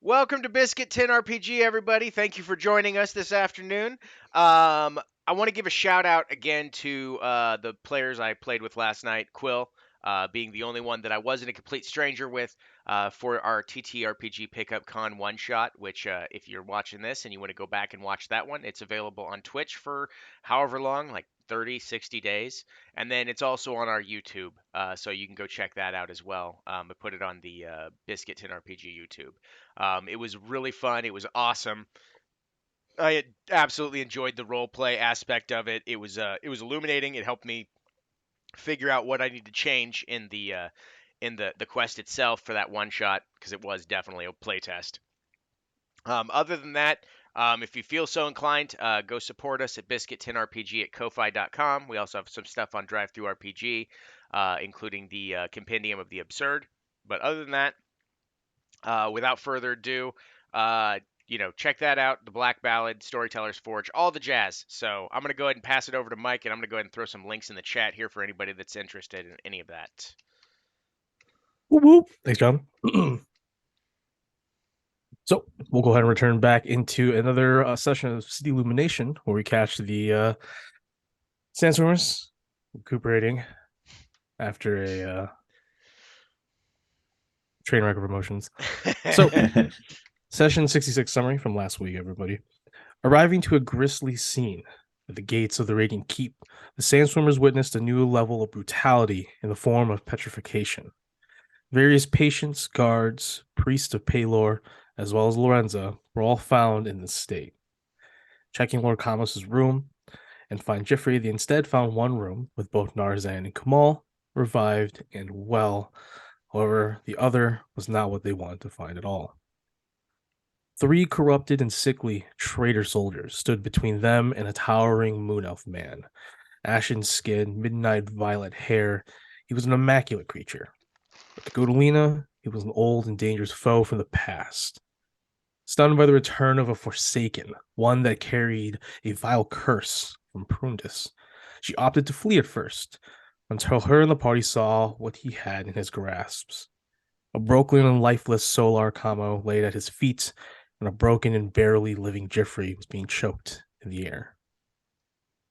Welcome to Biscuit Tin RPG, everybody. Thank you for joining us this afternoon. I want to give a shout out again to the players I played with last night. Quill, being the only one that I wasn't a complete stranger with for our TTRPG Pickup Con one shot. Which, if you're watching this and you want to go back and watch that one, it's available on Twitch for however long, like 30, 60 days. And then it's also on our YouTube, so you can go check that out as well. I put it on the Biscuit Tin RPG YouTube. It was really fun. It was awesome. I absolutely enjoyed the role play aspect of it. It was illuminating. It helped me figure out what I need to change in the quest itself for that one shot because it was definitely a play test. Other than that, if you feel so inclined, go support us at Biscuit Tin RPG at Ko-Fi.com. We also have some stuff on Drive Through RPG, including the Compendium of the Absurd. But other than that, without further ado, check that out. The Black Ballad, Storyteller's Forge, all the jazz. So I'm going to go ahead and pass it over to Mike, and I'm going to go ahead and throw some links in the chat here for anybody that's interested in any of that. Whoop, whoop. Thanks, John. So we'll go ahead and return back into another session of City Illumination, where we catch the Sandstormers recuperating after a train wreck of emotions. So, session 66 summary from last week, everybody. Arriving to a grisly scene at the gates of the Radiant Keep, the Sandstormers witnessed a new level of brutality in the form of petrification. Various patients, guards, priests of Paylor, as well as Lorenza, were all found in this state. Checking Lord Kamos's room and find Jeffrey, they instead found one room with both Narzan and Kamal revived and well. However, the other was not what they wanted to find at all. 3 corrupted and sickly traitor soldiers stood between them and a towering moon elf man. Ashen skin, midnight violet hair, he was an immaculate creature. But to Godolina, he was an old and dangerous foe from the past. Stunned by the return of a Forsaken, one that carried a vile curse from Prundus, she opted to flee at first, until her and the party saw what he had in his grasps. A broken and lifeless Solar Kamo laid at his feet, and a broken and barely living Jeffrey was being choked in the air.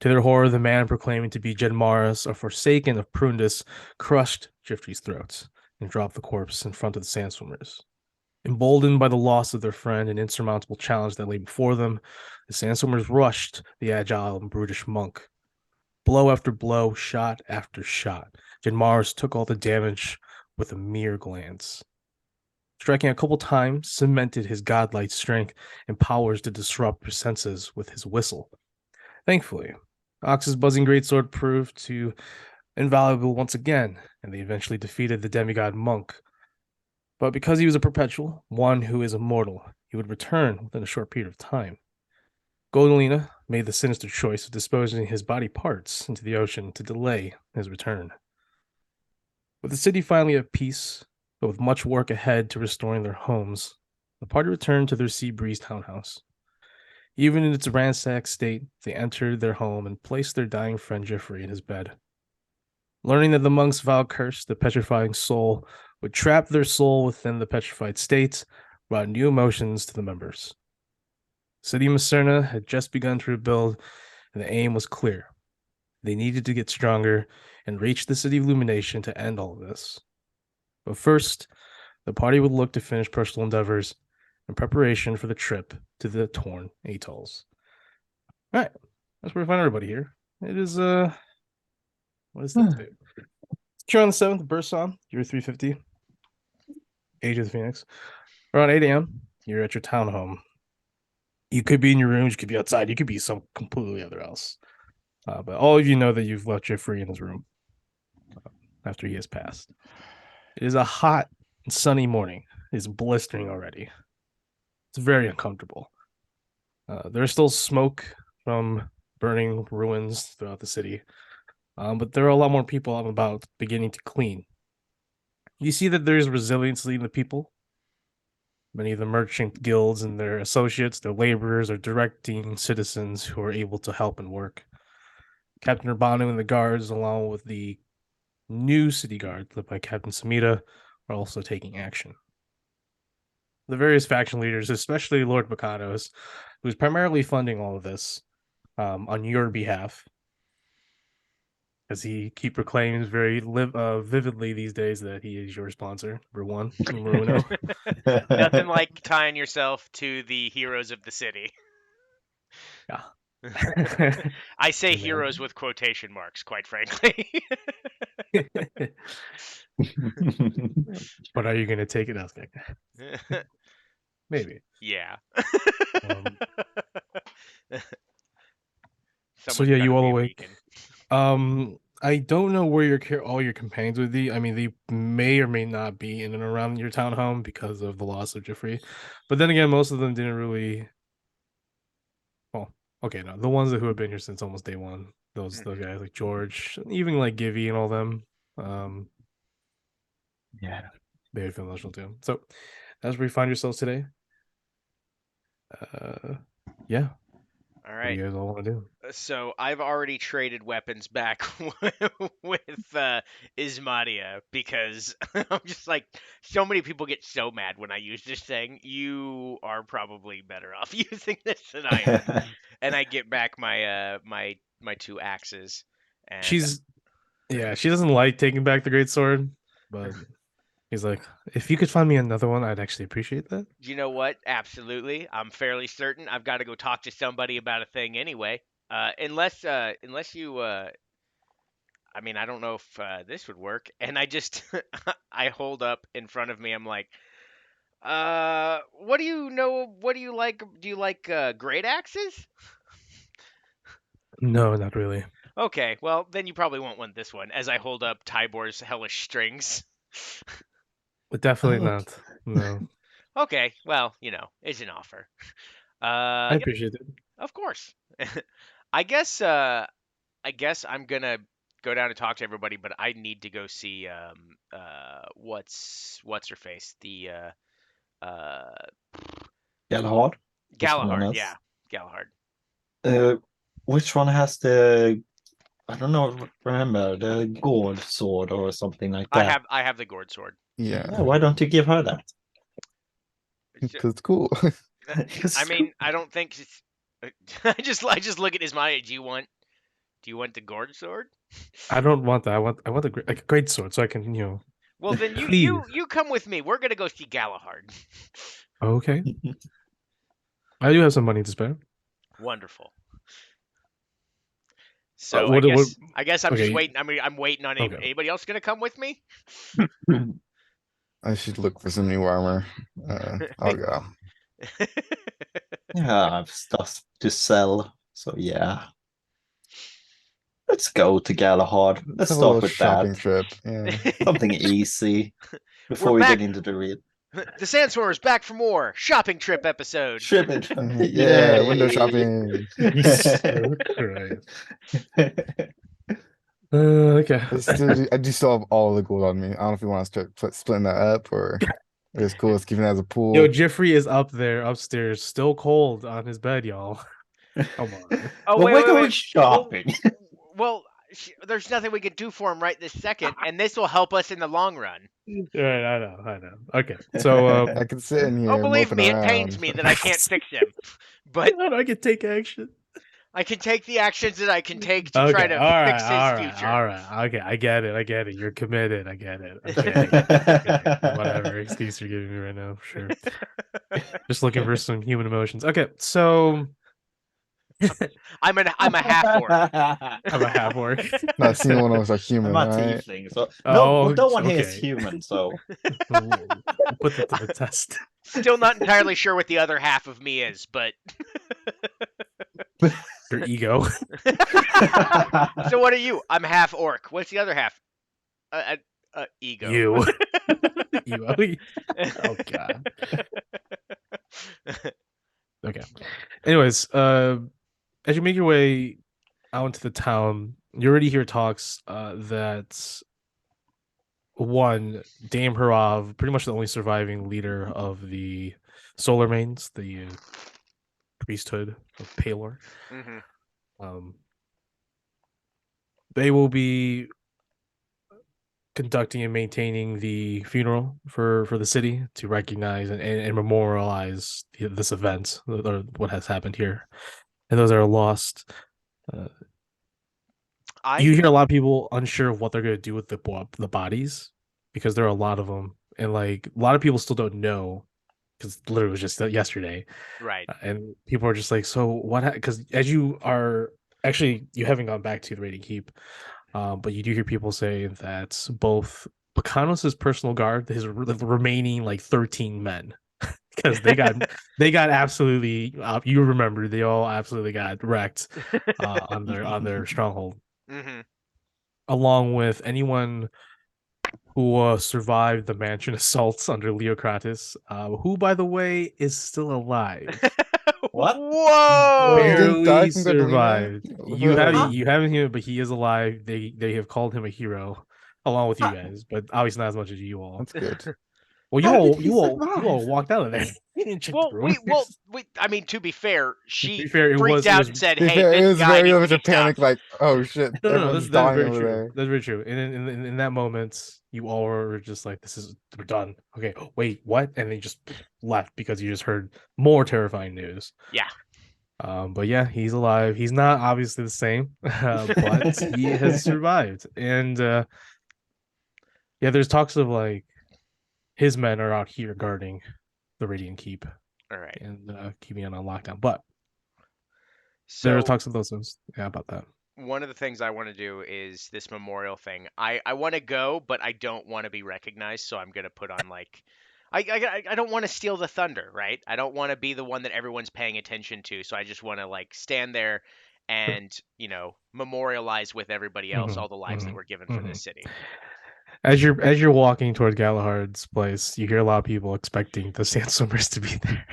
To their horror, the man proclaiming to be Jedmaras, a Forsaken of Prundus, crushed Jeffrey's throat and dropped the corpse in front of the Sandstormers. Emboldened by the loss of their friend and insurmountable challenge that lay before them, the Sandstormers rushed the agile and brutish monk. Blow after blow, shot after shot, Jedmaras took all the damage with a mere glance. Striking a couple times cemented his godlike strength and powers to disrupt their senses with his whistle. Thankfully, Ox's buzzing greatsword proved to invaluable once again, and they eventually defeated the demigod monk. But because he was a perpetual, one who is immortal, he would return within a short period of time. Godolina made the sinister choice of disposing his body parts into the ocean to delay his return. With the city finally at peace, but with much work ahead to restoring their homes, the party returned to their Sea Breeze townhouse. Even in its ransacked state, they entered their home and placed their dying friend Jeffrey in his bed. Learning that the monk's vile curse, the petrifying soul, would trap their soul within the petrified state, brought new emotions to the members. City Macerna had just begun to rebuild, and the aim was clear. They needed to get stronger and reach the City of Illumination to end all of this. But first, the party would look to finish personal endeavors in preparation for the trip to the Torn Atolls. All right, that's where we find everybody here. It is what is that? Here on the 7th, Bursan, year 350. Age of the Phoenix. Around 8 a.m., you're at your townhome. You could be in your rooms, you could be outside, you could be some completely other else. But all of you know that you've left Jeffrey in his room after he has passed. It is a hot and sunny morning. It is blistering already. It's very uncomfortable. There's still smoke from burning ruins throughout the city, but there are a lot more people out and about beginning to clean. You see that there's resiliency in the people. Many of the merchant guilds and their associates, their laborers, are directing citizens who are able to help and work. Captain Urbano and the guards, along with the new city guard led by Captain Samita, are also taking action. the various faction leaders, especially Lord Mikados, who's primarily funding all of this on your behalf, as he proclaims very vividly these days that he is your sponsor, number one, numero uno. Nothing like tying yourself to the heroes of the city. Yeah. I say Hey, man. heroes with quotation marks, quite frankly. But are you going to take it? Okay. Maybe. Yeah. Um, so Someone's yeah, got to you all be a awake. beacon. I don't know where all your companions would be. I mean, they may or may not be in and around your townhome because of the loss of Jeffrey. But then again, most of them didn't really. Well, okay, no, the ones who have been here since almost day one. Those guys like George, even like Givy and all them. Yeah. They would feel emotional too. So that's where you find yourselves today. Yeah. All What do right. you guys all want to do? So I've already traded weapons back with Ismadia because I'm just like, so many people get so mad when I use this thing. You are probably better off using this than I am. And I get back my my two axes. And She doesn't like taking back the great sword, but he's like, if you could find me another one, I'd actually appreciate that. you know what? Absolutely, I'm fairly certain I've got to go talk to somebody about a thing anyway. Unless you I mean, I don't know if this would work. And I just I hold up in front of me. I'm like, what do you know? What do you like? Do you like great axes? No, not really. Okay, well then you probably won't want this one. As I hold up Tybor's hellish strings. But definitely Oh, not. No. Okay, well it's an offer. I Yep, appreciate it. of course. I guess I guess I'm gonna go down and talk to everybody, but I need to go see what's her face uh Galahad is someone Galahad, else. yeah, Galahad. Which one has the, I don't know, remember the gourd sword or something like that? I have the gourd sword. Yeah, Yeah, why don't you give her that? because it's cool. I mean, I don't think it's, I just look at Ismaya. Do you want the gourd sword? I don't want that. I want a great sword so I can, Well, then please. you come with me. We're gonna go see Galahad. Okay. I do have some money to spare. Wonderful. So What? I guess I'm just Okay. waiting. I mean, I'm waiting on Okay. anybody else gonna come with me. I should look for some new armor. I'll go. Yeah, I have stuff to sell, so yeah. Let's go to Galahad. Let's Let's have a start little with shopping that. trip. Yeah. Something easy before We're we back. get into the real The Sandstormers back for more shopping trip episode. shipping. Yeah, window shopping. Right. Okay. I do still have all the gold on me. I don't know if you want to start splitting that up or it's cool. It's keeping it as a pool. Yo, Jeffrey is up there upstairs, still cold on his bed, y'all. Come on. Oh Well, wait, we're wait, going wait. shopping. Well, there's nothing we can do for him right this second, and this will help us in the long run. Right, I know. Okay, so I can sit in here Oh, believe moping me, around. it pains me that I can't fix him, but I can take action. I can take the actions that I can take to try to fix his future. all right. Okay, I get it. You're committed. I get it. Okay. Whatever excuse you're giving me right now, sure. Just looking for some human emotions. Okay, so I'm a half orc. I'm a half orc. Not a single one of us are human, I'm a right? tiefling, so Oh, no one here is okay. human, so Put that to the test. Still not entirely sure what the other half of me is, but Your ego. so what are you? I'm half orc. What's the other half? Ego. You. You. Oh god. Okay. Anyways, as you make your way out into the town, you already hear talks that one, Dame Harov, pretty much the only surviving leader of the Solar Mains, the priesthood of Palor. Mm-hmm. They will be conducting and maintaining the funeral for the city to recognize and memorialize this event or what has happened here, and those that are lost. You hear a lot of people unsure of what they're going to do with the bodies because there are a lot of them, and like a lot of people still don't know because literally it was just yesterday, Right. and people are just like, so what? Because as you are actually, you haven't gone back to the Raiding Keep, but you do hear people say that both Pekanos' personal guard, his remaining like 13 men, because they got absolutely. You remember they all absolutely got wrecked on their stronghold. Mm-hmm. Along with anyone who survived the mansion assaults under Leocrates, who, by the way, is still alive. What? Whoa! He didn't die Barely from Catalina? survived. You Huh? haven't seen him, but he is alive. They have called him a hero, along with you guys, but obviously not as much as you all. That's good. Well, How did he you all survive? walked out of there. You didn't check the room. I mean, to be fair, she be fair, it freaked was- out it was- and said, To be "Hey, fair, it this was guy very needs much to a be panic, tough." like, oh shit, No, everyone's that's dying very over true. there. That's very true. And in that moment, you all were just like, we're done. Okay, wait, what? And then you just left because you just heard more terrifying news. Yeah. But yeah, he's alive. He's not obviously the same, but he has survived. And yeah, there's talks of like his men are out here guarding the Radiant Keep All right. and keeping it on lockdown. But So there are talks of those things. Yeah, about that. one of the things I want to do is this memorial thing. I want to go, but I don't want to be recognized, so I'm gonna put on like. I don't want to steal the thunder, right? I don't want to be the one that everyone's paying attention to, so I just want to like stand there and memorialize with everybody else all the lives that were given for this city. As you're walking toward Galahard's place, you hear a lot of people expecting the Sandstormers to be there.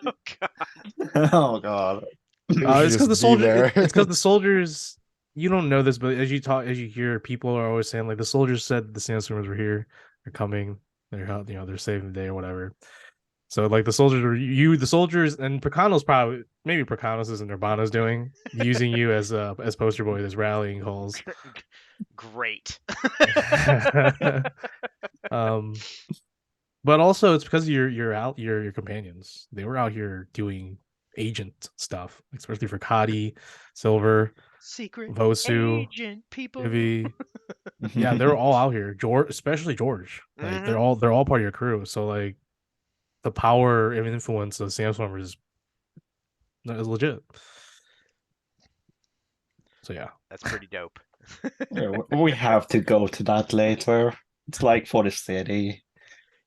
Oh God. Oh god. It's because the Just be soldier. there. It's because the soldiers. You don't know this, but as you hear, people are always saying like the soldiers said the Sandstormers were here, they're coming, they're they're saving the day or whatever. So like the soldiers and Percanos probably maybe Percanos is and Urbano's doing using you as poster boy, as rallying calls. Great. But also it's because your companions. They were out here doing agent stuff, especially for Kadi, Silver, Secret Vosu, agent people. Ivy. Yeah, they're all out here. George, especially George. Like they're all part of your crew. So like the power and influence of Sandstormers is legit. So yeah. That's pretty dope. Yeah, we have to go to that later. It's like for the city.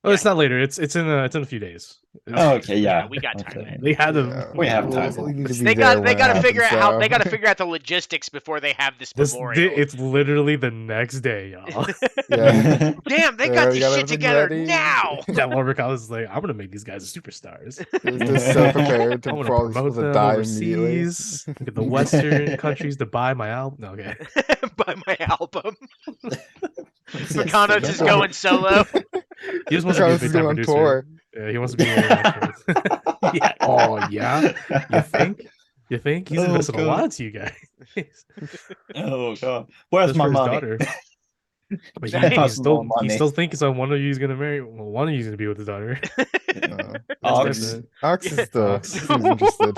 Oh, it's not later. It's in a few days. Oh, okay, yeah. We got time, Okay. man. They had to. Yeah, We have we'll- time. we need to be They there got when it to figure out happens, how they got to so. figure out the logistics before they have this This memorial. it's literally the next day, y'all. Yeah. Damn, they Yeah, got we this got shit everything together ready. now. Yeah, Marvel Collins is like, I'm gonna make these guys superstars. They're so prepared I'm for gonna all these people promote to them die immediately. overseas. Get the Western countries to buy my album. No, okay. Buy my album. Yes, Pekanos yes. is going solo. He just wants to be a Carlos is big going time on producer. tour. Yeah, he wants to be. Yeah. Oh yeah. You think? You think he's Oh, invested a God. lot to you guys? Oh god. Where's Just my for his money? daughter. But That he has still more money. thinks on one of you is gonna marry. Well, one of you is gonna be with his daughter. Ox. That's it. Ox is still Ox. seems interested.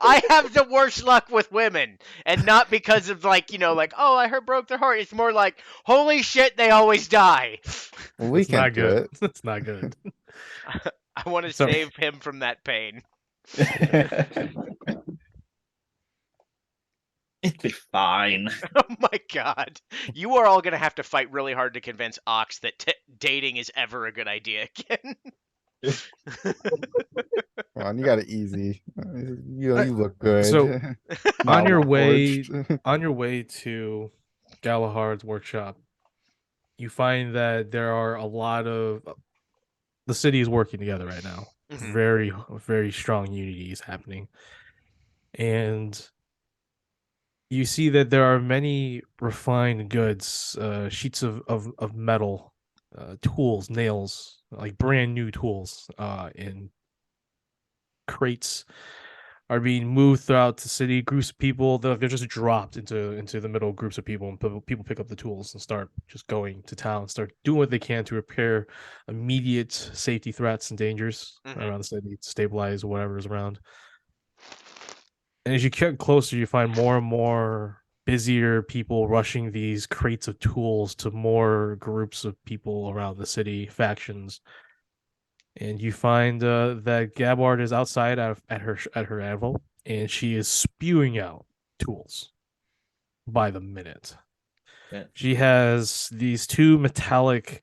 I have the worst luck with women, and not because of like oh, I heard broke their heart. It's more like holy shit, they always die. Well, we It's not can't do good. it. It's not good. I want to So- save him from that pain. It'd be fine. Oh my god, you are all gonna have to fight really hard to convince Ox that dating is ever a good idea again. Come on, you got it easy. You look good. So, Not on your way forged. on your way to Galahard's workshop, you find that there are a lot of the city is working together right now. Mhm. Very, very strong unity is happening. And you see that there are many refined goods, sheets of metal, tools, nails, like brand new tools, in crates are being moved throughout the city. Groups of people, they're just dropped into the middle groups of people, and people pick up the tools and start just going to town, start doing what they can to repair immediate safety threats and dangers around the city, to stabilize whatever is around. And as you get closer, you find more and more busier people rushing these crates of tools to more groups of people around the city, factions. And you find that Gabard is outside at her anvil, and she is spewing out tools by the minute. Yeah. She has these two metallic,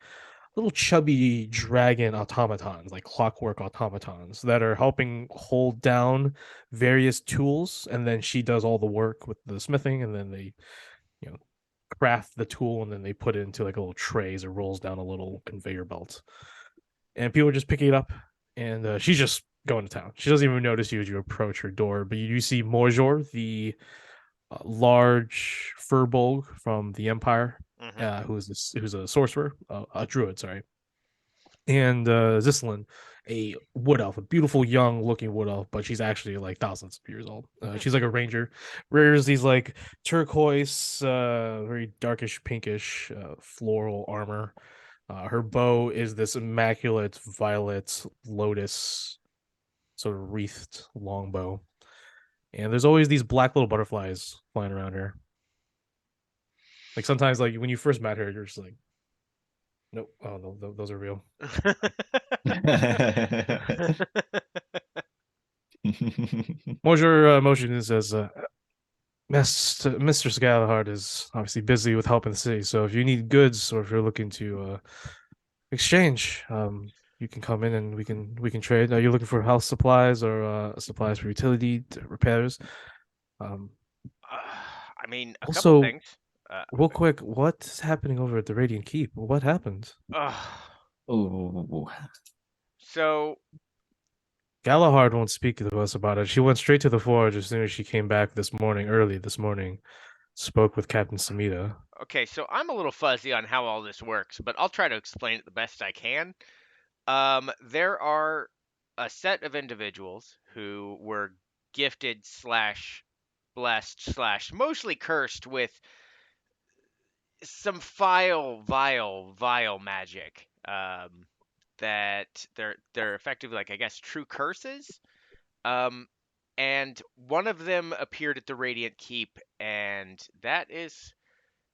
little chubby dragon automatons, like clockwork automatons, that are helping hold down various tools, and then she does all the work with the smithing, and then they, craft the tool, and then they put it into like a little trays. It rolls down a little conveyor belt, and people are just picking it up, and she's just going to town. She doesn't even notice you as you approach her door, but you see Morjor, the large furbolg from the Empire, who's a sorcerer, a druid, sorry, and Zislin, a wood elf, a beautiful young looking wood elf, but she's actually like thousands of years old. She's like a ranger, wears these like turquoise, very darkish pinkish floral armor. Her bow is this immaculate violet lotus sort of wreathed longbow. And there's always these black little butterflies flying around her. Like sometimes, like when you first met her, you're just like, nope, oh no, those are real. Mosher motion says, Mistress Galahad is obviously busy with helping the city, so if you need goods or if you're looking to exchange, you can come in and we can trade. Are you looking for house supplies or supplies for utility repairs? I mean, a Also, couple things. Real quick, what's happening over at the Radiant Keep? What happened? Oh, So Galahad won't speak to us about it. She went straight to the forge as soon as she came back early this morning. Spoke with Captain Samita. okay, so I'm a little fuzzy on how all this works, but I'll try to explain it the best I can. There are a set of individuals who were gifted slash blessed slash mostly cursed with some vile magic. That they're effectively like, I guess, true curses. And one of them appeared at the Radiant Keep, and that is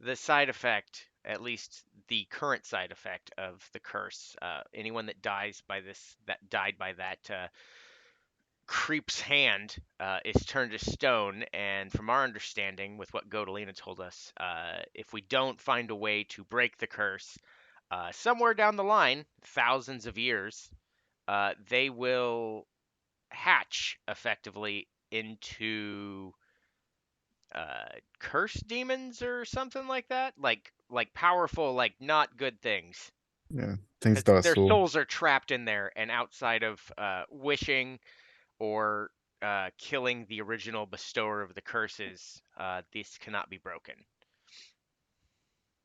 the side effect, at least the current side effect of the curse. Anyone that died by that creep's hand is turned to stone. And from our understanding, with what Godalina told us, if we don't find a way to break the curse, somewhere down the line, thousands of years, they will hatch effectively into curse demons or something like that, like powerful, like not good things. Yeah, things 'Cause that their soul. souls are trapped in there, and outside of wishing or killing the original bestower of the curses, this cannot be broken.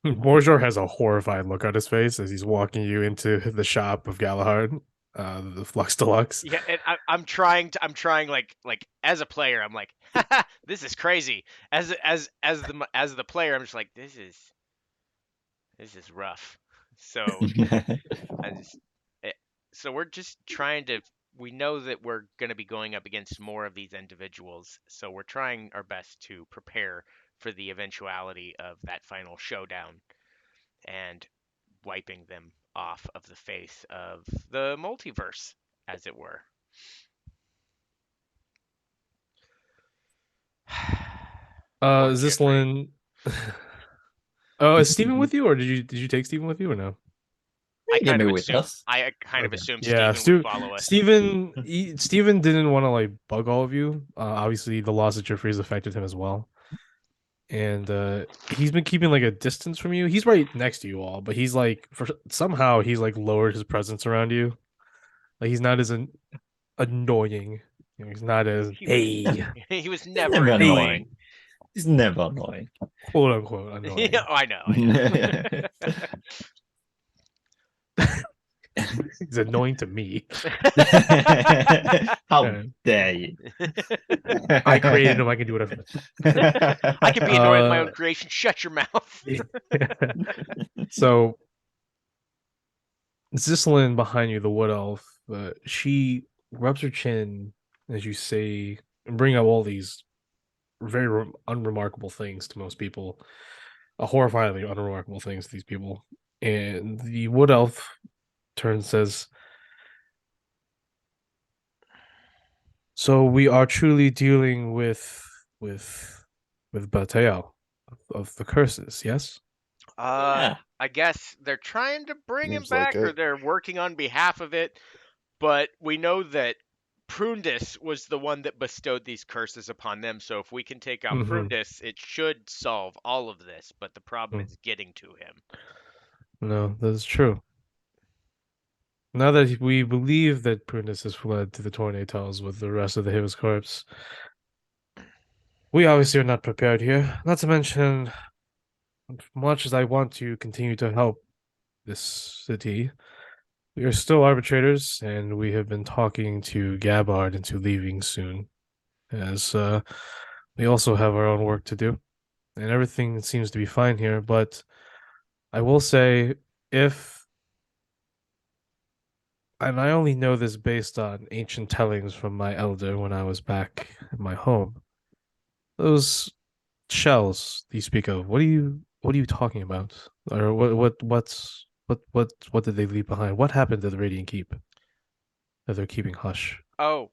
Morjor has a horrified look on his face as he's walking you into the shop of Galahad, the Flux Deluxe. Yeah, and I'm trying like as a player, I'm like, haha, this is crazy. As the player, I'm just like, this is rough. So so we're just trying to. We know that we're going to be going up against more of these individuals, so we're trying our best to prepare for the eventuality of that final showdown and wiping them off of the face of the multiverse, as it were. Poor Zislin. Oh, is Steven with you, or did you take Steven with you, or no? I kind of with assumed. us. I kind of Okay. assumed Yeah, Steven would follow us. Steven didn't want to like bug all of you. Obviously, the loss of Jeffries affected him as well, and he's been keeping like a distance from you. He's right next to you all, but he's like somehow he's like lowered his presence around you. Like he's not as annoying. He's not as hey. He was Never never annoying. He's never annoying. Quote unquote annoying. Yeah, I know. He's annoying to me. How dare you? I created him. I can do whatever. I can be annoyed with my own creation. Shut your mouth. So, Zislin behind you, the wood elf, she rubs her chin as you say and bring up all these very unremarkable things to most people, horrifyingly unremarkable things to these people. And the wood elf turns and says, "So we are truly dealing with Bateo of the curses, yes?" Yeah. I guess they're trying to bring him Seems like back, or it. they're working on behalf of it. But we know that Prundus was the one that bestowed these curses upon them. So if we can take out Mhm. Prundus, it should solve all of this. But the problem Mm. is getting to him. No, that is true. Now that we believe that Prudence has fled to the Tornatals with the rest of the Hiv's corpse, we obviously are not prepared here. Not to mention, much as I want to continue to help this city, we are still arbitrators, and we have been talking to Gabbard into leaving soon, as we also have our own work to do, and everything seems to be fine here. But I will say, if and I only know this based on ancient tellings from my elder when I was back in my home. Those shells you speak of, what are you talking about? Or what did they leave behind? What happened to the Radiant Keep that they're keeping hush? Oh,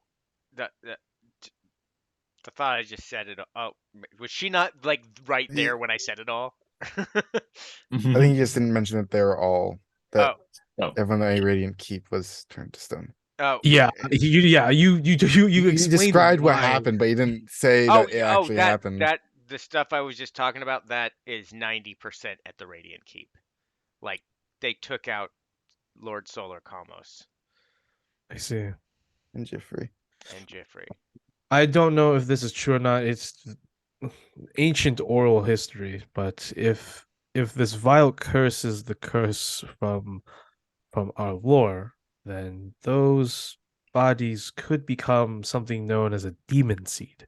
that I thought I just said it. Oh, was she not like right He- there when I said it all? I think you just didn't mention that they were all that Oh, Oh. everyone at a Radiant Keep was turned to stone. oh, Yeah, you You explained described what why. happened, but you didn't say oh, that it oh, actually happened. that the stuff I was just talking about. That is 90% at the Radiant Keep. Like they took out Lord Solar Calmos I see. And Jeffrey. and Jeffrey. I don't know if this is true or not. It's ancient oral history, but if this vile curse is the curse from our lore, then those bodies could become something known as a demon seed.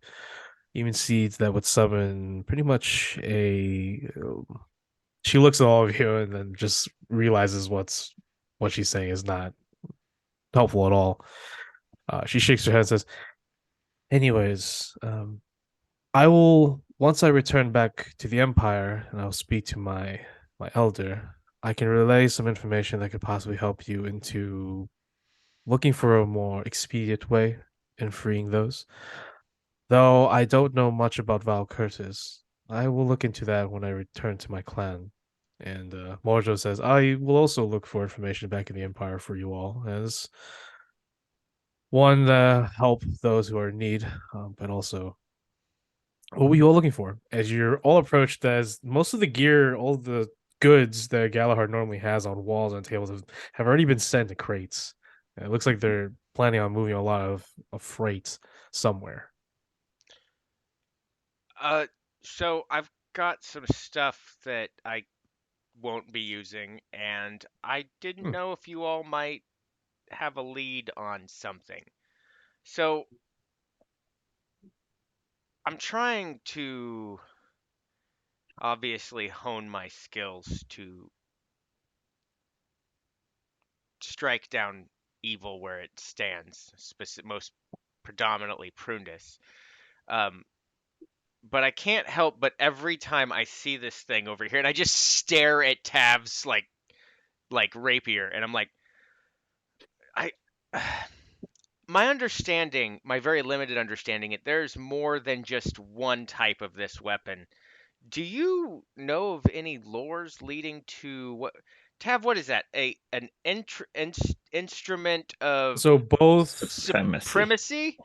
Demon seeds that would summon pretty much a. She looks at all of you and then just realizes what she's saying is not helpful at all. She shakes her head and says, "Anyways, I will once I return back to the Empire and I'll speak to my elder. I can relay some information that could possibly help you into looking for a more expedient way in freeing those. Though I don't know much about Val Curtis. I will look into that when I return to my clan." And Mojo says, "I will also look for information back in the Empire for you all, as one help those who are in need, but also what were you all looking for? As you're all approached, as most of the gear, all the goods that Galahad normally has on walls and tables have already been sent in crates. It looks like they're planning on moving a lot of freight somewhere." So I've got some stuff that I won't be using, and I didn't Hmm. know if you all might have a lead on something. So I'm trying to obviously hone my skills to strike down evil where it stands, most predominantly Prundus. Um, but I can't help but every time I see this thing over here, and I just stare at Tav's like rapier, and I'm like, I. My understanding, my very limited understanding, there's more than just one type of this weapon. Do you know of any lores leading to what? Tav, what is that? Instrument of So both, Supremacy. supremacy?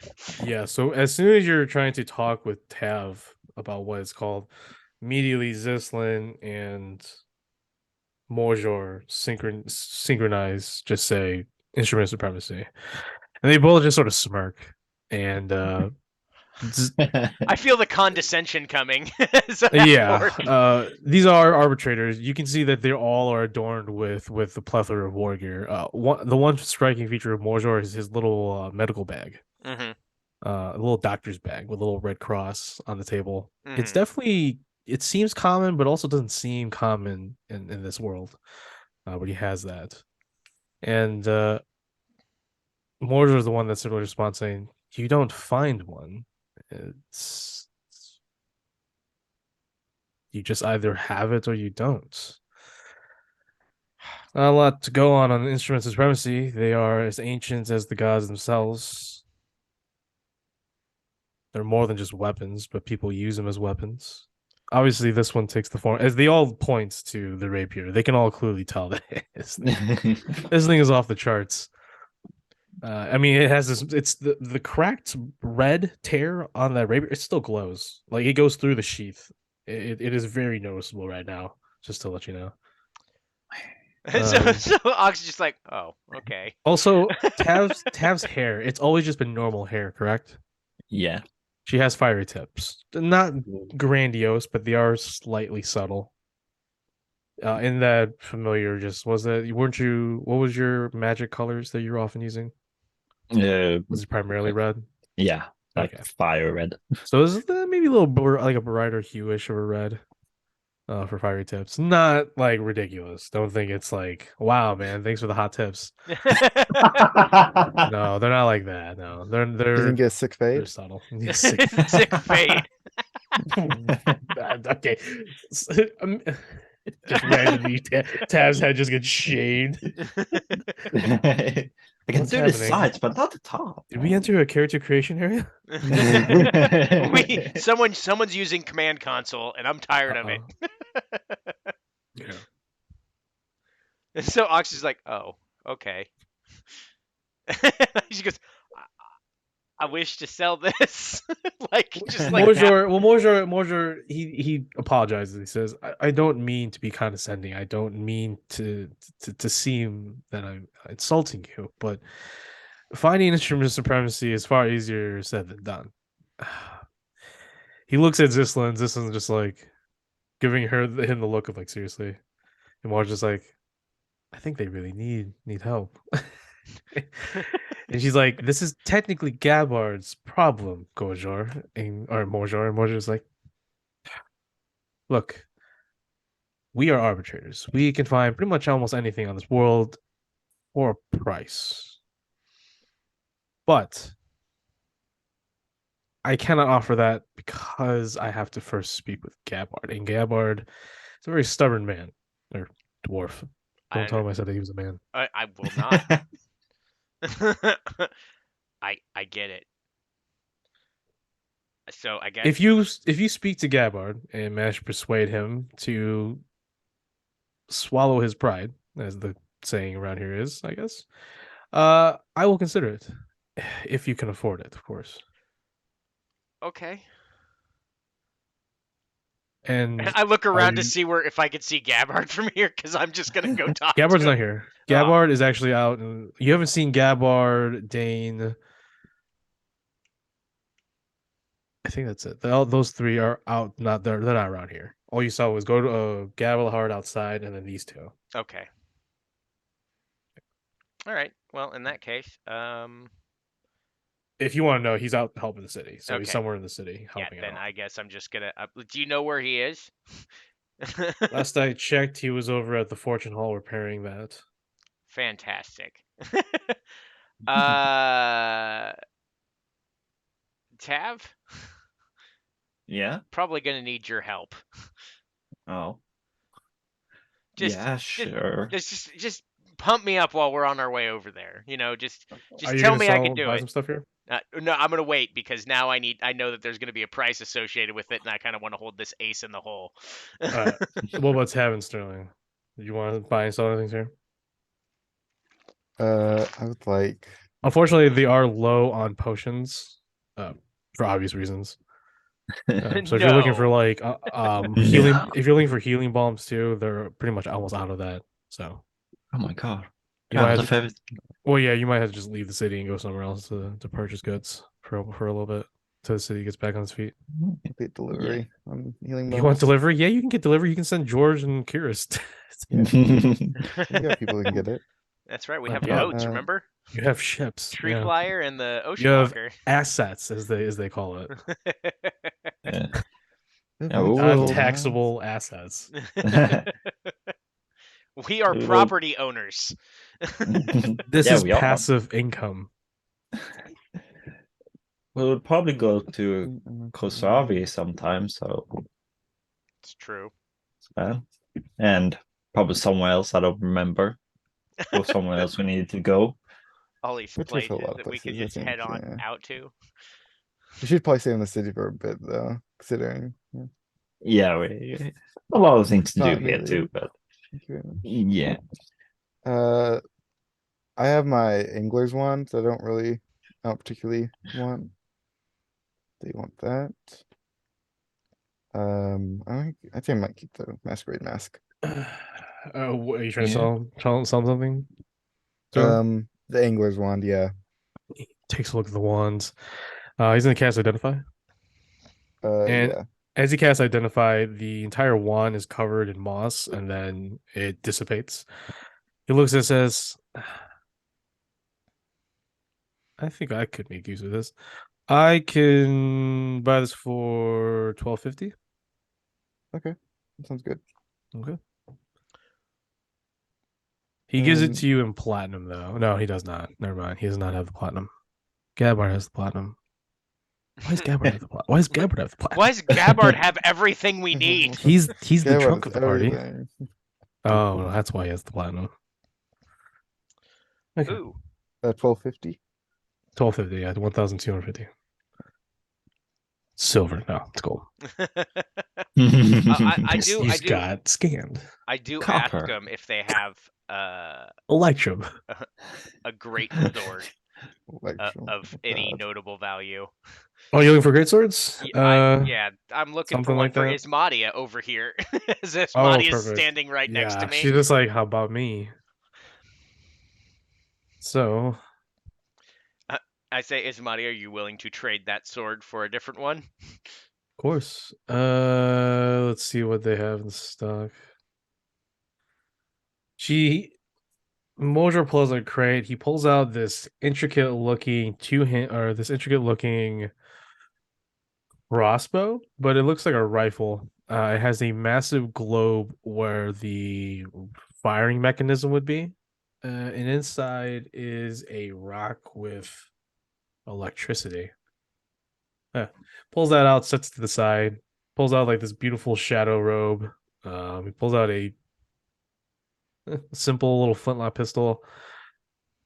yeah. So as soon as you're trying to talk with Tav about what it's called, immediately Zislin and Morjor synchronize, just say instrument supremacy, and they both just sort of smirk. And I feel the condescension coming. So Yeah, these are arbitrators. You can see that they all are adorned with a plethora of war gear. The one striking feature of Morzor is his little medical bag, Mhm. a little doctor's bag with a little red cross on the table. It's Mhm. definitely it seems common, but also doesn't seem common in this world. But he has that, and Morzor is the one that's really responds saying, "You don't find one. It's you just either have it or you don't." Not a lot to go on instrument supremacy. They are as ancient as the gods themselves. They're more than just weapons, but people use them as weapons. Obviously, this one takes the form, as they all point to the rapier. They can all clearly tell that this thing is off the charts. I mean, it has this. It's the cracked red tear on that rapier. It still glows. Like it goes through the sheath. It is very noticeable right now. Just to let you know. So Ox is just like, oh, okay. Also, Tav's hair. It's always just been normal hair, correct? Yeah. She has fiery tips. Not grandiose, but they are slightly subtle. In that familiar, just was that weren't you? What was your magic colors that you're often using? Was it primarily red? Yeah, like Okay. fire red. So is maybe a little like a brighter hueish of a red for fiery tips. Not like ridiculous. Don't think it's like, wow, man, thanks for the hot tips. No, they're not like that. No, You didn't they're get a sick they're fade. subtle. Sick fade. Okay. Just randomly, Tav's head just gets shaved. I can What's do the happening? sides, but not the top. Did we enter a character creation area? Someone's using command console, and I'm tired of it. Yeah. And so Ox is like, oh, okay. She goes, I wish to sell this. Like, just like that. Morzor, he apologizes. He says, I don't mean to be condescending. I don't mean to seem that I'm insulting you, but finding instrument of supremacy is far easier said than done. He looks at Zisla, and Zisla's just like giving him the look of like, seriously. And Morzor's just like, I think they really need help. And she's like, this is technically Gabbard's problem, Morzor. And Morzor's like, look, we are arbitrators. We can find pretty much almost anything on this world for a price. But I cannot offer that because I have to first speak with Gabbard. And Gabbard is a very stubborn man, or dwarf. Don't tell him I said that he was a man. I will not. I get it. So I guess If you speak to Gabbard and manage to persuade him to swallow his pride, as the saying around here is, I guess, I will consider it if you can afford it, of course. Okay. And I look around to see if I could see Gabbard from here, because I'm just gonna go talk. Gabbard's to not him. here. Gabbard is actually out, and you haven't seen Gabbard, Dane. I think that's it. Those three are out. They're not around here. All you saw was go to Gavelhard outside, and then these two. Okay. All right. Well, in that case, if you want to know, he's out helping the city, so he's Okay. somewhere in the city helping then out. I guess I'm just gonna. Do you know where he is? Last I checked, he was over at the Fortune Hall repairing that. Fantastic. Tav, Yeah. probably gonna need your help. Oh. Just, Yeah, sure. just pump me up while we're on our way over there. You know, just Are you tell gonna me I can do buy it. some stuff here? No, I'm gonna wait because now I know that there's gonna be a price associated with it, and I kind of want to hold this ace in the hole. What about Tavern Sterling? Do you want to buy and sell anything here? I would like. Unfortunately, they are low on potions, for obvious reasons. So if you're looking for No. like healing, if you're looking for healing bombs too, they're pretty much almost out of that. So Oh my god. you might God, have the to, favorite. well, yeah, you might have to just leave the city and go somewhere else to purchase goods for a little bit. till the city gets back on its feet. Complete delivery on healing You want bonus. delivery? Yeah, you can get delivery. You can send George and Curious. You got people who can get it. That's right. We Oh, have yeah. boats. Remember, You have ships. Tree yeah. Flyer and the You Ocean have Walker. assets, as they call it. Yeah. If Yeah, I we told will. you, Untaxable assets. We are We will- property owners. This Yeah, is we are. passive income. We would probably go to Kosavi sometime, so It's true. and probably somewhere else I don't remember. Or somewhere else we needed to go. All these We're true for a places lot of that we could places, I just think, head on yeah. out to. We should probably stay in the city for a bit though, considering. Yeah. Yeah, we a lot of things to do Not here really. too, but Thank you very much. yeah. I have my Angler's one, so I don't particularly want. Do you want that? I think I might keep the Masquerade Mask. What, are you trying to Yeah. sell something? So The Angler's wand, yeah. takes a look at the wands. He's gonna cast Identify. And Yeah. as he casts Identify, the entire wand is covered in moss, and then it dissipates. He looks and says, I think I could make use of this. I can buy this for $12.50. That sounds good. Okay. He gives it Um, to you in platinum, though. No, he does not. Never mind. He does not have the platinum. Gabbard has the platinum. Why does Gabbard have the platinum? Why does Gabbard have the platinum? Why does Gabbard have everything we need? He's the Gabbard trunk is of the party. everything. Oh, well, that's why he has the platinum. Okay. Ooh. 12.50. 1250, yeah, 1,250. Silver, no, it's gold. I do. He's got scanned. I do Copper. ask them if they have Electrum. a great sword Electrum. of any notable value. Oh, you're looking for great swords? I'm looking for something one like for that? Ismadia over here. As Oh, Ismadia is perfect. standing right next to me. She's just like, how about me? So, I say, Ismadia, are you willing to trade that sword for a different one? of course. Let's see what they have in stock. Mojo pulls a crate. He pulls out this intricate looking crossbow, but it looks like a rifle. It has a massive globe where the firing mechanism would be. And inside is a rock with electricity. Pulls that out, sets it to the side, pulls out like this beautiful shadow robe. He pulls out a simple little flintlock pistol.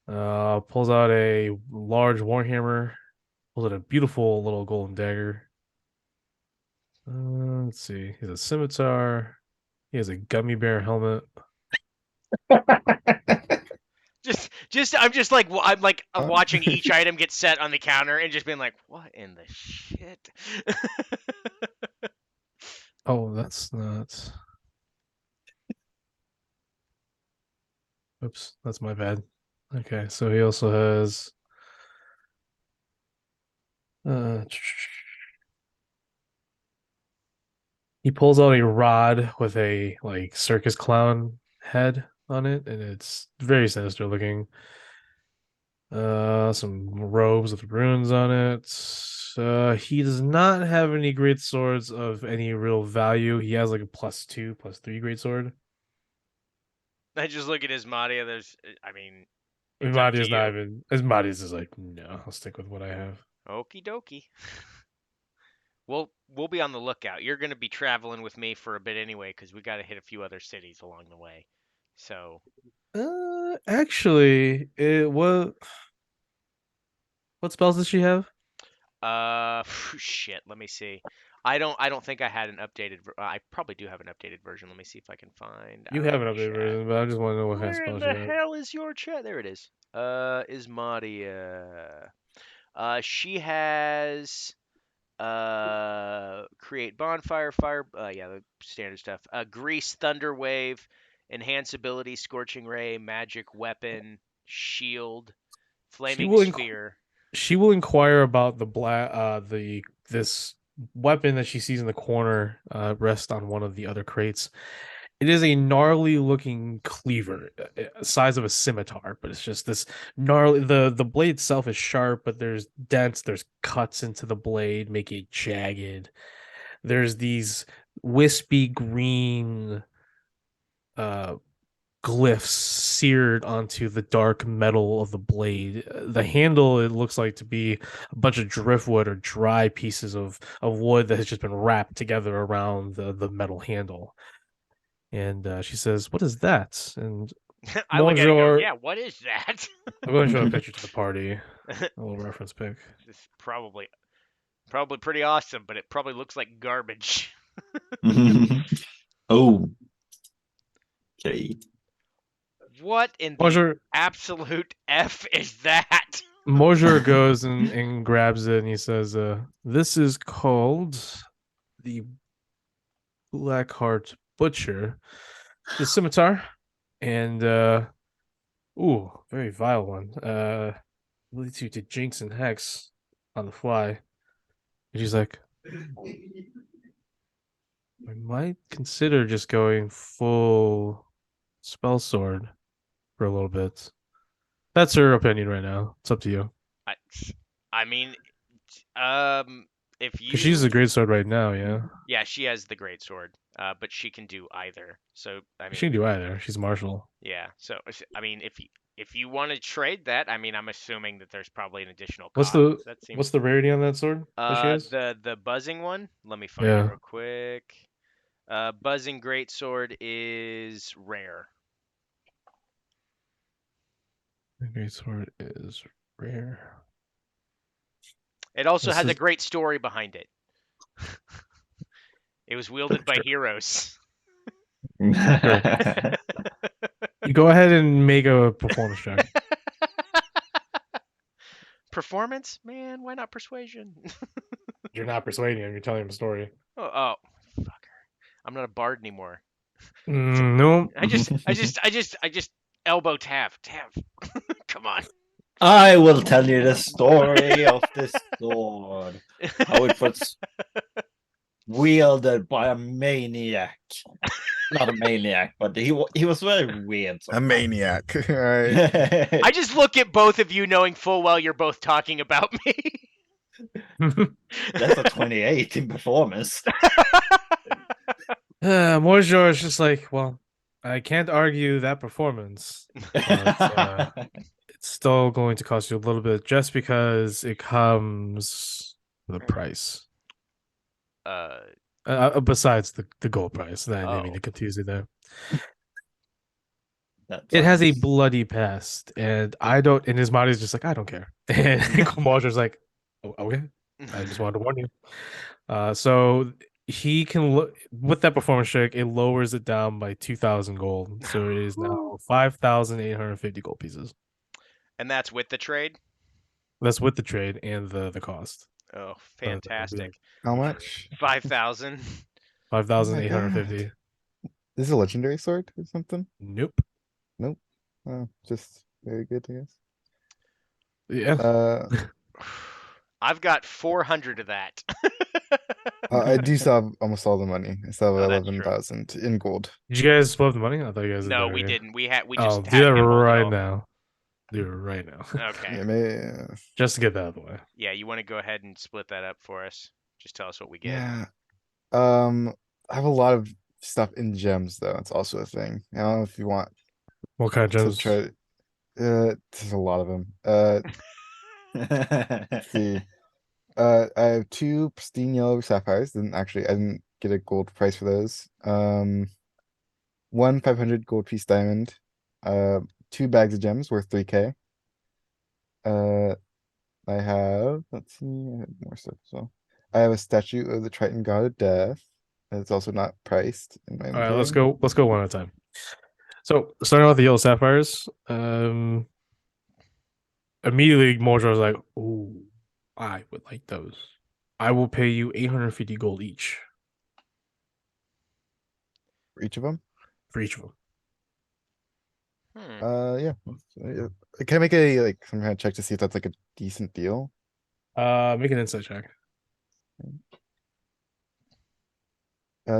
Pulls out a large warhammer. Pulls out a beautiful little golden dagger. Let's see. He has a scimitar. He has a gummy bear helmet. I'm watching each item get set on the counter and just being like, what in the shit? Oh, that's not. Oops, that's my bad. Okay, so he also has. He pulls out a rod with a like circus clown head on it, and it's very sinister looking. Some robes with runes on it. He does not have any great swords of any real value. He has like a +2, +3 great sword. I just look at Ismadia. Madia's not even. Madia's is like, no, I'll stick with what I have. Okie dokie. We'll be on the lookout. You're going to be traveling with me for a bit anyway, because we got to hit a few other cities along the way. So. Actually, what spells does she have? Shit. Let me see. I don't think I had an updated. I probably do have an updated version. Let me see if I can find. You have an updated version, but I just want to know what kind of Where in spells the she has. hell is your chat? There it is. Ismadia. She has create bonfire, fire. Yeah, the standard stuff. Grease, thunder wave, enhance ability, scorching ray, magic weapon, shield, flaming sphere. she will inquire about this weapon that she sees in the corner rest on one of the other crates. It is a gnarly looking cleaver, size of a scimitar, but it's just this gnarly. The blade itself is sharp, but there's dents, there's cuts into the blade, making it jagged. There's these wispy green uh glyphs seared onto the dark metal of the blade. The handle, it looks like to be a bunch of driftwood or dry pieces of wood that has just been wrapped together around the metal handle. And she says, "What is that?" And I look at it and go, Bonjour. yeah, what is that? I'm going to show a picture to the party. A little reference pic. It's probably pretty awesome, but it probably looks like garbage. Oh. Okay. What in the Bonjour. absolute F is that? Mosier goes and grabs it and he says, "This is called the Blackheart Butcher, the scimitar, and ooh, very vile one. Leads you to Jinx and Hex on the fly." And she's like, "I might consider just going full spell sword for a little bit." That's her opinion right now. It's up to you. I mean, if you, Because she's a great sword right now, yeah. yeah, she has the great sword, but she can do either. So I She mean, can do either. She's martial. yeah. So I mean, if you want to trade that, I mean, I'm assuming that there's probably an additional What's cost. the That seems what's the rarity on that sword that she has? the buzzing one. Let me find it Yeah. real quick. Buzzing great sword is rare. The great sword is rare. It also This has a is- great story behind it. It was wielded by Sure. heroes. You go ahead and make a performance check. Performance? Man, why not persuasion? You're not persuading him. You're telling him a story. Oh, fucker. I'm not a bard anymore. No. I just elbow Tav. Tav, come on. I will tell you the story of this sword. How it was wielded by a maniac. Not a maniac, but he was very weird. A maniac. All right. I just look at both of you knowing full well you're both talking about me. That's a 28 in performance. Mojor is just like, well, I can't argue that performance. But, it's still going to cost you a little bit just because it comes with a price. Besides the gold price, that I mean, Oh. to confuse it there. That It has a sounds- bloody past, and I don't. And his body is just like, I don't care. And Mojor's like, "Oh, okay, I just wanted to warn you. So he can look with that performance check. It lowers it down by 2,000 gold, so it is now 5,850 gold pieces. And that's with the trade? That's with the trade and the cost. Oh, But it'd be fantastic. like How much? 5,000. 5,850. This is a legendary sword or something? Nope. Oh, just very good, I guess. Yeah. I've got 400 of that. I do still have almost all the money. I still have Oh, that's true. 11,000 in gold. Did you guys split up the money? I thought you guys did No, that we already. didn't. We Oh, just do had that him hold it right all. now. Do it right now. Okay. Yeah, maybe, Just to get that out of the way. Yeah, you want to go ahead and split that up for us? Just tell us what we get. yeah. I have a lot of stuff in gems though. It's also a thing. I don't know if you want What kind of to gems? try. There's a lot of them. Let's see. I have 2 pristine yellow sapphires. I didn't get a gold price for those. 1 500 gold piece diamond. 2 bags of gems worth 3k. I have, let's see, I have more stuff as well. I have a statue of the Triton god of death. It's also not priced in my All right, let's inventory. go. Let's go one at a time. So starting with the yellow sapphires, immediately Mordor was like, "Ooh, I would like those. I will pay you 850 gold each For each of them. for each of them." Yeah. Can I make a some kind of check to see if that's like a decent deal? Make an insight check.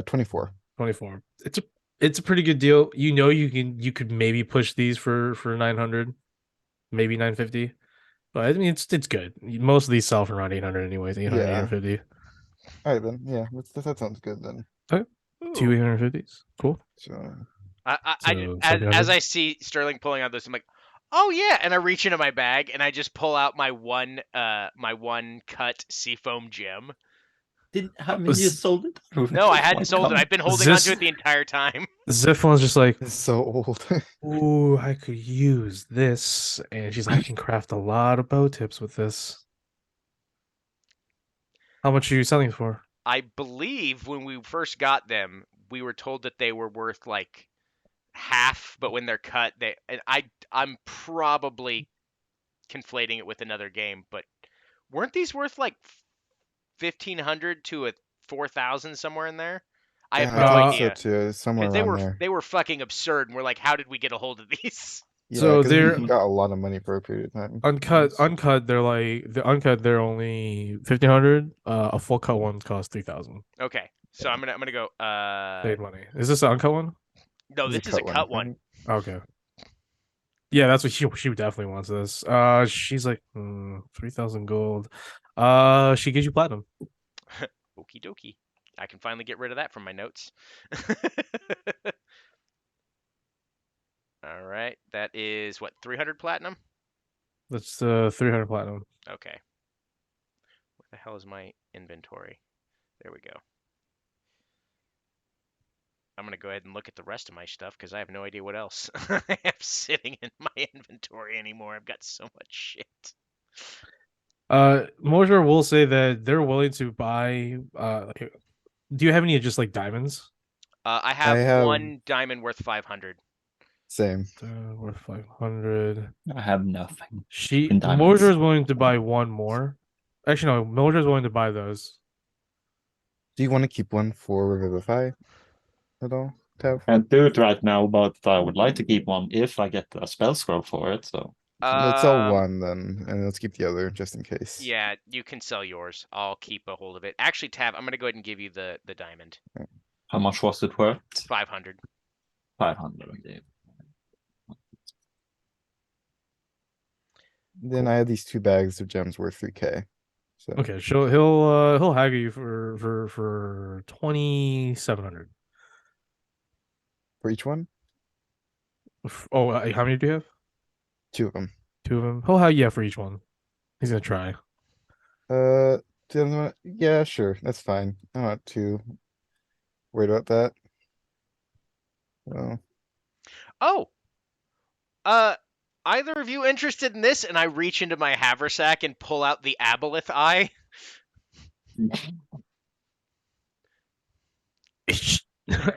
24. 24. It's a pretty good deal. You could maybe push these for 900, maybe 950. But I mean it's good. Most of these sell for around 800 anyways, 800, Yeah. 850. All right then. Yeah, that sounds good then. Two 850s. Cool. So So as 700. I see Sterling pulling out this, I'm like, oh yeah, and I reach into my bag and I just pull out my one cut seafoam gem. Haven't you sold it? No, I hadn't sold it. I've been holding onto This- it the entire time. Ziff just like, it's so old. ooh, I could use this. And she's like, I can craft a lot of bow tips with this. How much are you selling it for? I believe when we first got them, we were told that they were worth like half, but when they're cut, I'm probably conflating it with another game, but weren't these worth like 1,500 to 4,000 somewhere in there? I have Yeah, no thought idea. So too, somewhere Because around there. they were fucking absurd, and we're like, how did we get a hold of these? Yeah, So 'cause we they're- got a lot of money for a period of time. Uncut, they're like the uncut, they're only 1,500. A full cut ones cost 3,000. Okay, so I'm gonna go. Paid money. Is this an uncut one? No, this is a cut one. Okay. Yeah, that's what she definitely wants this. She's like 3,000 gold. She gives you platinum. Okie dokie. I can finally get rid of that from my notes. All right, that is what 300 platinum. That's 300 platinum. Okay. Where the hell is my inventory? There we go. I'm gonna go ahead and look at the rest of my stuff because I have no idea what else I have sitting in my inventory anymore. I've got so much shit. Mosher will say that they're willing to buy. Do you have any just like diamonds? I have have- one diamond worth 500. Same. Worth 500. I have nothing. She In diamonds. Mosher is willing to buy one more. Actually, no. Mosher is willing to buy those. Do you want to keep one for Revivify at all, Tev? Can't do it right now, but I would like to keep one if I get a spell scroll for it. So Let's sell one then, and let's keep the other just in case. Yeah, you can sell yours. I'll keep a hold of it. Actually, Tav, I'm gonna go ahead and give you the diamond. how much was it worth? 500. 500. Okay. Then I have these 2 bags of gems worth 3k. So Okay, he'll haggle you for 2,700. for each one, Oh, how many do you have? 2 of them. 2 of them. He'll haggle you for each one. He's gonna try. Yeah, sure, that's fine. I'm not too worried about that. Well, Oh, either of you interested in this? And I reach into my haversack and pull out the aboleth eye.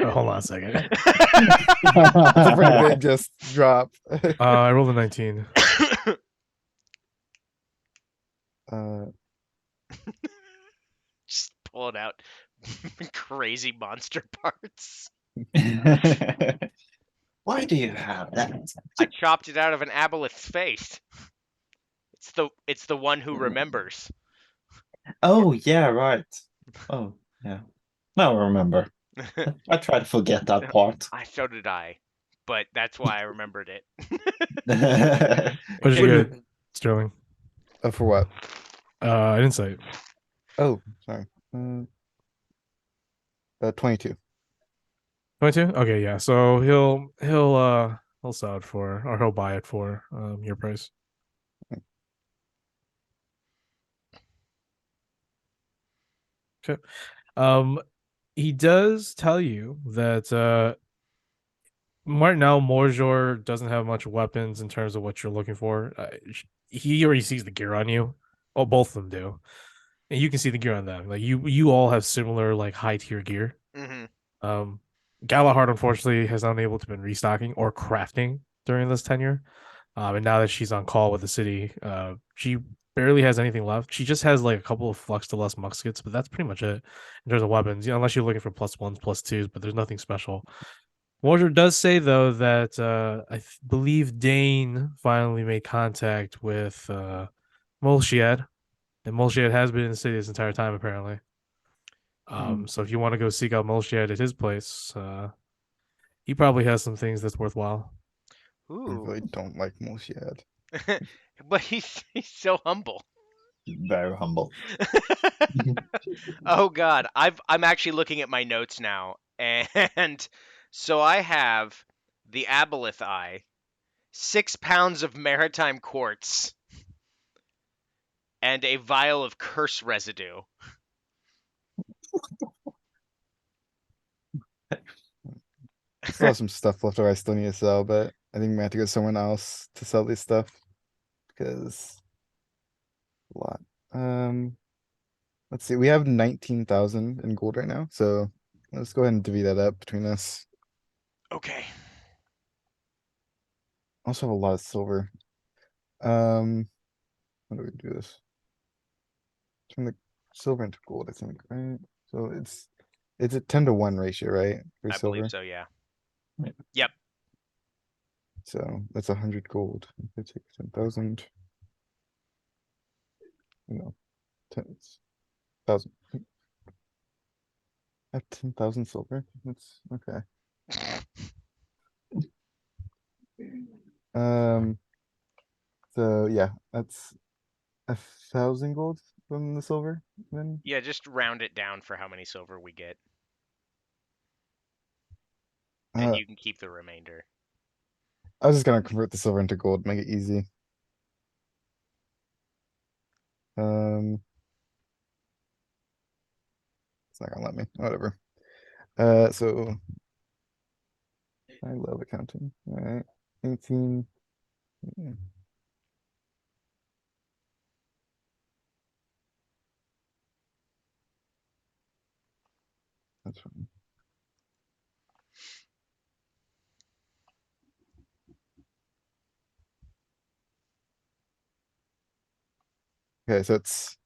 Hold on a second. it's pretty big just drop. I rolled a 19. Just pull it out. Crazy monster parts. Why do you have that? I chopped it out of an aboleth's face. It's the one who remembers. Oh yeah, right. Oh yeah. Now I remember. I try to forget that part. So did I, but that's why I remembered it. What did you get, Sterling? For what? An insight. Oh, sorry. 22. 22? Okay, yeah. So he'll sell it for, or he'll buy it for your price. Okay. He does tell you that right now Morjor doesn't have much weapons in terms of what you're looking for. He already sees the gear on you. Oh, both of them do, and you can see the gear on them. Like you all have similar like high tier gear. Mm-hmm. Galahad unfortunately has not been able to been restocking or crafting during this tenure. And now that she's on call with the city, she barely has anything left. She just has like a couple of flux to less muskets, but that's pretty much it in terms of weapons. Unless you're looking for +1s, +2s, but there's nothing special. Wardrobe does say though that believe Dane finally made contact with Molshiad, and Molshiad has been in the city this entire time apparently. So if you want to go seek out Molshiad at his place, he probably has some things that's worthwhile. I Ooh. really don't like Molshiad. But he's so humble. Very humble. Oh God, I'm actually looking at my notes now, and so I have the Aboleth Eye, 6 pounds of maritime quartz, and a vial of curse residue. Still have some stuff left over I still need to sell, but I think we have to go someone else to sell this stuff because a lot. Let's see. We have 19,000 in gold right now, so let's go ahead and divvy that up between us. Okay. Also have a lot of silver. How do we do this? Turn the silver into gold, I think, right? So it's a 10-to-1 ratio, right? For I silver. believe so, yeah. Right. Yep. So that's 100 gold. If I take 10,000. No, 10,000. I have 10,000 silver. That's okay. So yeah, that's 1,000 gold from the silver. Then Yeah, just round it down for how many silver we get. And uh, you can keep the remainder. I was just gonna convert the silver into gold, make it easy. It's not gonna let me. Whatever. So I love accounting. All right, 18. mm, That's fine. Okay, so it's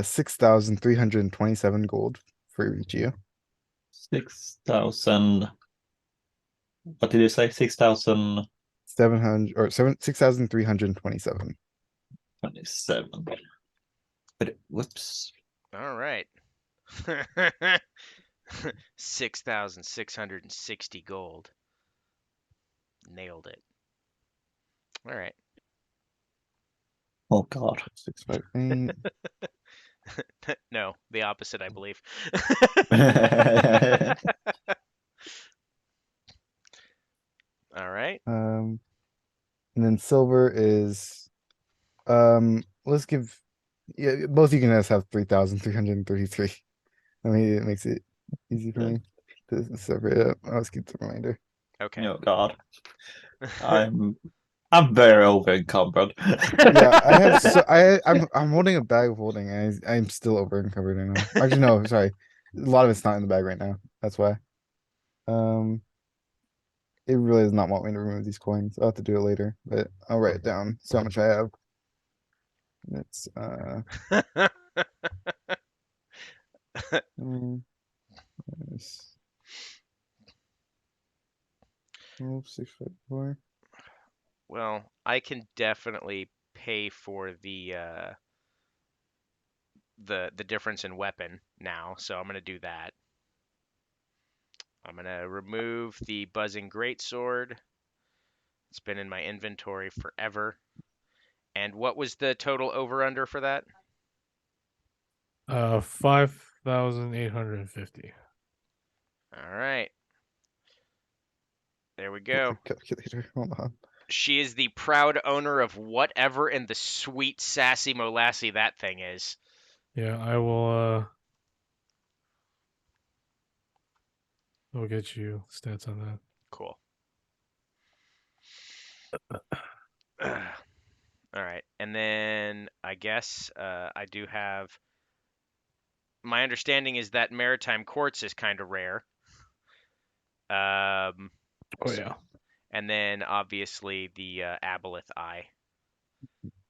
6,327 gold for each year. 6,000. What did you say? 6,027. 700 or 6,327. But whoops. All right. 6,660 gold. Nailed it. All right. Oh God. 658. No, the opposite, I believe. All right. And then silver is let's give both you can just have 3,333. I mean it makes it easy for Yeah. me to separate it up. I'll just keep the remainder. Okay. Oh God. I'm very over encumbered. Yeah, I have so I'm holding a bag of holding and I'm still over encumbered right now. Actually no, sorry. A lot of it's not in the bag right now. That's why. It really does not want me to remove these coins. I'll have to do it later, but I'll write it down. So how much I have. It's minus 12,654. Well, I can definitely pay for the difference in weapon now, so I'm gonna do that. I'm gonna remove the buzzing greatsword. It's been in my inventory forever. And what was the total over under for that? 5,850. All right. There we Get go. the calculator. Hold on. She is the proud owner of whatever in the sweet sassy molassie that thing is. Yeah, I will. I'll get you stats on that. Cool. All right. And then I guess I do have. My understanding is that maritime quartz is kind of rare. Oh So- yeah. And then obviously the Aboleth Eye.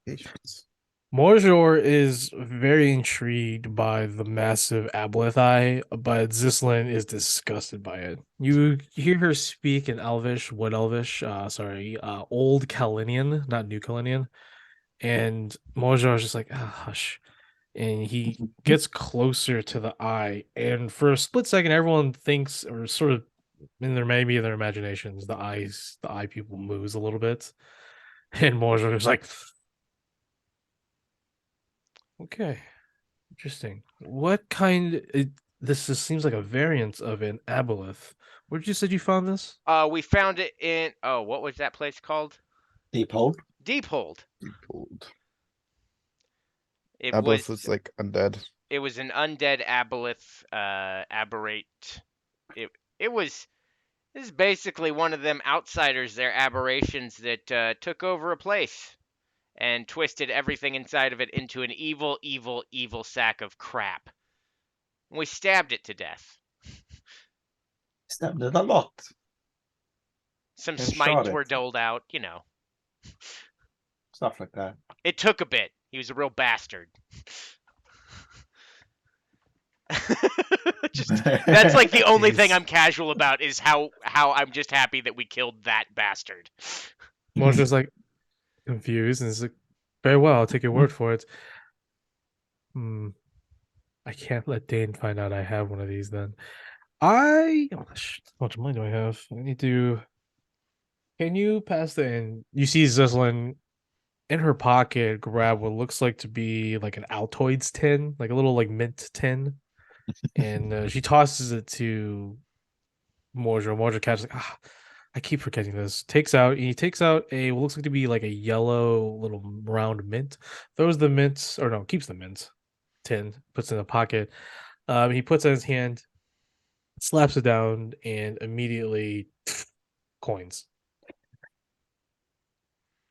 Patience. Morjor is very intrigued by the massive aboleth eye, but Zislin is disgusted by it. You hear her speak in Elvish, Wood Elvish, Old Kalinian, not New Kalinian, and Morjor is just like, hush. And he gets closer to the eye, and for a split second, everyone thinks, or sort of in their imaginations, the eye pupil moves a little bit, and Morjor is like, okay. Interesting. What kind? This just seems like a variant of an aboleth. Where did you said you found this? We found it in what was that place called? Deep hold. Deephold. Old. It Aboleth was was like undead. it was an undead aboleth aberrate. It was this is basically one of them outsiders, their aberrations that took over a place and twisted everything inside of it into an evil, evil, evil sack of crap. We stabbed it to death. Stabbed it a lot. Some And smites shot were it. doled out, you know. Stuff like that. It took a bit. He was a real bastard. That's like the only thing Jeez. I'm casual about is how I'm just happy that we killed that bastard. Morjor's just like confused, and it's like, very well, I'll take your word for it. I can't let Dane find out I have one of these. Then how much money do I have? I need to. Can you pass the in? You see Zeslin in her pocket grab what looks like to be like an Altoids tin, like a little like mint tin, and she tosses it to Morjor. Morjor catches like, I keep forgetting this. He takes out a what looks like to be like a yellow little round mint. Throws the mint, or no, keeps the mint tin, puts it in the pocket. He puts it in his hand, slaps it down, and immediately coins.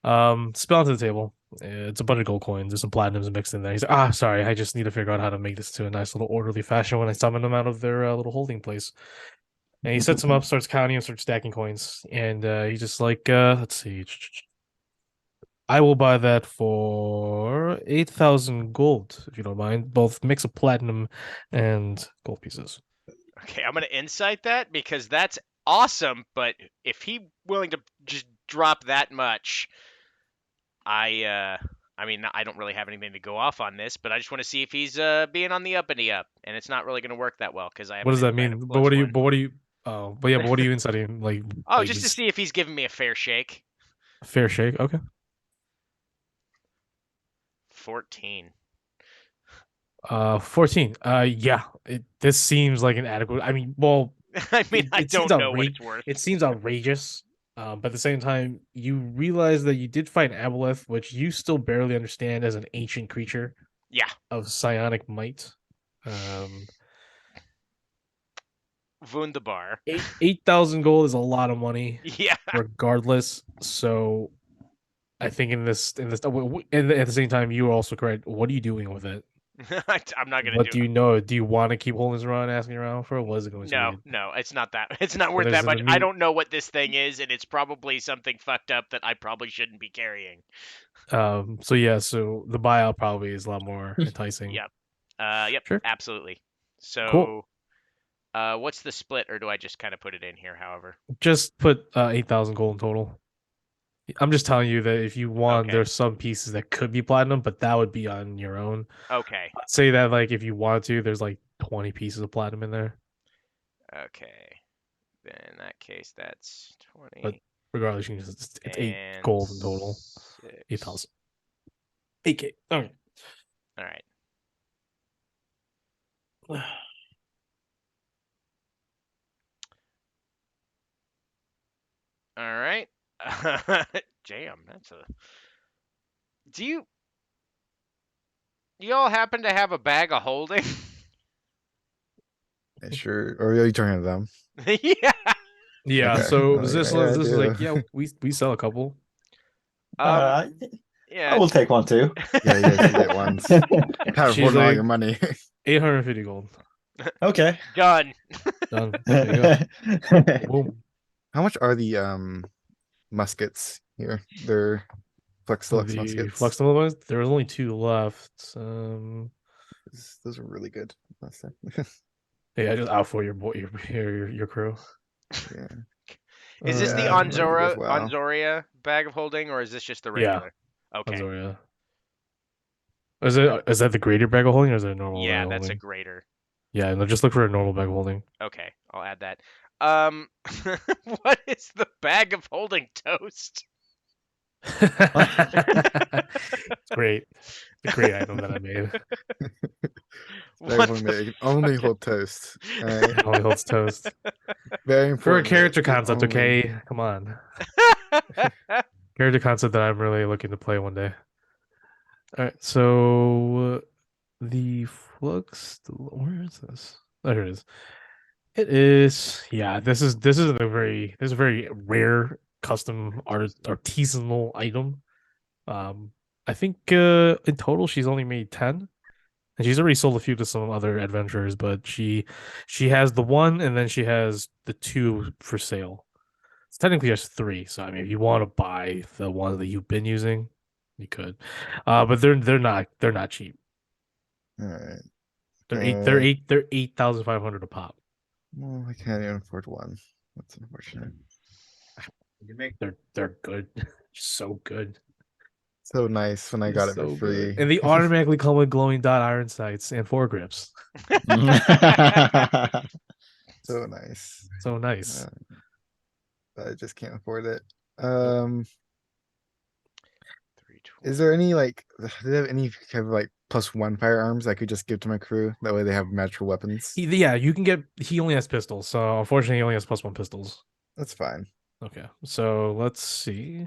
Spill onto the table. It's a bunch of gold coins. There's some platinums mixed in there. He's like, sorry, I just need to figure out how to make this to a nice little orderly fashion when I summon them out of their little holding place. And he sets them up, starts counting and starts stacking coins. And he's just like, let's see. I will buy that for 8,000 gold, if you don't mind. Both mix of platinum and gold pieces. Okay, I'm gonna insight that because that's awesome. But if he willing to just drop that much, I mean, I don't really have anything to go off on this, but I just want to see if he's being on the uppity up, and it's not really going to work that well because I have. What does an that insight of mean? +1. What do you? Oh, but yeah, but what are you inciting? Like, Oh, like just to he's see if he's giving me a fair shake. a fair shake. Okay. 14. 14. Yeah. This seems like an adequate. I mean, well, I mean, it I seems don't know what it's worth. It seems outrageous. But at the same time, you realize that you did fight Aboleth, which you still barely understand as an ancient creature. Yeah. Of psionic might. Wunderbar. 8,000 gold is a lot of money. Yeah. Regardless, so I think in this, and at the same time, you are also correct. What are you doing with it? I'm not gonna What do do you know? Do you want to keep holding this around, asking around for? What is it going to be? No, it's not that. It's not worth there's that an much. I immediate- don't know what this thing is, and it's probably something fucked up that I probably shouldn't be carrying. So yeah, so the buyout probably is a lot more enticing. Yep. Yep. Sure. Absolutely. So, Cool. What's the split, or do I just kind of put it in here? However. Just put 8,000 gold in total. I'm just telling you that if you want, Okay. there's some pieces that could be platinum, but that would be on your own. Okay. I'd say that like if you want to, there's like 20 pieces of platinum in there. Okay. Then in that case, that's 20. But regardless, you can just, it's 8 and gold in total. 6. 8,000. 8K. Okay. All right. All right. Jam. That's a. Do you all happen to have a bag of holding? Yeah, sure. Or are you talking to them? Yeah. Yeah, Okay. so Oh, this yeah, I is like, do. yeah, we sell a couple. I Yeah. will take one too. Yeah, you guys can get ones. Power She's holding all like- your money. 850 gold. Okay. Done. Done. There you go. Boom. How much are the muskets here? They're Flex Oh, Deluxe the muskets. Flux Deluxe. There was only 2 left. Those are really good last time. Yeah, just out for your boy, your crew. Yeah. Is this the Yeah, I think as well. Anzoria bag of holding, or is this just the Yeah. regular? Okay. Anzoria. Is that the greater bag of holding or is it a normal bag Yeah, of that's a holding? greater. Yeah, no, just look for a normal bag of holding. Okay, I'll add that. What is the bag of holding toast? It's great. It's a great item that I made. Bag of holding that you can only hold toast. Alright. It only holds toast. Very For a important. that character it concept, only- okay? Come on. Character concept that I'm really looking to play one day. Alright, so the Flux, where is this? Oh, here it is. It is, yeah. This is a very rare custom artisanal item. I think in total she's only made 10, and she's already sold a few to some other adventurers. But she has the one, and then she has the 2 for sale. It's technically just 3. So I mean, if you want to buy the one that you've been using, you could. But they're not cheap. Alright. They're 8,500 a pop. Well, I can't even afford one. That's unfortunate. They're good, so good. So nice when I got it for free. And they automatically come with glowing dot iron sights and foregrips. So nice. So nice. But I just can't afford it. 320. Is there any do they have any kind of like +1 firearms I could just give to my crew? That way they have magical weapons. Yeah, you can get. He only has pistols, so unfortunately, he only has +1 pistols. That's fine. Okay, so let's see.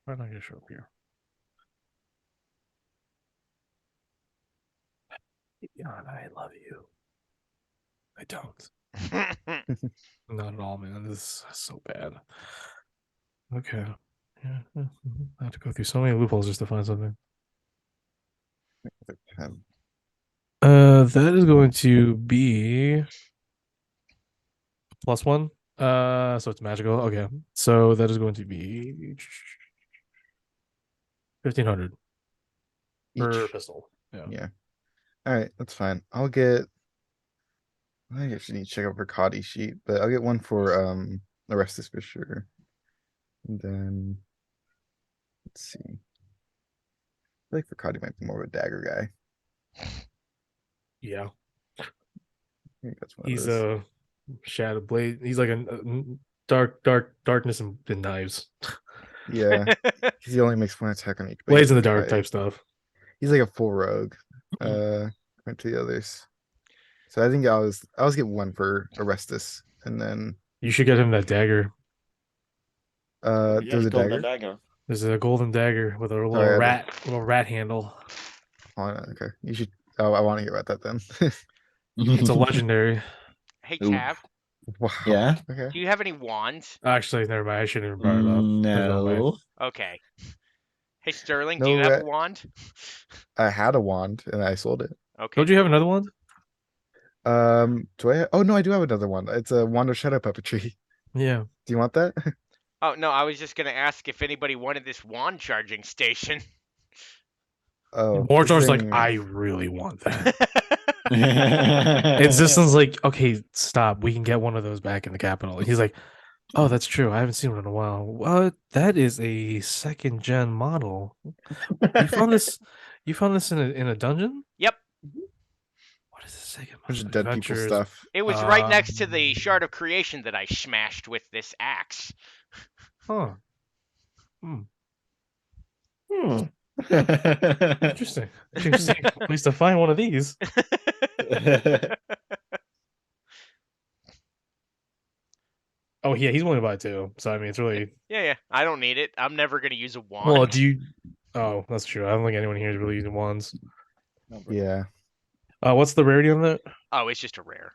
Why not just show up here? Yeah, I love you. I don't. Not at all, man. This is so bad. Okay. Yeah, I have to go through so many loopholes just to find something. That is going to be +1. So it's magical. Okay. So that is going to be 1,500 per Each. pistol. Yeah. Yeah. All right, that's fine. I actually need to check out for Coddy sheet, but I'll get one for Orestes for sure. And then let's see. I feel like for Coddy might be more of a dagger guy. Yeah. I think that's one of He's those. a shadow blade. He's like a darkness and knives. Yeah. He only makes 1 attack on each Blades in the base, dark right? type stuff. He's like a full rogue. Compared to the others. So I think I was get one for Orestes, and then You should get him that dagger. Yeah, there's a golden dagger. dagger. There's a golden dagger with a little Sorry, little rat handle. Oh, okay, you should. Oh, I want to hear about that then. It's a legendary. Hey, Ooh. Cav, Wow. Yeah. Okay. do you have any wands? Actually, never mind. I shouldn't even brought it up. There's no way. No. Okay. Hey, Sterling, No do you have a red- wand? I had a wand and I sold it. Okay. Don't you have another one? Do I? Oh no, I do have another one. It's a wand of shadow puppetry. Yeah. Do you want that? Oh, no, I was just going to ask if anybody wanted this wand charging station. Oh, Warjor's this like, thing- I really want that. It's just like, okay, stop. We can get one of those back in the capital. And he's like, oh, that's true. I haven't seen one in a while. What? That is a 2nd gen model. You found this? You found this in a dungeon? Yep. What is this 2nd bunch model? of dead people Adventures. stuff. It was right next to the Shard of Creation that I smashed with this axe. Huh. Hmm. Interesting. Interesting place to find one of these. Oh yeah, he's willing to buy it too. So I mean, it's really. Yeah. I don't need it. I'm never going to use a wand. Well, do you? Oh, that's true. I don't think anyone here is really using wands. Yeah. What's the rarity on that? Oh, it's just a rare.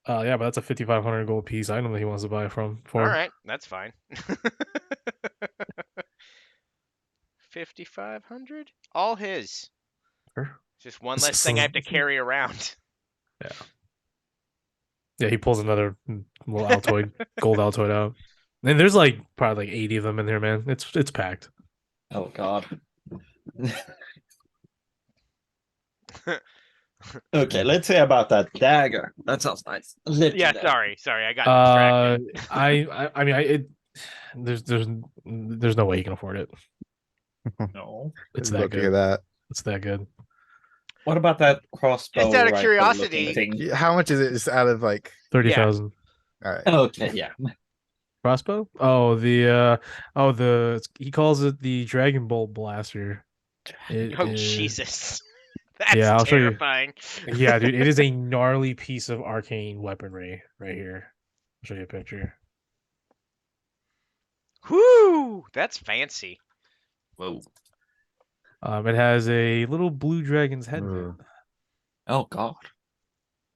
Yeah, but that's a 5,500 gold piece item that he wants to buy from. For All right, that's fine. 5,500. All his. Sure. Just one This less thing I have to is- carry around. Yeah, he pulls another little Altoid, gold Altoid out. And there's like probably like 80 of them in there, man. It's packed. Oh God. Okay, let's say about that dagger. That sounds nice. Yeah, Legendary. sorry, I got distracted. I mean, there's no way he can afford it. No. It's I'd that love to hear good. that. It's that good. What about that crossbow? Just out of rifle curiosity- looking thing? Yeah, how much is it? Just out of like, 30,000 all right. Okay, yeah. crossbow. He calls it the Dragon Bolt Blaster. It Oh is- Jesus, that's Yeah, I'll show you. terrifying. Yeah, dude, it is a gnarly piece of arcane weaponry right here. I'll show you a picture. Whoo, that's fancy. Whoa. It has a little blue dragon's head. in it. Ugh. Oh God.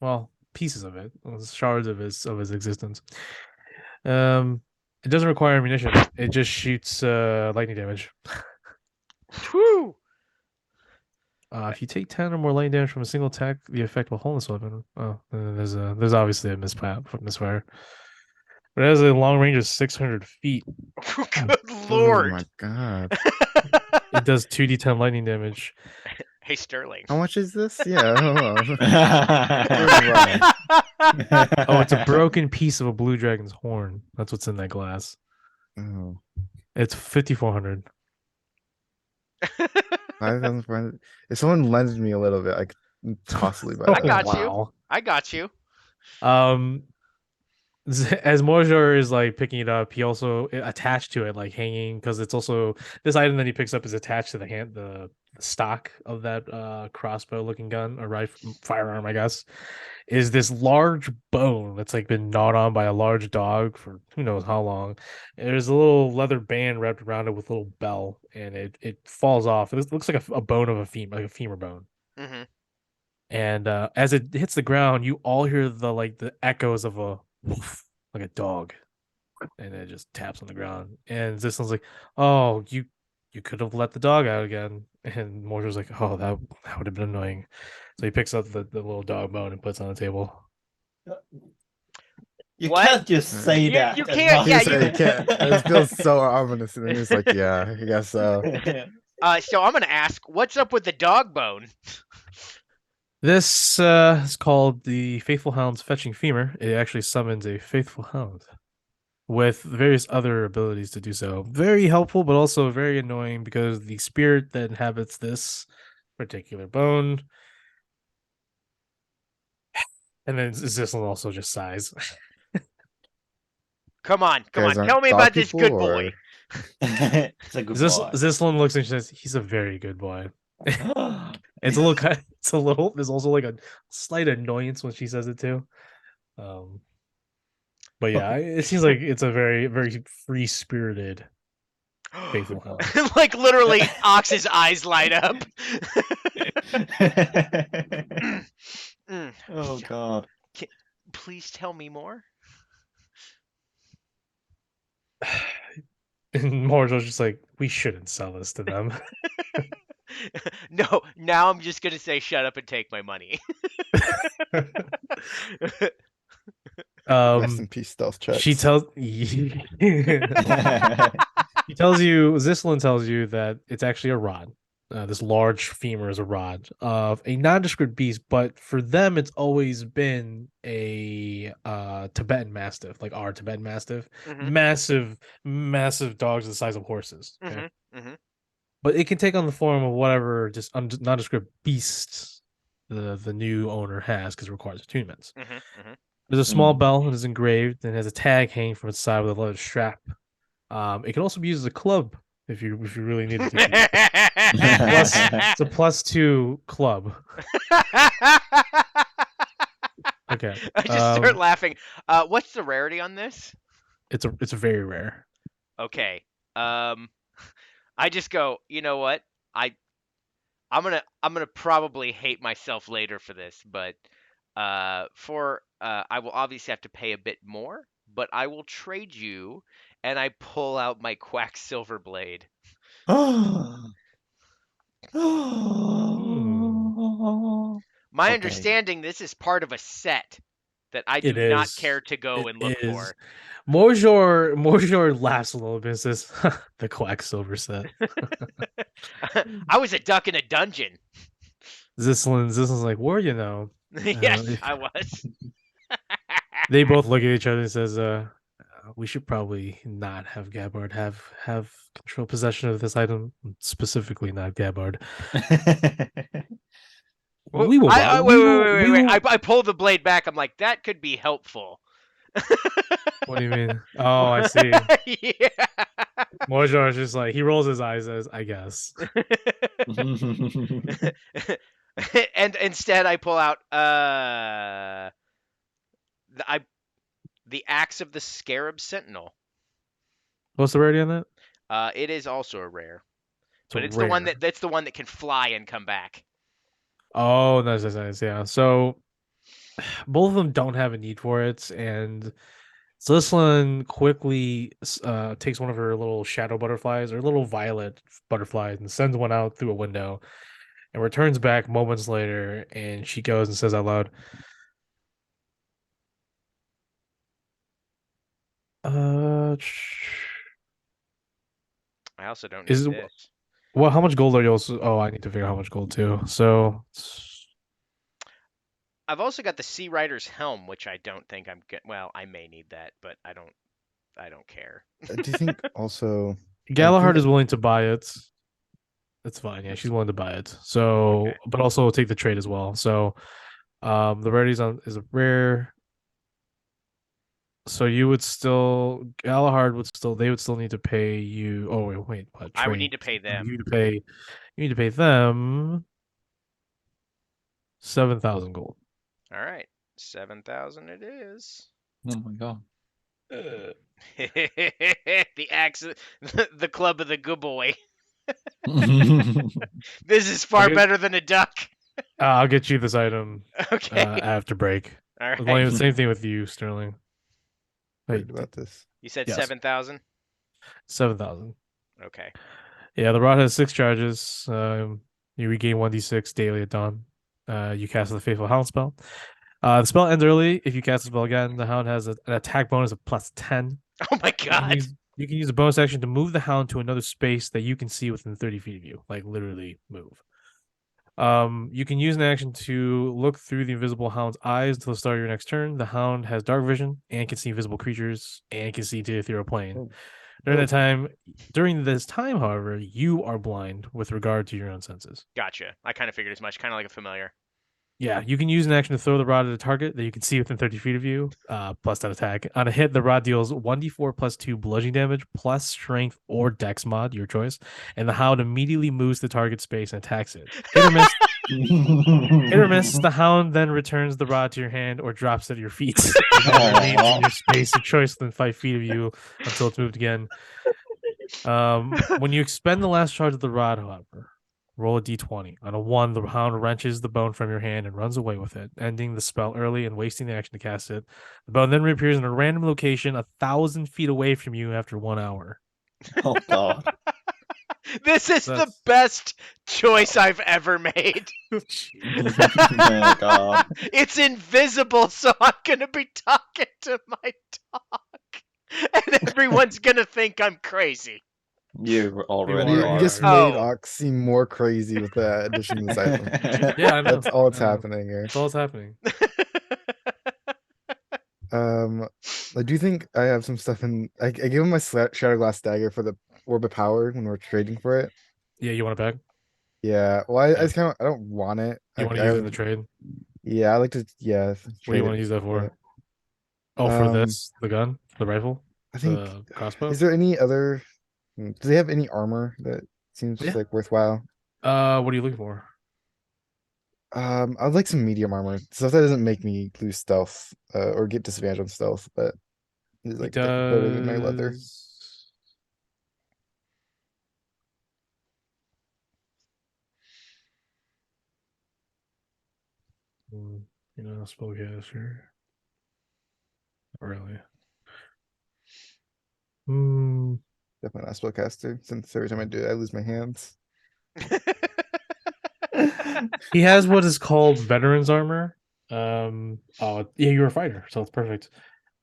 Well, pieces of it, shards of his existence. It doesn't require ammunition. It just shoots lightning damage. Whoo. If you take 10 or more lightning damage from a single attack, the effect will hold this weapon. Oh, there's obviously a misfire. But it has a long range of 600 feet. Good Oh lord. my God. It does 2d10 lightning damage. Hey Sterling. How much is this? Yeah. Hold on. Oh, it's a broken piece of a blue dragon's horn. That's what's in that glass. Oh, It's 5,400. 5,000 friends. If someone lends me a little bit, I could possibly buy I that. got you. Wow. I got you. As Morjar is like picking it up, he also attached to it, like hanging, because it's also this item that he picks up is attached to the stock of that crossbow looking gun or rifle firearm, I guess, is this large bone that's like been gnawed on by a large dog for who knows how long. There's a little leather band wrapped around it with a little bell, and it falls off. It looks like a bone of a femur, like a femur bone. Hmm. And as it hits the ground, you all hear the echoes of a woof, like a dog, and it just taps on the ground. And this one's like, "Oh, you could have let the dog out again." And Mortar's like, "Oh, that would have been annoying." So he picks up the little dog bone and puts it on the table. You What? can't just say You- that. you and can't- not- yeah, He said he can't. It feels so ominous, and then he's like, "Yeah, I guess so." So I'm gonna ask, what's up with the dog bone? This is called the Faithful Hound's Fetching Femur. It actually summons a Faithful Hound with various other abilities to do so. Very helpful, but also very annoying because the spirit that inhabits this particular bone. And then Zislan also just sighs. Come on, Guys aren't tell me dog about this good people, boy. It's a good boy. Zislan looks and says, "He's a very good boy." It's a little there's also like a slight annoyance when she says it too. But yeah, it seems like it's a very, very free spirited Faithful Hound. Like literally, Ox's eyes light up. Mm, Oh God. please tell me more. And Morjo's just like, "We shouldn't sell this to them." No, now I'm just gonna say shut up and take my money. Rest in peace, stealth checks. She tells he tells you, Zislan tells you that it's actually a rod. This large femur is a rod of a nondescript beast, but for them, it's always been a Tibetan Mastiff, like our Tibetan Mastiff. Mhm, Massive dogs the size of horses. Okay? mhm. But it can take on the form of whatever just nondescript beast the new owner has because it requires attunements. There's a small bell that is engraved and has a tag hanging from its side with a leather strap. It can also be used as a club if you really need it to be. It's a +2 club. Okay. I just start laughing. What's the rarity on this? It's very rare. Okay. I just go, you know what? I'm gonna probably hate myself later for this, but I will obviously have to pay a bit more, but I will trade you, and I pull out my Quacksilver blade. My Okay. understanding, this is part of a set that I do It not is. care to go It and look is. for. Mojor laughs a little bit and says, the Quacksilver set. I was a duck in a dungeon. Zislin's like, where you know? Yes, I was. They both look at each other and says, we should probably not have Gabbard have control possession of this item, specifically not Gabbard. Well, We will. I We wait, wait, will. wait, wait, We wait. will. I pull the blade back. I'm like, that could be helpful. What do you mean? Oh, I see. Yeah. Mojor is just like he rolls his eyes as I guess. And instead, I pull out the axe of the Scarab Sentinel. What's the rarity on that? It is also a rare, but it's rare. the one that can fly and come back. Oh, nice. Yeah. So both of them don't have a need for it, and Slytherin quickly takes one of her little shadow butterflies or little violet butterflies and sends one out through a window and returns back moments later, and she goes and says out loud, I also don't is need it this. well, how much gold are you also? Oh, I need to figure out how much gold too. So I've also got the Sea Rider's helm, which I don't think I'm good. Well, I may need that, but I don't care. Do you think also Galahad think- is willing to buy it. That's fine. Yeah, she's willing to buy it. So, Okay. but also take the trade as well. So, the rarities on is a rare. So you would still Galahad would still they would still need to pay you. Oh wait, what? I would Trade. need to pay them. You need to pay them 7,000 gold. All right, 7,000 it is. Oh my god. The axe, the club of the good boy. This is far Okay. better than a duck. I'll get you this item Okay. after break. All Same right. same thing with you, Sterling. Wait, Heard about this. You said Yes. 7,000. 7,000. Okay. Yeah, the rod has 6 charges. You regain 1d6 daily at dawn. You cast the Faithful Hound spell. The spell ends early. If you cast the spell again, the Hound has an attack bonus of plus 10. Oh my You can, god. you can use a bonus action to move the Hound to another space that you can see within 30 feet of you. Like, literally move. You can use an action to look through the invisible Hound's eyes until the start of your next turn. The Hound has dark vision and can see invisible creatures and can see to the ethereal plane. Oh. During this time, however, you are blind with regard to your own senses. Gotcha. I kind of figured as much. Kind of like a familiar. Yeah, you can use an action to throw the rod at a target that you can see within 30 feet of you, plus that attack. On a hit, the rod deals 1d4 plus 2 bludgeoning damage, plus strength or dex mod, your choice, and the Hound immediately moves the target space and attacks it. Hit or miss. Hit or miss, the Hound then returns the rod to your hand or drops it at your feet. It remains in your space of choice within 5 feet of you until it's moved again. When you expend the last charge of the rod, however, roll a d20. On a 1, the Hound wrenches the bone from your hand and runs away with it, ending the spell early and wasting the action to cast it. The bone then reappears in a random location 1,000 feet away from you after 1 hour. Oh god. This is the That's- best choice I've ever made. Oh god. It's invisible, so I'm gonna be talking to my dog, and everyone's gonna think I'm crazy. You already You You are. just Oh. made Ox seem more crazy with that addition to this item. Yeah, I know. That's all that's I know. happening here. That's all that's happening. I do think I have some stuff in. I gave him my Shadow Glass Dagger for the Orb of Power when we're trading for it. Yeah, you want it back? Yeah, well, I just kind of I don't want it. You want to I use it in the would- trade? Yeah, I like to. Yeah. What do trade you it want to use that for? it. Oh, for Um, this? The gun? The rifle? I think. The crossbow? Is there any other? Do they have any armor that seems Yeah. like worthwhile? What are you looking for? I'd like some medium armor, stuff that doesn't make me lose stealth or get disadvantage on stealth, but is like better than my leather. You know, spellcaster. Not really. Definitely not a spellcaster, since every time I do it, I lose my hands. He has what is called veterans armor. Oh yeah, you're a fighter, so it's perfect.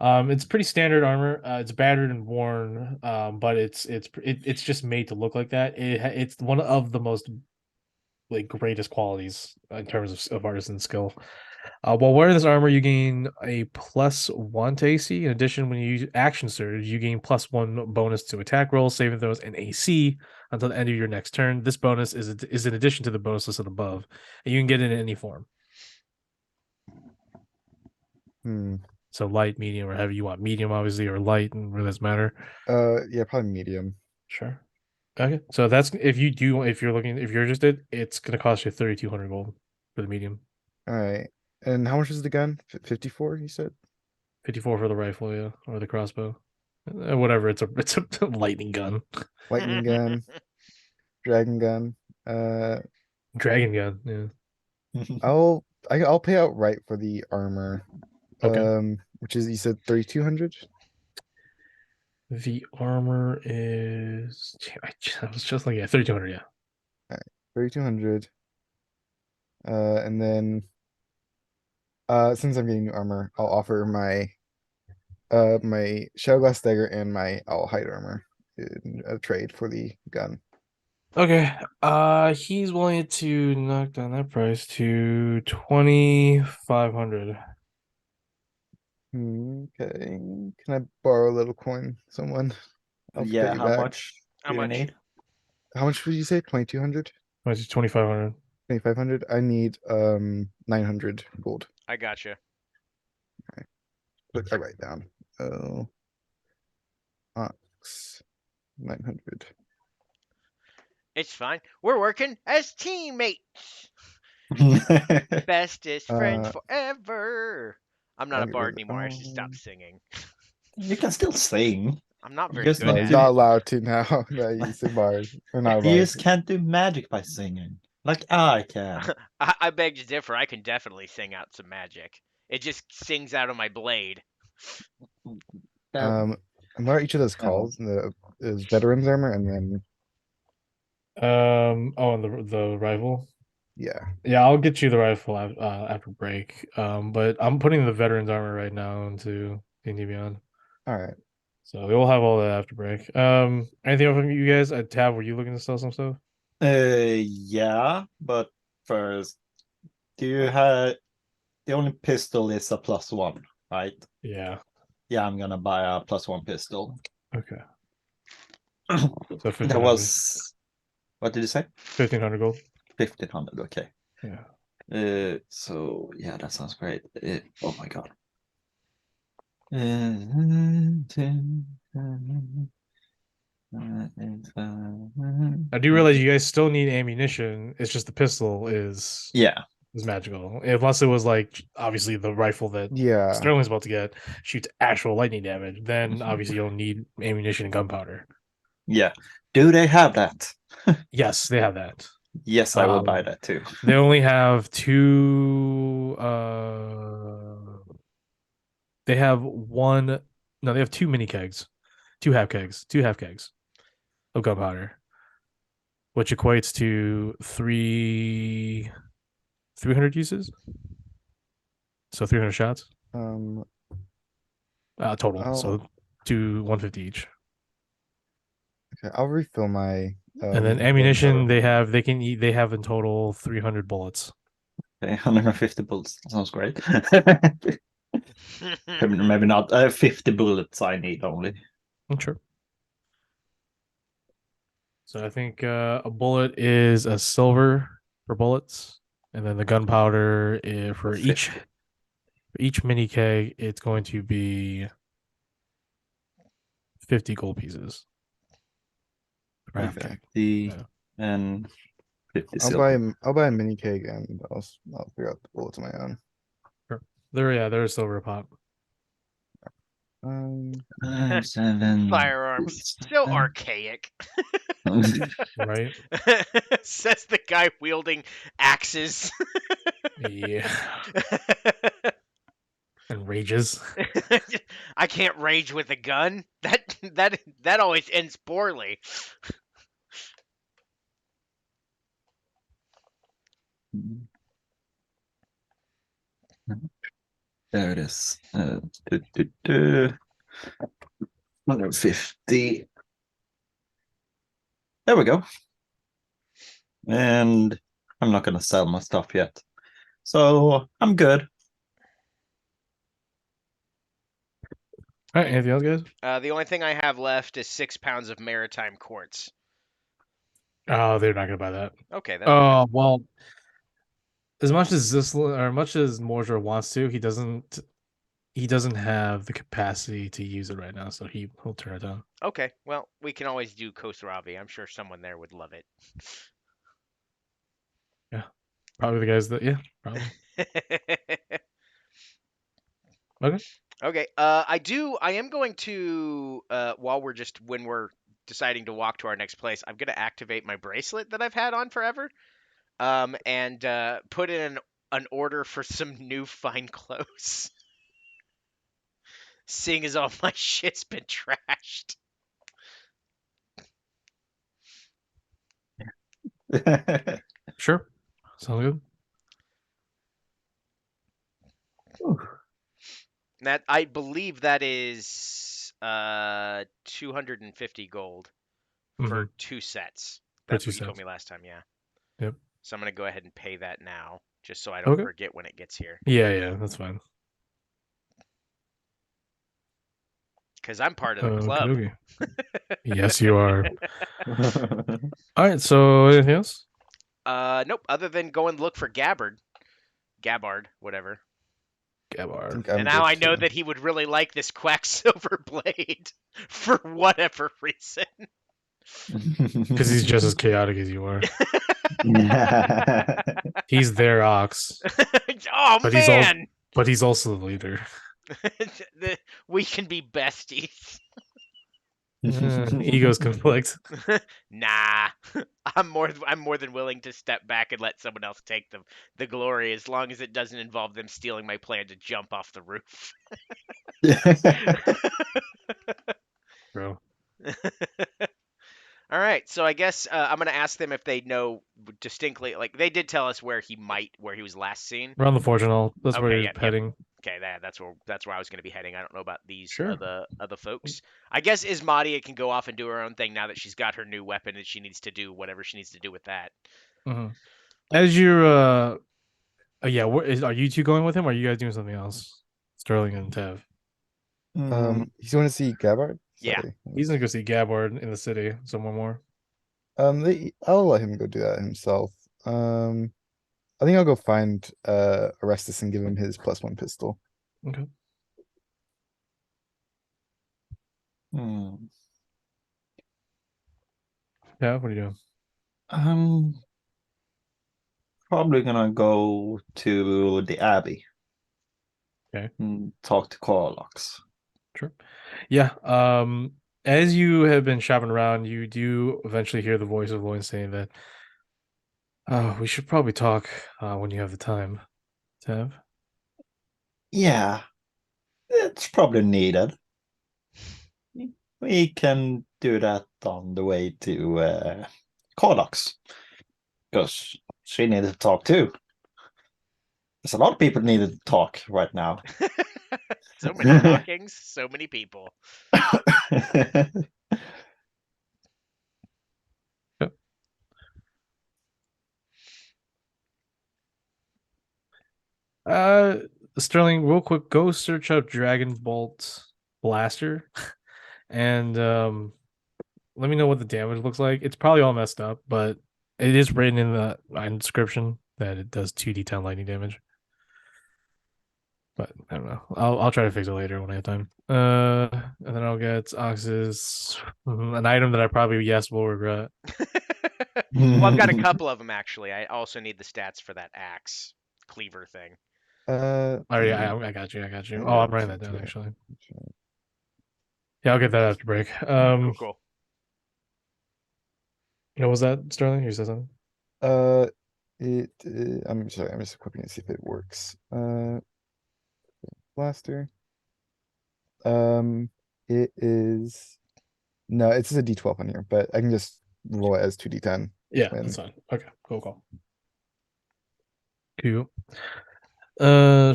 It's pretty standard armor. It's battered and worn, but it's just made to look like that. It's one of the most like greatest qualities in terms of artisan skill. While wearing this armor, you gain a +1 to AC. In addition, when you use action surge, you gain +1 bonus to attack rolls, saving throws, and AC until the end of your next turn. This bonus is in addition to the bonus listed above, and you can get it in any form. Hmm. So light, medium, or heavy. You want medium, obviously, or light, and really doesn't matter. Yeah, probably medium. Sure. Okay. So that's if you're interested, it's gonna cost you 3,200 gold for the medium. All right. And how much is the gun? 54, you said? 54 for the rifle, yeah, or the crossbow. Whatever. It's a lightning gun, Lightning gun, dragon gun. Uh, dragon gun. Yeah. I'll pay outright for the armor. Okay. Which is, you said 3,200? The armor is. I was just looking at 3,200. Yeah. 3,200. And then since I'm getting new armor, I'll offer my Shadow Glass Dagger and my Owl Hide armor in a trade for the gun. Okay. He's willing to knock down that price to 2,500. Okay. Can I borrow a little coin, someone? I'll pay Yeah, you how back. much How do you much? need? How much would you say? 2,200? 2,500. 2,500? I need 900 gold. I gotcha. Put I write down. Oh. Ox 900. It's fine. We're working as teammates. Bestest friends forever. I'm not a I'll get rid bard of- anymore. I should stop singing. You can still sing. I'm not very Just good No, not at you're it. not allowed to now that you say bard. Or not You allowed just to. can't do magic by singing. Like I can. I beg to differ. I can definitely sing out some magic. It just sings out of my blade. That- And what are each of those No. calls? Is veterans armor and then Oh, and the rifle. yeah. Yeah, I'll get you the rifle after break. But I'm putting the veterans armor right now into D&D Beyond. All right. So we'll have all that after break. Anything else from you guys? Tab, were you looking to sell some stuff? Yeah, but first, do you have the only pistol is a +1, right? Yeah. Yeah, I'm gonna buy a +1 pistol. Okay. So That 1,500. was what did you say? 1,500 gold. 1,500. Okay. Yeah. So yeah, that sounds great. Oh my god. I do realize you guys still need ammunition. It's just the pistol is Yeah. magical. Unless it was like obviously the rifle that Yeah. Sterling's about to get shoots actual lightning damage. Then obviously you'll need ammunition and gunpowder. Yeah. Do they have that? Yes, they have that. Yes, I will buy that too. They only have two. They have one. No, they have two mini kegs, two half kegs of gunpowder, which equates to 300 uses. So 300 shots total. I'll- So to 150 each. Okay, I'll refill my And then ammunition, they have in total 300 bullets. Okay, 150 bullets. Sounds great. Maybe not 50 bullets I need only. Sure. So I think a bullet is a silver for bullets, and then the gunpowder for each mini keg, it's going to be 50 gold pieces. Per half keg. 50 Yeah. and 50 I'll silver. buy a mini keg and I'll figure out the bullets on my own. They're a silver pop. 7 Firearms. So archaic. Right? Says the guy wielding axes. Yeah. And rages. I can't rage with a gun. That always ends poorly. There it is. 150. There we go. And I'm not gonna sell my stuff yet. So I'm good. All right, anything else, guys? The only thing I have left is 6 pounds of maritime quartz. Oh, they're not gonna buy that. Okay, that's Oh well, as much as much as Mordor wants to, he doesn't. He doesn't have the capacity to use it right now, so he'll turn it down. okay. Well, we can always do Kohlrabi. I'm sure someone there would love it. Probably the guys that probably. Okay. Okay. I am going to when we're deciding to walk to our next place, I'm gonna activate my bracelet that I've had on forever. And put in an order for some new fine clothes. Seeing as all my shit's been trashed. Sure. Sounds good. That I believe that is 250 gold for Mhm. 2 sets. For That's 2 what you told sets. me last time, yeah. Yep. So I'm gonna go ahead and pay that now, just so I don't Okay. forget when it gets here. Yeah, that's fine. Because I'm part of the club. Okay. Yes, you are. All right. So anything else? Nope. Other than go and look for Gabbard, whatever. Gabar. think I'm And now good I know too. that he would really like this Quacksilver blade for whatever reason. Because he's just as chaotic as you are. He's their ox, Oh but man, he's also the leader. we can be besties. Egos conflict. Nah, I'm more than willing to step back and let someone else take the glory, as long as it doesn't involve them stealing my plan to jump off the roof. Bro. All right, so I guess I'm gonna ask them if they know distinctly. Like they did tell us where he was last seen. Around the fortune hall. That's where Okay, he's yep. heading. Okay, that's where I was gonna be heading. I don't know about these Sure. other folks. I guess Ismadia can go off and do her own thing now that she's got her new weapon and she needs to do whatever she needs to do with that. Mhm. As you're are you two going with him or are you guys doing something else? Sterling and Tev. He's going to see Gabbard. Yeah. Sorry. He's gonna go see Gabbard in the city somewhere more. I'll let him go do that himself. I think I'll go find Orestes and give him his +1 pistol. Okay. Yeah, what are you doing? I'm probably gonna go to the Abbey. Okay. And talk to Corlox. Sure. Yeah. As you have been shopping around, you do eventually hear the voice of Loin saying that we should probably talk when you have the time, Tev. Yeah, it's probably needed. We can do that on the way to Corlox. Because she needed to talk too. There's a lot of people needed to talk right now. So many talkings, so many people. Sterling, real quick, go search up Dragon Bolt Blaster and let me know what the damage looks like. It's probably all messed up, but it is written in the description that it does 2d10 lightning damage. But I don't know. I'll try to fix it later when I have time. And then I'll get Ox's an item that I probably will regret. Well, I've got a couple of them actually. I also need the stats for that axe cleaver thing. Oh yeah, I got you. Yeah, Oh, I'm writing that down actually. Yeah, I'll get that after break. Cool. What was that, Sterling? You said something? I'm sorry, I'm just equipping to see if it works. blaster. It is no, it's just a D12 on here, but I can just roll it as 2D10. Yeah, And- that's fine. Okay, cool. Cool. Uh,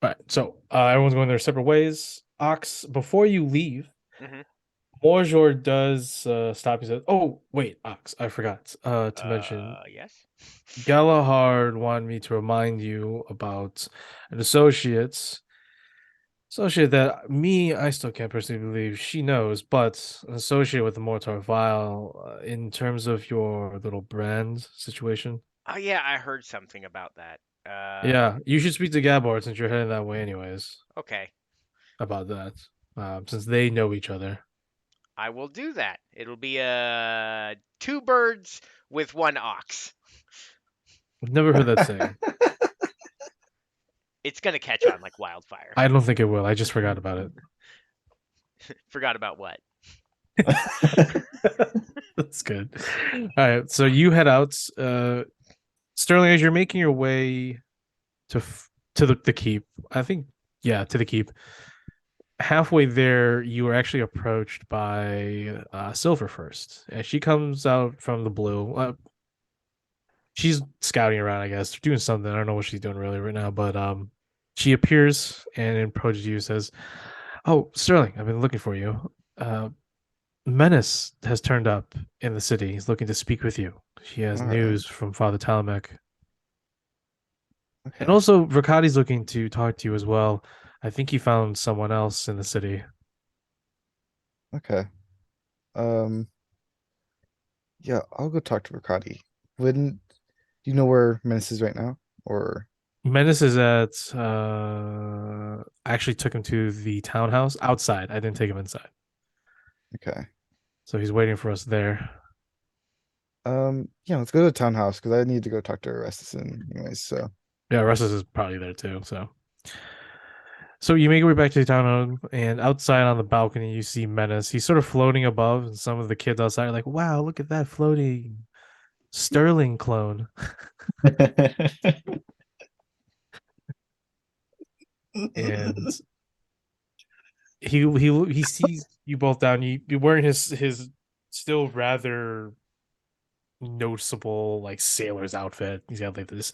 All right, so everyone's going their separate ways. Ox, before you leave, Mhm. Morjor does stop you. Says, "Oh, wait, Ox, I forgot to mention. Yes. Galahad wanted me to remind you about an associate that I still can't personally believe she knows, but an associate with the Mortar Vial in terms of your little brand situation. Oh yeah, I heard something about that. Yeah, you should speak to Gabor since you're heading that way anyways Okay, about that, since they know each other. I will do that. It'll be two birds with one ox. I've never heard that saying. It's gonna catch on like wildfire. I don't think it will. I just forgot about it. Forgot about what? That's good. All right, so you head out. Sterling, as you're making your way to the keep, I think, yeah, to the keep. Halfway there, you are actually approached by Silver first, and she comes out from the blue. She's scouting around, I guess, doing something. I don't know what she's doing really right now, but she appears and approaches you, says, "Oh, Sterling, I've been looking for you. Menace has turned up in the city. He's looking to speak with you. She has Alright. news from Father Talamek. Okay. And also, Rakati's looking to talk to you as well. I think he found someone else in the city." Okay. Yeah, I'll go talk to Riccardi. Wouldn't do you know where Menace is right now? Or Menace is at I actually took him to the townhouse outside. I didn't take him inside. okay. So he's waiting for us there. Yeah, let's go to the townhouse because I need to go talk to Restison anyways. So Yeah, Russ's is probably there too. So you make your way back to the townhome, and outside on the balcony, you see Menace. He's sort of floating above, and some of the kids outside are like, "Wow, look at that floating Sterling clone." And he sees you both down. You're wearing his still rather noticeable like sailor's outfit. He's got like this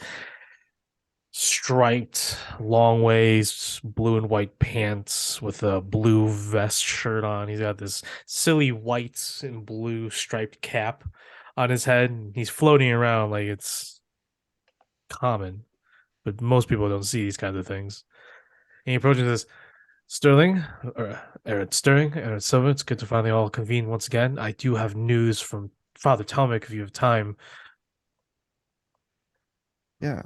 striped long waist blue and white pants with a blue vest shirt on. He's got this silly white and blue striped cap on his head, and he's floating around like it's common, but most people don't see these kinds of things. And he approaches this, "Sterling, or Eric Sterling, Eric Silver, it's good to finally all convene once again. I do have news from Father Talmik if you have time." yeah,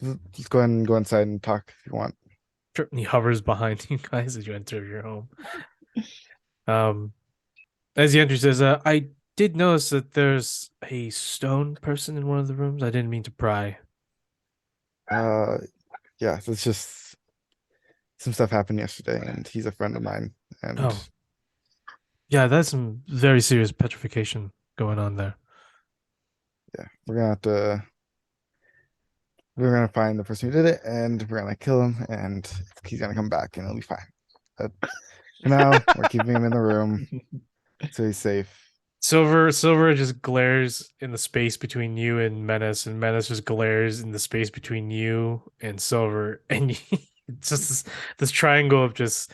let's go ahead and go inside and talk if you want. Sure. And he hovers behind you guys as you enter your home. As he enters, says, "I did notice that there's a stone person in one of the rooms. I didn't mean to pry." Yeah, it's just some stuff happened yesterday, and he's a friend of mine, and Oh. Yeah, that's some very serious petrification going on there. yeah, we're gonna find the person who did it, and we're gonna kill him, and he's gonna come back, and it'll be fine. But for now, we're keeping him in the room so he's safe. Silver just glares in the space between you and Menace just glares in the space between you and Silver, and it's just this triangle of just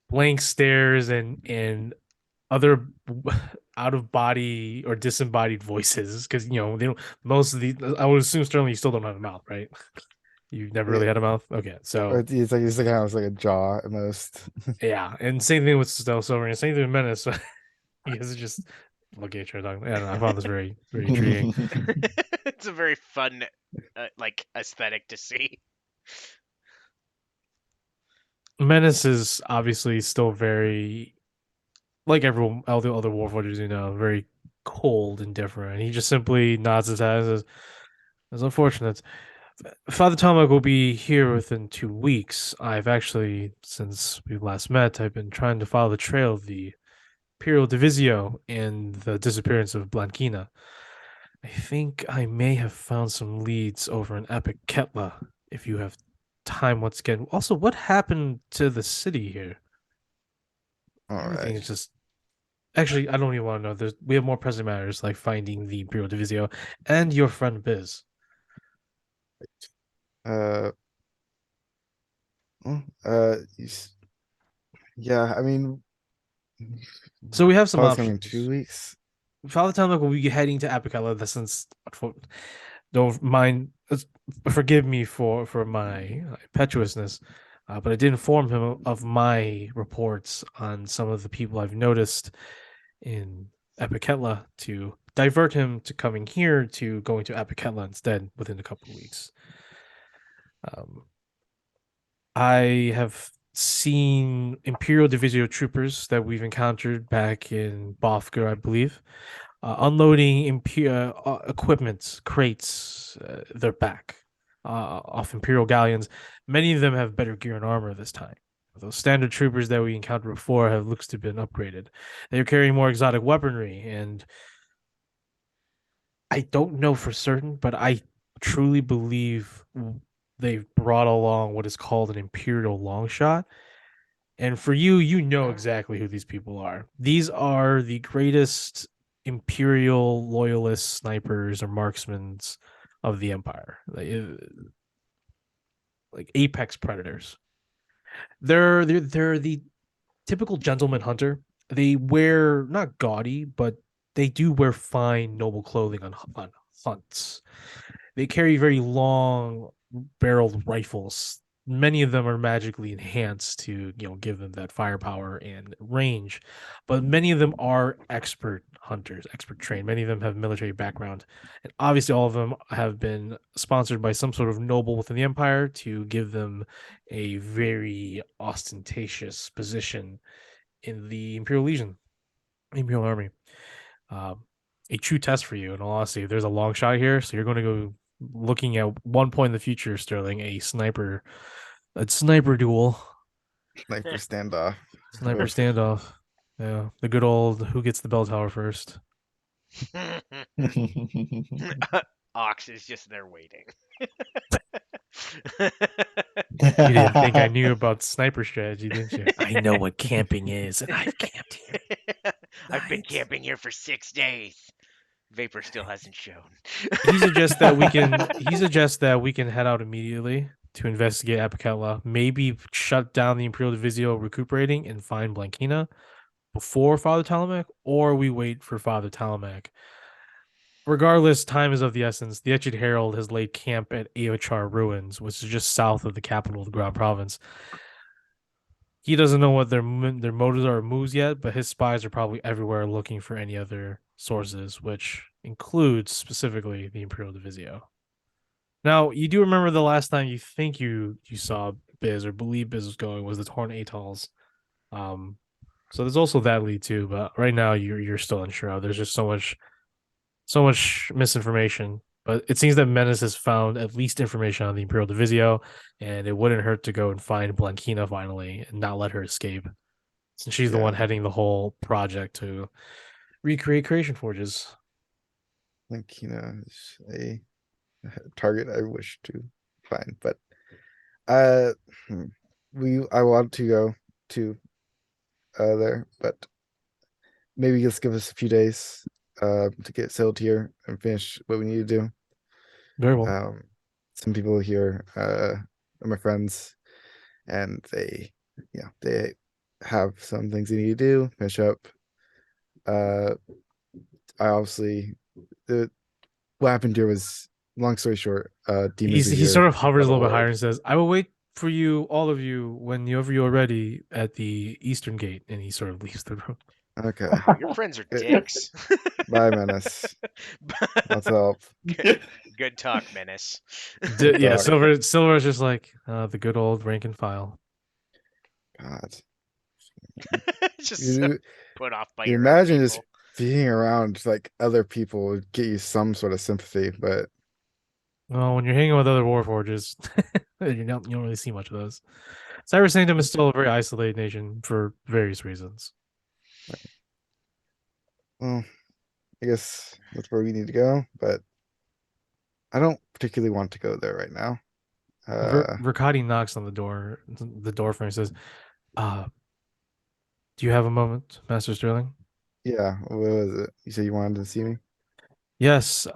blank stares and other out of body or disembodied voices, because they don't, most of the, I would assume, Sterling, you still don't have a mouth, right? You've never really had a mouth. Okay, Or so it's like kind of like a jaw at most. yeah, and same thing with Silver, and same thing with Menace. You guys are just looking at each other. I don't know, I found this very very intriguing. It's a very fun, like aesthetic to see. Menace is obviously still very, like everyone, all the other Warforgers, very cold and different. He just simply nods his head and says, "It's unfortunate. Father Tomek will be here within 2 weeks. I've actually, since we last met, I've been trying to follow the trail of the Imperial Divisio and the disappearance of Blankina. I think I may have found some leads over in Epic Ketla. If you have time once again. Also, what happened to the city here? All Everything right. is just. Actually, I don't even want to know. We have more pressing matters like finding the Imperial Divisio and your friend Biz. Uh, yeah, I mean, So we have some Paul's coming in options. 2 weeks. Father Time will be heading to Apicella. Since don't mind, forgive me for my impetuousness, but I did inform him of my reports on some of the people I've noticed in Apicella to divert him to coming here to going to Apicella instead within a couple of weeks. I have seen Imperial Divisio troopers that we've encountered back in Bothger, I believe, unloading equipment crates. They're back off Imperial galleons. Many of them have better gear and armor this time. Those standard troopers that we encountered before have looks to have been upgraded. They're carrying more exotic weaponry, and I don't know for certain, but I truly believe they've brought along what is called an Imperial Longshot. And for you, you know exactly who these people are. These are the greatest Imperial loyalist snipers or marksmen of the Empire. Like apex predators. They're the typical gentleman hunter. They wear not gaudy, but they do wear fine noble clothing on hunts. They carry very long barreled rifles. Many of them are magically enhanced to, give them that firepower and range. But many of them are expert hunters, expert trained. Many of them have military background. And obviously all of them have been sponsored by some sort of noble within the empire to give them a very ostentatious position in the Imperial Legion, Imperial Army. A true test for you, in all honesty. There's a long shot here, so you're going to go looking at one point in the future, Sterling, a sniper duel, Sniper standoff. sniper standoff. Yeah, the good old who gets the bell tower first. Ox is just there waiting. You didn't think I knew about sniper strategy, didn't you? I know what camping is, and I've camped here. I've been Right. camping here for 6 days. Vapor still hasn't shown. He suggests that we can. He suggests that we can head out immediately to investigate Apicella. Maybe shut down the Imperial Divisio recuperating and find Blankina before Father Talamac, or we wait for Father Talamac. Regardless, time is of the essence. The Etched Herald has laid camp at Aochar Ruins, which is just south of the capital of the Grand Province. He doesn't know what their motives are or moves yet, but his spies are probably everywhere looking for any other sources, which includes specifically the Imperial Divisio. Now, you do remember the last time you think you saw Biz or believe Biz was going was the Torn Atolls. So there's also that lead too, but right now you're still unsure. There's just so much misinformation. But it seems that Menace has found at least information on the Imperial Divisio, and it wouldn't hurt to go and find Blankina finally and not let her escape, since she's the one heading the whole project to recreate Creation Forges. Blankina is a target I wish to find, but I want to go to there, but maybe just give us a few days to get settled here and finish what we need to do. Very well. Some people here are my friends, and they have some things they need to do, finish up. I obviously what happened here was, long story short, demons. He sort of hovers a little bit higher and says, "I will wait for you, all of you, whenever you're ready at the Eastern Gate." And he sort of leaves the room. Okay. Your friends are dicks. Bye, Menace. What's up? Good talk, Menace. Yeah, Silver is just like the good old rank and file. God. Just so put off by you your imagine own just people. being around like other people would get you some sort of sympathy, but Well, when you're hanging with other warforges, you don't really see much of those. Cyber Sanctum is still a very isolated nation for various reasons. well, I guess that's where we need to go, but I don't particularly want to go there right now. Verkati knocks on the door frame, and says, "Uh, do you have a moment, Master Sterling?" Yeah, what was it? You said you wanted to see me? Yes,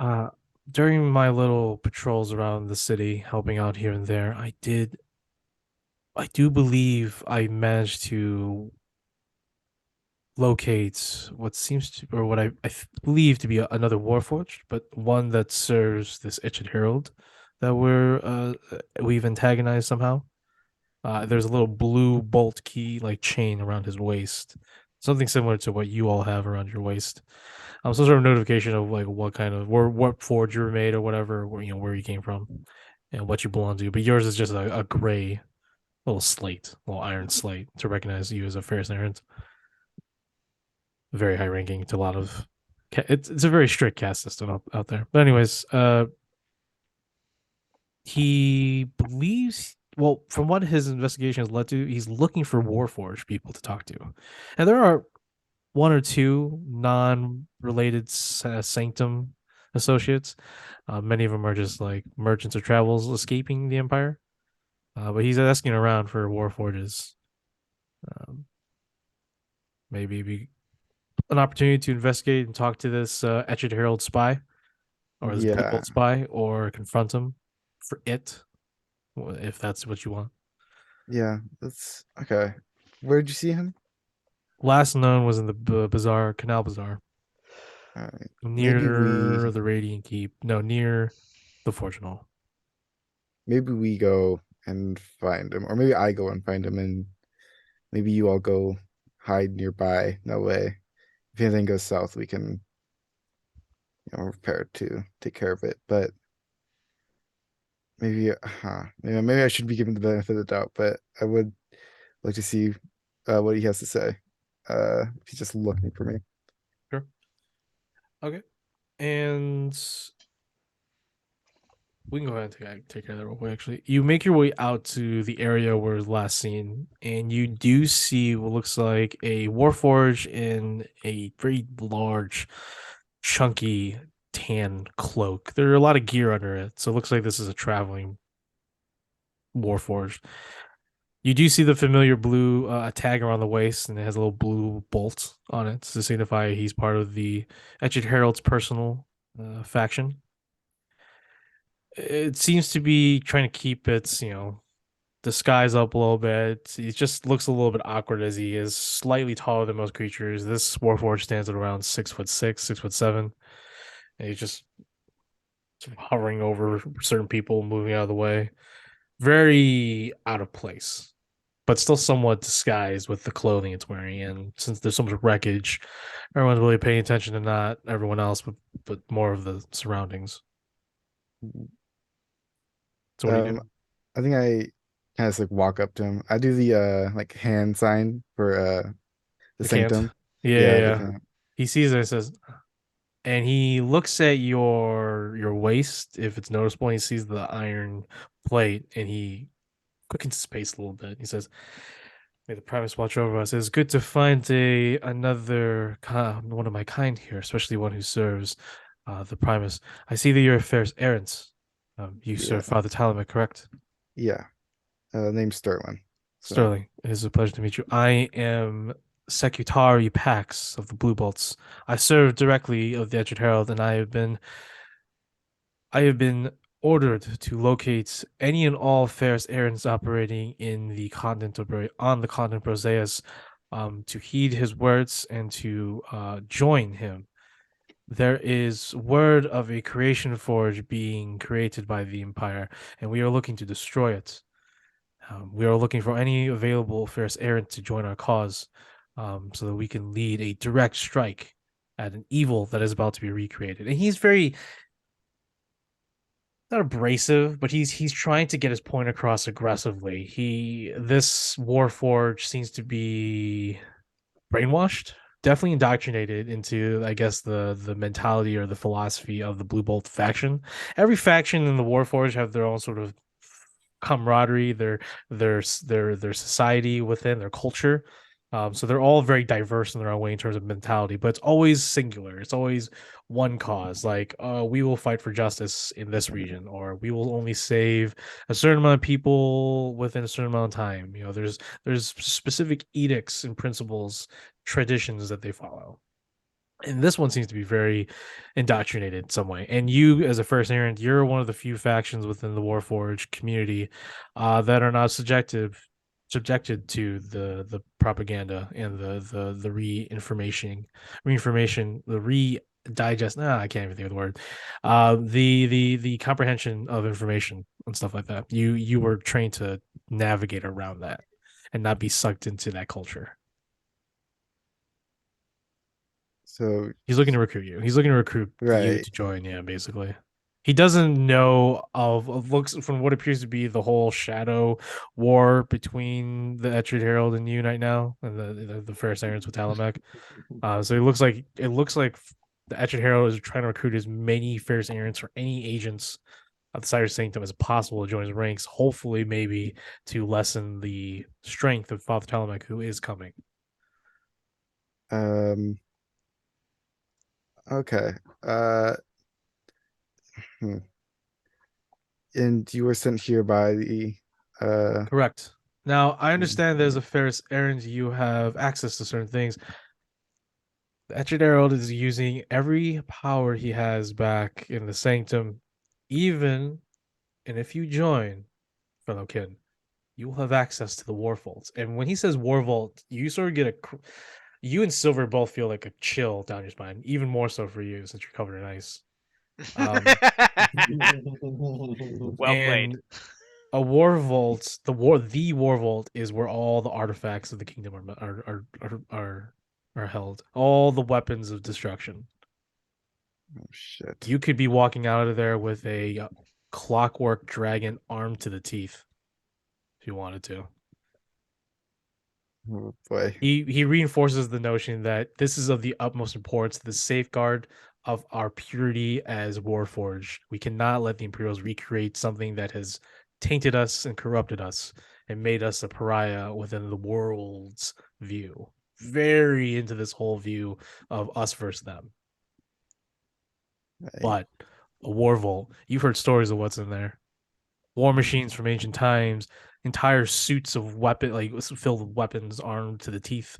during my little patrols around the city, helping out here and there, I do believe I managed to locate what seems to, or what believe to be another Warforged, but one that serves this Itched Herald that we've antagonized somehow. There's a little blue bolt key like chain around his waist, something similar to what you all have around your waist. Some sort of notification of like what kind of what forge you were made or whatever, where you came from, and what you belong to. But yours is just a gray little slate, little iron slate to recognize you as a Ferris errant. Very high ranking to a lot of. It's a very strict caste system out there. But anyways, he believes, well, from what his investigation has led to, he's looking for Warforged people to talk to, and there are one or two non-related Sanctum associates. Many of them are just like merchants or travels escaping the Empire. But he's asking around for Warforges. Maybe be an opportunity to investigate and talk to this Etched Herald spy, or this Blue Yeah, Bolt spy, or confront him for it, if that's what you want. yeah, that's okay. Where'd you see him? Last known was in the bazaar, Canal Bazaar, All right. near the Radiant Keep. No, near the Fortune Hall. Maybe we go and find him, or maybe I go and find him, and maybe you all go hide nearby. No way. If anything goes south, we can, prepare to take care of it. But maybe, maybe I should be given the benefit of the doubt. But I would like to see what he has to say. If he's just looking for me. Sure. Okay. And we can go ahead and take care of that real quick. Actually, you make your way out to the area where it was last seen, and you do see what looks like a Warforge in a very large, chunky tan cloak. There are a lot of gear under it, so it looks like this is a traveling Warforged. You do see the familiar blue tag around the waist, and it has a little blue bolt on it to signify he's part of the Etched Herald's personal faction. It seems to be trying to keep its, disguise up a little bit. He just looks a little bit awkward as he is slightly taller than most creatures. This Warforged stands at around 6'6", 6'7", and he's just sort of hovering over certain people, moving out of the way. Very out of place, but still somewhat disguised with the clothing it's wearing. And since there's so much wreckage, everyone's really paying attention to not everyone else, but more of the surroundings. So what do you do? I think I kind of like walk up to him. I do the like hand sign for the The cant? sanctum. Yeah. The cant. He sees it and says, and he looks at your waist if it's noticeable. And he sees the iron plate, and he quickens his pace a little bit. He says, "May the Primus watch over us. It's good to find another one of my kind here, especially one who serves the Primus. I see that you're Ferris errant. You serve Father Talamet, correct?" Yeah. Name's Sterling. So, Sterling, it is a pleasure to meet you. I am Secretary Pax of the Blue Bolts. I serve directly of the Etched Herald, and I have been ordered to locate any and all Ferris errands operating in the continent of on the continent of Broseus, to heed his words and to join him. There is word of a creation forge being created by the Empire, and we are looking to destroy it. We are looking for any available Ferris errant to join our cause, so that we can lead a direct strike at an evil that is about to be recreated. And he's very not abrasive, but he's trying to get his point across aggressively. This Warforge seems to be brainwashed, definitely indoctrinated into, I guess, the mentality or the philosophy of the Blue Bolt faction. Every faction in the Warforge have their own sort of camaraderie, their society within their culture. So they're all very diverse in their own way in terms of mentality, but it's always singular. It's always one cause. Like, we will fight for justice in this region, or we will only save a certain amount of people within a certain amount of time. There's specific edicts and principles, traditions that they follow. And this one seems to be very indoctrinated in some way. And you, as a first errant, you're one of the few factions within the Warforged community that are not subjected to the propaganda and the digest. I can't even think of the word. The comprehension of information and stuff like that. You were trained to navigate around that and not be sucked into that culture. So He's looking to recruit you. He's looking to recruit you Right. to join. Yeah, basically. He doesn't know of looks from what appears to be the whole shadow war between the Etched Herald and you right now, and the Fair Sarens with Talamek. So it looks like the Etched Herald is trying to recruit as many Fair Sarens or any agents of the Cyrus Sanctum as possible to join his ranks. Hopefully, maybe to lessen the strength of Father Talamek, who is coming. Okay. Hmm. And you were sent here by the Correct. Now, I understand there's a Ferris errand. You have access to certain things. The Etched Herald is using every power he has back in the Sanctum, and if you join, fellow kin, you will have access to the War Vaults. And when he says War Vault, you sort of get you and Silver both feel like a chill down your spine, even more so for you since you're covered in ice. Well played. And a War Vault, the War Vault is where all the artifacts of the kingdom are held. All the weapons of destruction. oh shit. You could be walking out of there with a clockwork dragon armed to the teeth, if you wanted to. Oh boy. He reinforces the notion that this is of the utmost importance, the safeguard of our purity as Warforged. We cannot let the Imperials recreate something that has tainted us and corrupted us and made us a pariah within the world's view. Very into this whole view of us versus them. Right. But a war vault, you've heard stories of what's in there. War machines from ancient times, entire suits of filled with weapons armed to the teeth,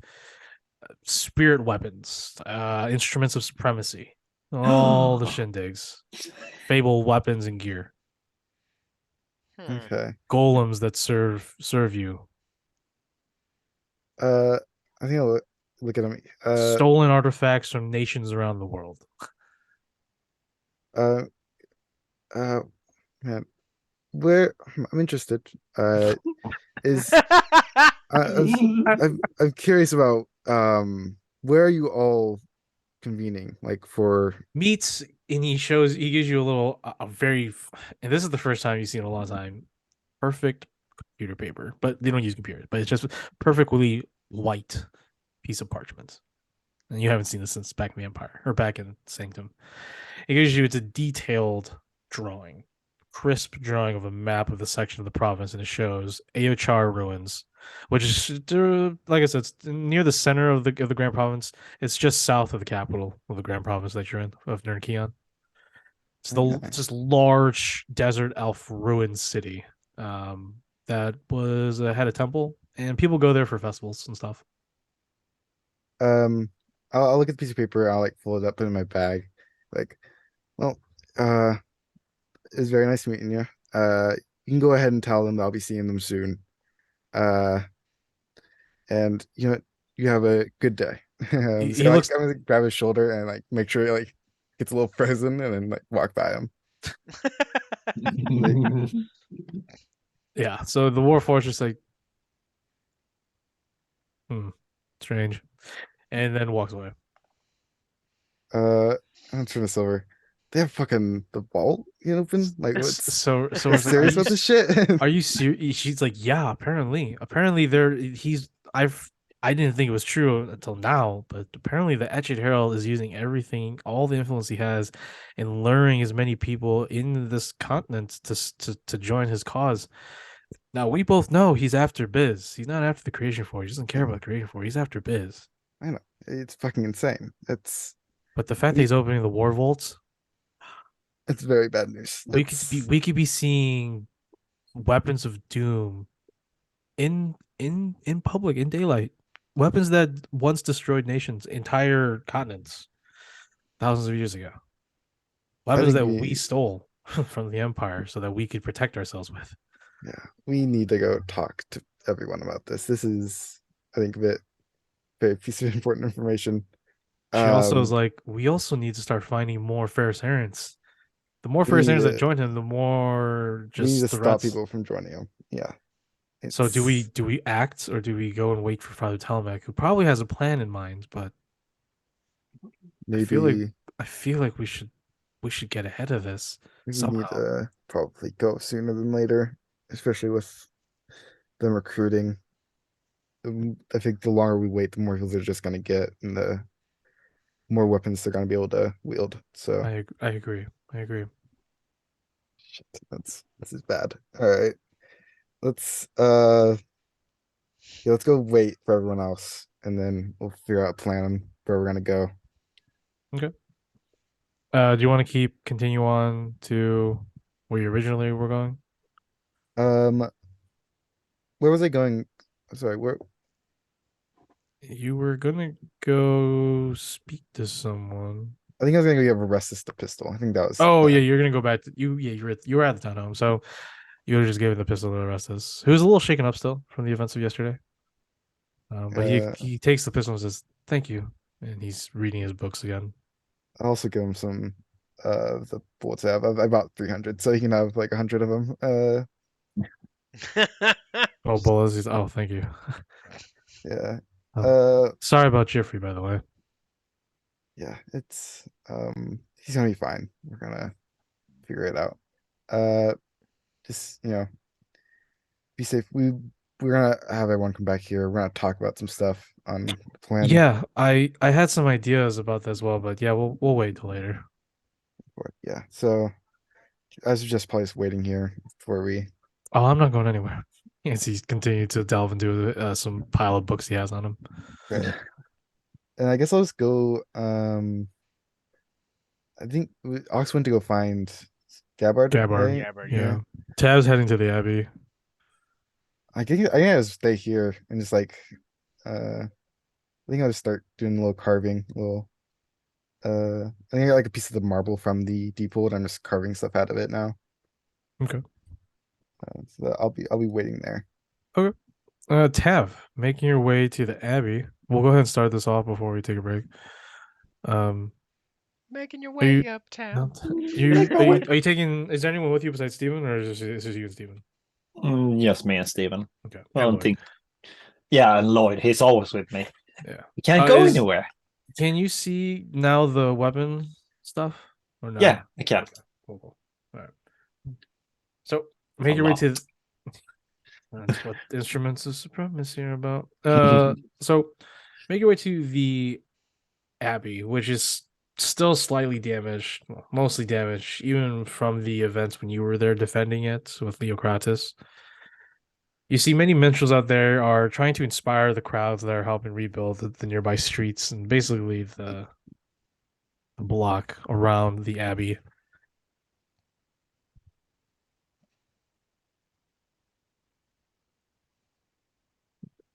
spirit weapons, instruments of supremacy, all the shindigs, fable weapons and gear, Okay. golems that serve you, I think I'll look at him. stolen artifacts from nations around the world. Man, where I'm interested. Is I'm curious about where are you all convening? Like for Meets and he gives you and this is the first time you've seen in a long time, perfect computer paper, but they don't use computers, but it's just perfectly white piece of parchment. And you haven't seen this since back in the Empire or back in Sanctum. It's a detailed drawing, crisp drawing of a map of the section of the province, and it shows Aochar ruins, which is, like I said, it's near the center of the Grand Province. It's just south of the capital of the Grand Province that you're in, of Nirnkion. It's this large desert elf ruined city that had a temple, and people go there for festivals and stuff. I'll look at the piece of paper. I'll like fold it up, put it in my bag. Like, well, it was very nice meeting you. You can go ahead and tell them that I'll be seeing them soon. And you have a good day. I'm gonna grab his shoulder and like make sure he like gets a little frozen and then like walk by him. Yeah, so the Warforged just like, strange, and then walks away. I'm turning this over. They have fucking the vault open. Like, what's so serious about this shit? Are you serious? She's like, yeah. Apparently, I didn't think it was true until now, but apparently the Etched Herald is using all the influence he has, in luring as many people in this continent to join his cause. Now we both know he's after Biz. He's not after the Creation Forge. He doesn't care about Creation Forge. He's after Biz. I know it's fucking insane. But the fact that We- he's opening the War Vaults, It's very bad news. we could be seeing weapons of doom in public, in daylight. Weapons that once destroyed nations, entire continents, thousands of years ago. Weapons that we stole from the Empire so that we could protect ourselves with. Yeah, we need to go talk to everyone about this. This is, I think, a bit very piece of important information. She also is Um, like, we also need to start finding more Ferris The more We Ferris need that to- join him, the more we need just to stop threats. people from joining him. Yeah. So do It's- we act or do we go and wait for Father Telemac, who probably has a plan in mind? But maybe I feel like we should get ahead of this we need somehow. to probably go sooner than later, especially with them recruiting. I think the longer we wait, the more people they're just going to get, and the more weapons they're going to be able to wield. So I agree. I agree. shit, this is bad. All right, let's yeah, let's go wait for everyone else, and then we'll figure out a plan where we're gonna go. Do you want to continue on to where you originally were going? Where was I going? Sorry, where? You were gonna go speak to someone. I think I was gonna go give Orestes the pistol. I think that was. Oh yeah, you're gonna go back to you. Yeah, you were at the townhome, so you would have just given the pistol to Orestes, who's a little shaken up still from the events of yesterday. But he takes the pistol and says, "Thank you," and he's reading his books again. I'll also give him some the bullets I have. I bought 300, so he can have like 100 of them. Oh, bullets. Oh, thank you. Yeah. Sorry about Jeffrey, by the way. Yeah, it's he's gonna be fine. We're gonna figure it out. Just be safe. We're gonna have everyone come back here. We're gonna talk about some stuff on the plan. Yeah, I had some ideas about that as well, but yeah, we'll wait till later. Yeah. So I was just probably just waiting here before we. Oh, I'm not going anywhere. As he continued to delve into some pile of books he has on him. Right. And I guess I'll just go. I think Ox went to go find Gabbard. Gabbard, right? Gabbard, Yeah. Tav's heading to the Abbey. I think I'll stay here and just like I think I'll just start doing a little carving, I think I got like a piece of the marble from the Deepwood. I'm just carving stuff out of it now. Okay. So I'll be waiting there. Tav, making your way to the Abbey. We'll go ahead and start this off before we take a break. Making your Are way you- uptown. Are you taking? Is there anyone with you besides Steven, or is this you and Steven? Just me and Steven. Okay. I and don't Lloyd. think. Yeah, and Lloyd, he's always with me. Yeah. We can't go is- anywhere. Can you see now the weapon stuff? Or no? Yeah, I can. Cool. All right. So make your way to. That's what instruments of supremacy are about. So make your way to the Abbey, which is still slightly damaged, well, mostly damaged, even from the events when you were there defending it with Leocrates. You see many minstrels out there are trying to inspire the crowds that are helping rebuild the nearby streets and basically the block around the Abbey.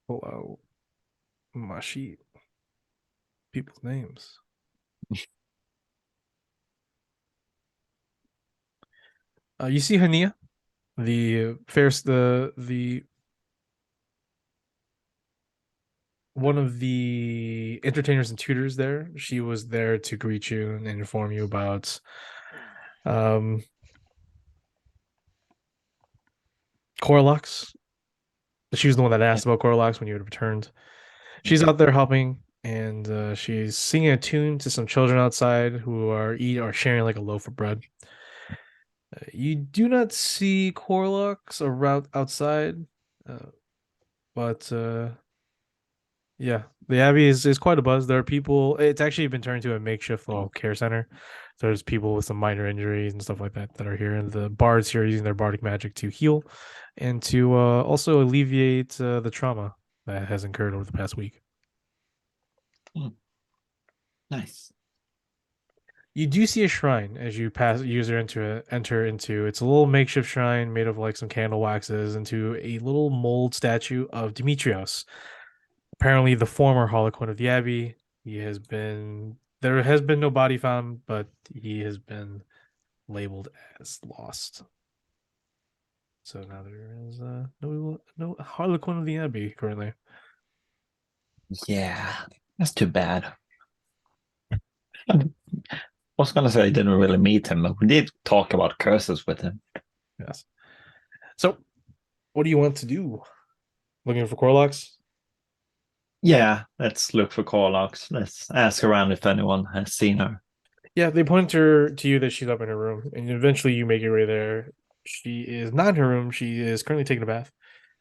Hello, my sheet. People's names. You see Hania, the first, the one of the entertainers and tutors there. She was there to greet you and inform you about Corlux. She was the one that asked about Corlux when you had returned. She's out there helping, and she's singing a tune to some children outside who are sharing like a loaf of bread. You do not see Corlux around outside, but Yeah, the Abbey is quite a buzz. There are people. It's actually been turned into a makeshift little care center. There's people with some minor injuries and stuff like that that are here, and the bards here are using their bardic magic to heal and to also alleviate the trauma that has incurred over the past week. Nice. You do see a shrine as you enter into. It's a little makeshift shrine made of like some candle waxes into a little mold statue of Demetrios. Apparently the former Harlequin of the Abbey. There has been no body found, but he has been labeled as lost. So now there is no Harlequin of the Abbey currently. Yeah, that's too bad. I was gonna say I didn't really meet him, but we did talk about curses with him. Yes. So what do you want to do? Looking for Corlocks? Yeah, let's look for Corlocks. Let's ask around if anyone has seen her. Yeah, they point her to you that she's up in her room, and eventually you make your way there. She is not in her room. She is currently taking a bath.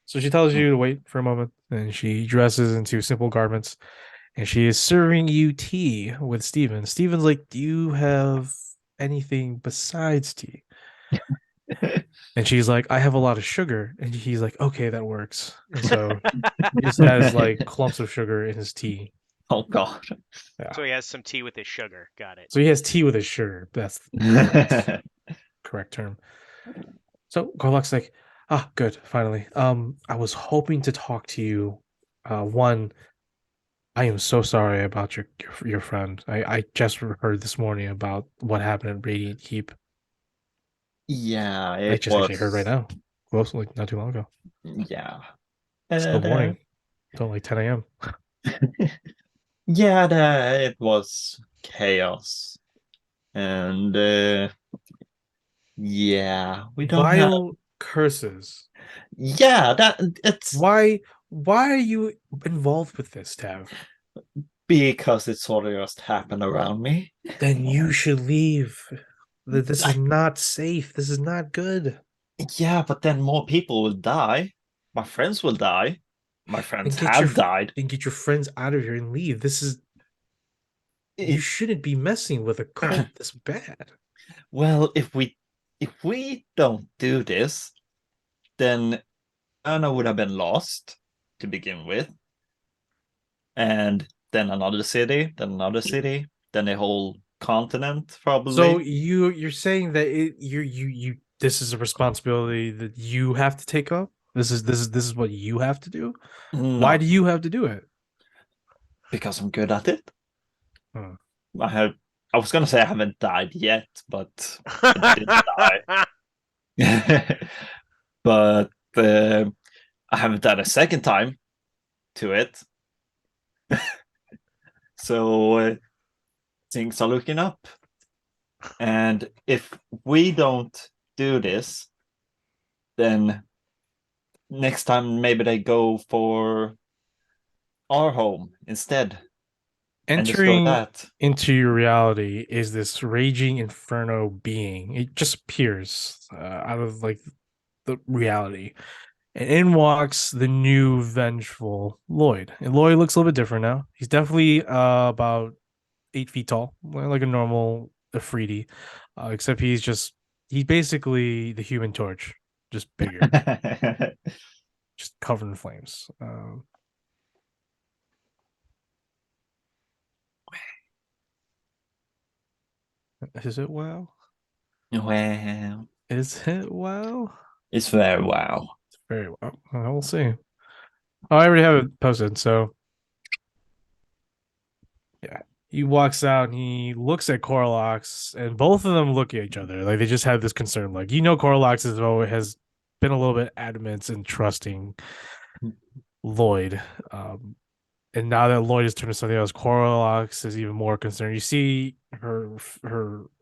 So she tells you to wait for a moment, and she dresses into simple garments, and she is serving you tea with Steven. Steven's like, "Do you have anything besides tea?" And she's like, "I have a lot of sugar." And he's like, "Okay, that works." And so he just has like clumps of sugar in his tea. Oh god. Yeah. So he has some tea with his sugar. Got it. So he has tea with his sugar. That's the correct term. So Garlock's like, good, finally. I was hoping to talk to you. One, I am so sorry about your friend. I just heard this morning about what happened at Radiant Keep. Yeah, I it just was actually heard right now. Close, like not too long ago. Yeah. Still morning. Until like 10 a.m. Yeah, it was chaos. And yeah, we don't have Vile curses. Yeah, it's Why are you involved with this, Tav? because it sort of just happened around me. Then you should leave. This is not safe. This is not good. Yeah, but then more people will die. My friends will die. My friends get your have died. And get your friends out of here and leave. This is you It- shouldn't be messing with a cult this bad. Well, if we don't do this, then Anna would have been lost to begin with. And then another city, then a whole continent, probably. So you're saying that you this is a responsibility that you have to take up? This is what you have to do? Why No, do you have to do it? because I'm good at it. Hmm. I was gonna say I haven't died yet, but I did die. But I haven't died a second time to it. So things are looking up. And if we don't do this, then next time maybe they go for our home instead. And destroy Entering that. into your reality is this raging inferno being. It just appears out of like the reality. And in walks the new vengeful Lloyd. And Lloyd looks a little bit different now. He's definitely about 8 feet tall, like a normal Afridi, except he's basically the Human Torch, just bigger, just covered in flames. Is it wow? Well, Is it wow? it's very wow. It's very well. We'll see. Oh, I already have it posted, so yeah. He walks out and he looks at Corlox, and both of them look at each other. Like they just have this concern. Like, Corlox has been a little bit adamant and trusting Lloyd. And now that Lloyd has turned to something else, Corlox is even more concerned. You see her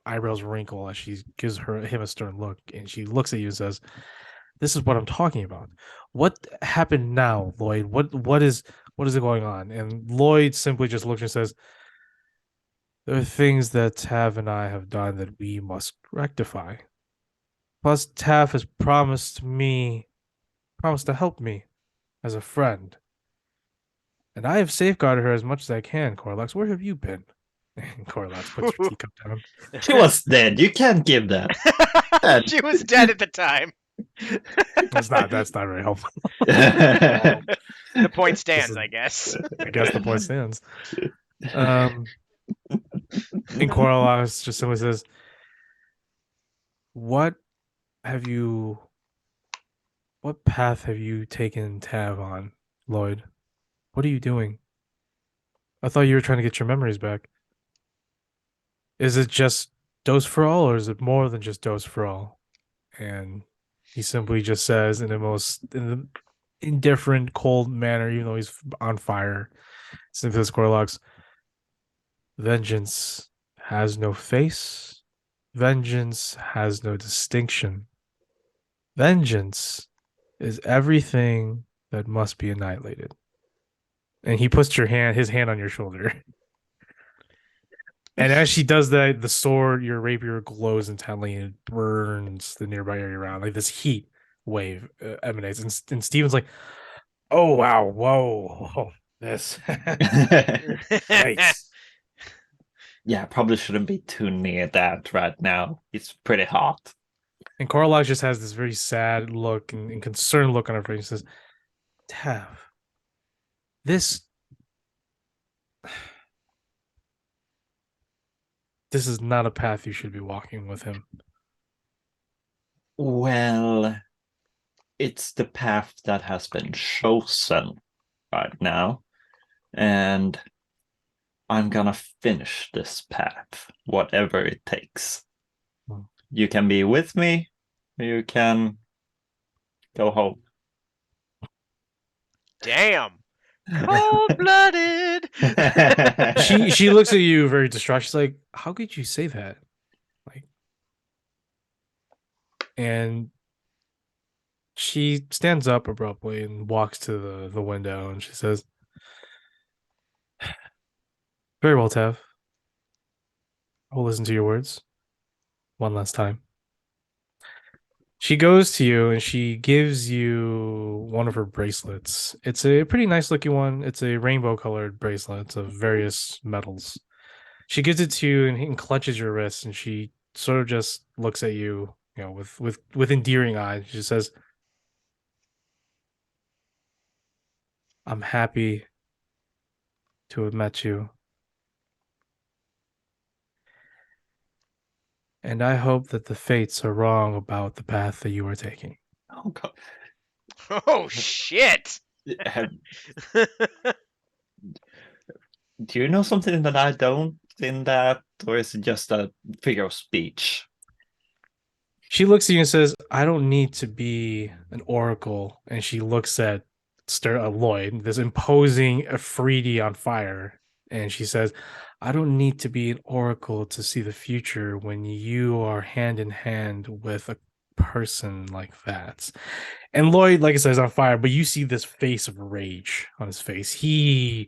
eyebrows wrinkle as she gives him a stern look, and she looks at you and says, "This is what I'm talking about. What happened now, Lloyd? What is going on?" And Lloyd simply just looks and says, "There are things that Tav and I have done that we must rectify. Plus, Tav has promised to help me as a friend. And I have safeguarded her as much as I can, Corlax. Where have you been? And Corlax puts your teacup down. She was dead. You can't give that. She was dead at the time. That's not very helpful. The point This stands, is- I guess. I guess the point stands. And Corlax just simply says, what path have you taken Tav on, Lloyd? What are you doing? I thought you were trying to get your memories back. Is it just dose for all, or is it more than just dose for all? And he simply just says in the indifferent, cold manner, even though he's on fire, simply says, Corlax, vengeance has no face. Vengeance has no distinction. Vengeance is everything that must be annihilated. And he puts his hand on your shoulder. And as she does that, the sword, your rapier, glows intently and it burns the nearby area around. Like this heat wave emanates. And Steven's like, oh, wow, whoa, this. Nice. Yeah, probably shouldn't be too near that right now. It's pretty hot. And Corlax just has this very sad look and concerned look on her face and says, Tav, this is not a path you should be walking with him. Well, it's the path that has been chosen right now. And I'm gonna finish this path, whatever it takes. Hmm. You can be with me, or you can go home. Damn. Cold-blooded. She looks at you very distraught. She's like, how could you say that? Like, and she stands up abruptly and walks to the window and she says, very well, Tav. I will listen to your words one last time. She goes to you and she gives you one of her bracelets. It's a pretty nice looking one. It's a rainbow colored bracelet of various metals. She gives it to you and clutches your wrist, and she sort of just looks at you, with endearing eyes. She says, I'm happy to have met you. And I hope that the fates are wrong about the path that you are taking. Oh God. Oh shit. Do you know something that I don't in that, or is it just a figure of speech? She looks at you and says, I don't need to be an oracle. And she looks at Lloyd, this imposing Afridi on fire. And she says, I don't need to be an oracle to see the future when you are hand in hand with a person like that. And Lloyd, like I said, is on fire, but you see this face of rage on his face. You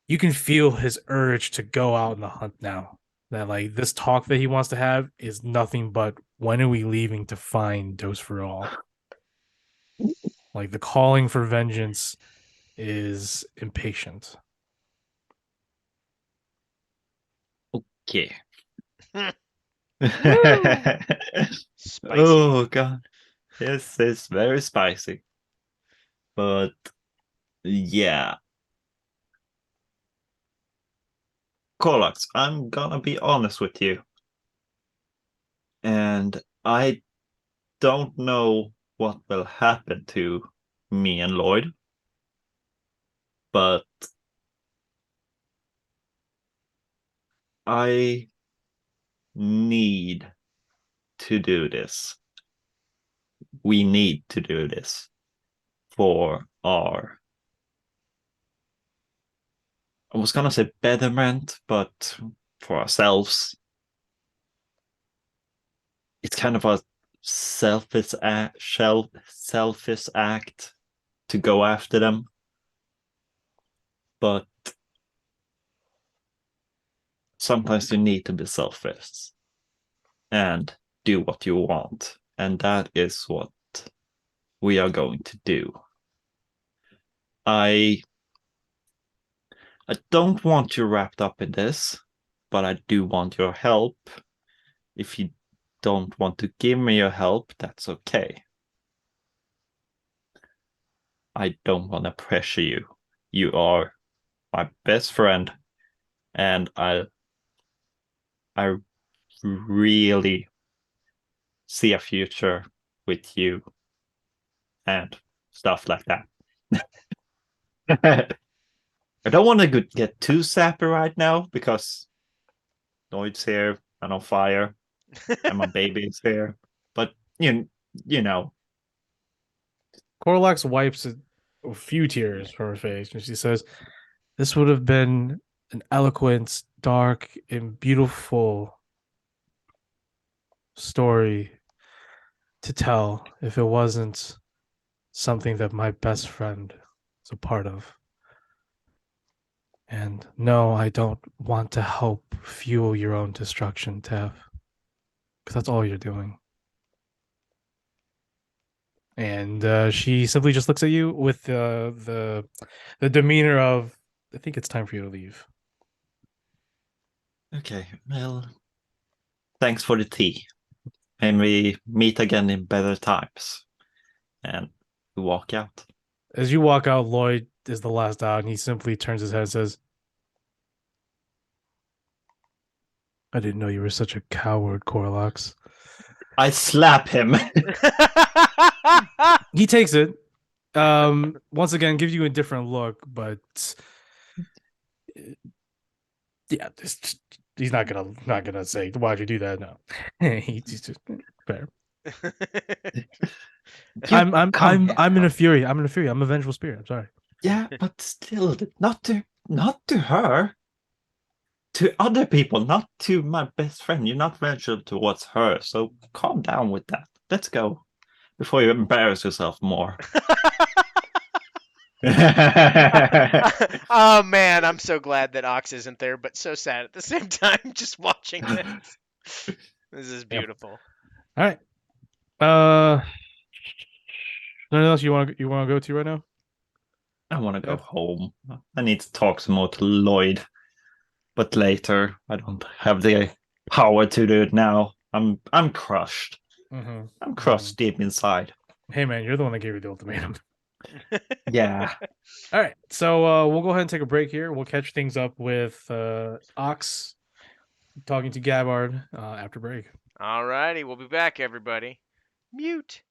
can feel his urge to go out on the hunt now. That like this talk that he wants to have is nothing but when are we leaving to find Dose for All? Like the calling for vengeance is impatient. Okay. Spicy. Oh God. This is very spicy. But yeah. Corlax, I'm gonna be honest with you. And I don't know what will happen to me and Lloyd. But I need to do this. We need to do this for our, I was gonna say betterment, but for ourselves. It's kind of a selfish act to go after them. But sometimes you need to be selfish and do what you want. And that is what we are going to do. I I don't want you wrapped up in this, but I do want your help. If you don't want to give me your help, that's okay. I don't want to pressure you. You are my best friend, and I really see a future with you and stuff like that. I don't want to get too sappy right now because Lloyd's here and on fire, and my baby is here. But you know, Corlax wipes a few tears from her face and she says, "This would have been an eloquent, dark, and beautiful story to tell if it wasn't something that my best friend is a part of. And no, I don't want to help fuel your own destruction, Tev. Because that's all you're doing." And she simply just looks at you with the demeanor of, "I think it's time for you to leave." okay, well, thanks for the tea. And we meet again in better times. And we walk out. As you walk out, Lloyd is the last out, and he simply turns his head and says, "I didn't know you were such a coward, Corlax." I slap him. He takes it. Once again, gives you a different look, but yeah, he's not gonna say, "Why'd you do that?" No, he's just fair. I'm in a fury. I'm a vengeful spirit. I'm sorry. Yeah, but still, not to her. To other people, not to my best friend. You're not vengeful towards her, so calm down with that. Let's go before you embarrass yourself more. Oh man, I'm so glad that Ox isn't there, but so sad at the same time just watching this. This is beautiful. All right. Anything else you want to go to right now? I want to go home. I need to talk some more to Lloyd, but later. I don't have the power to do it now. I'm crushed. Mm-hmm. I'm crushed deep inside. Hey man, you're the one that gave you the ultimatum. Yeah. All right, so we'll go ahead and take a break here. We'll catch things up with Ox talking to Gabbard after break. Alrighty, we'll be back, everybody. Mute.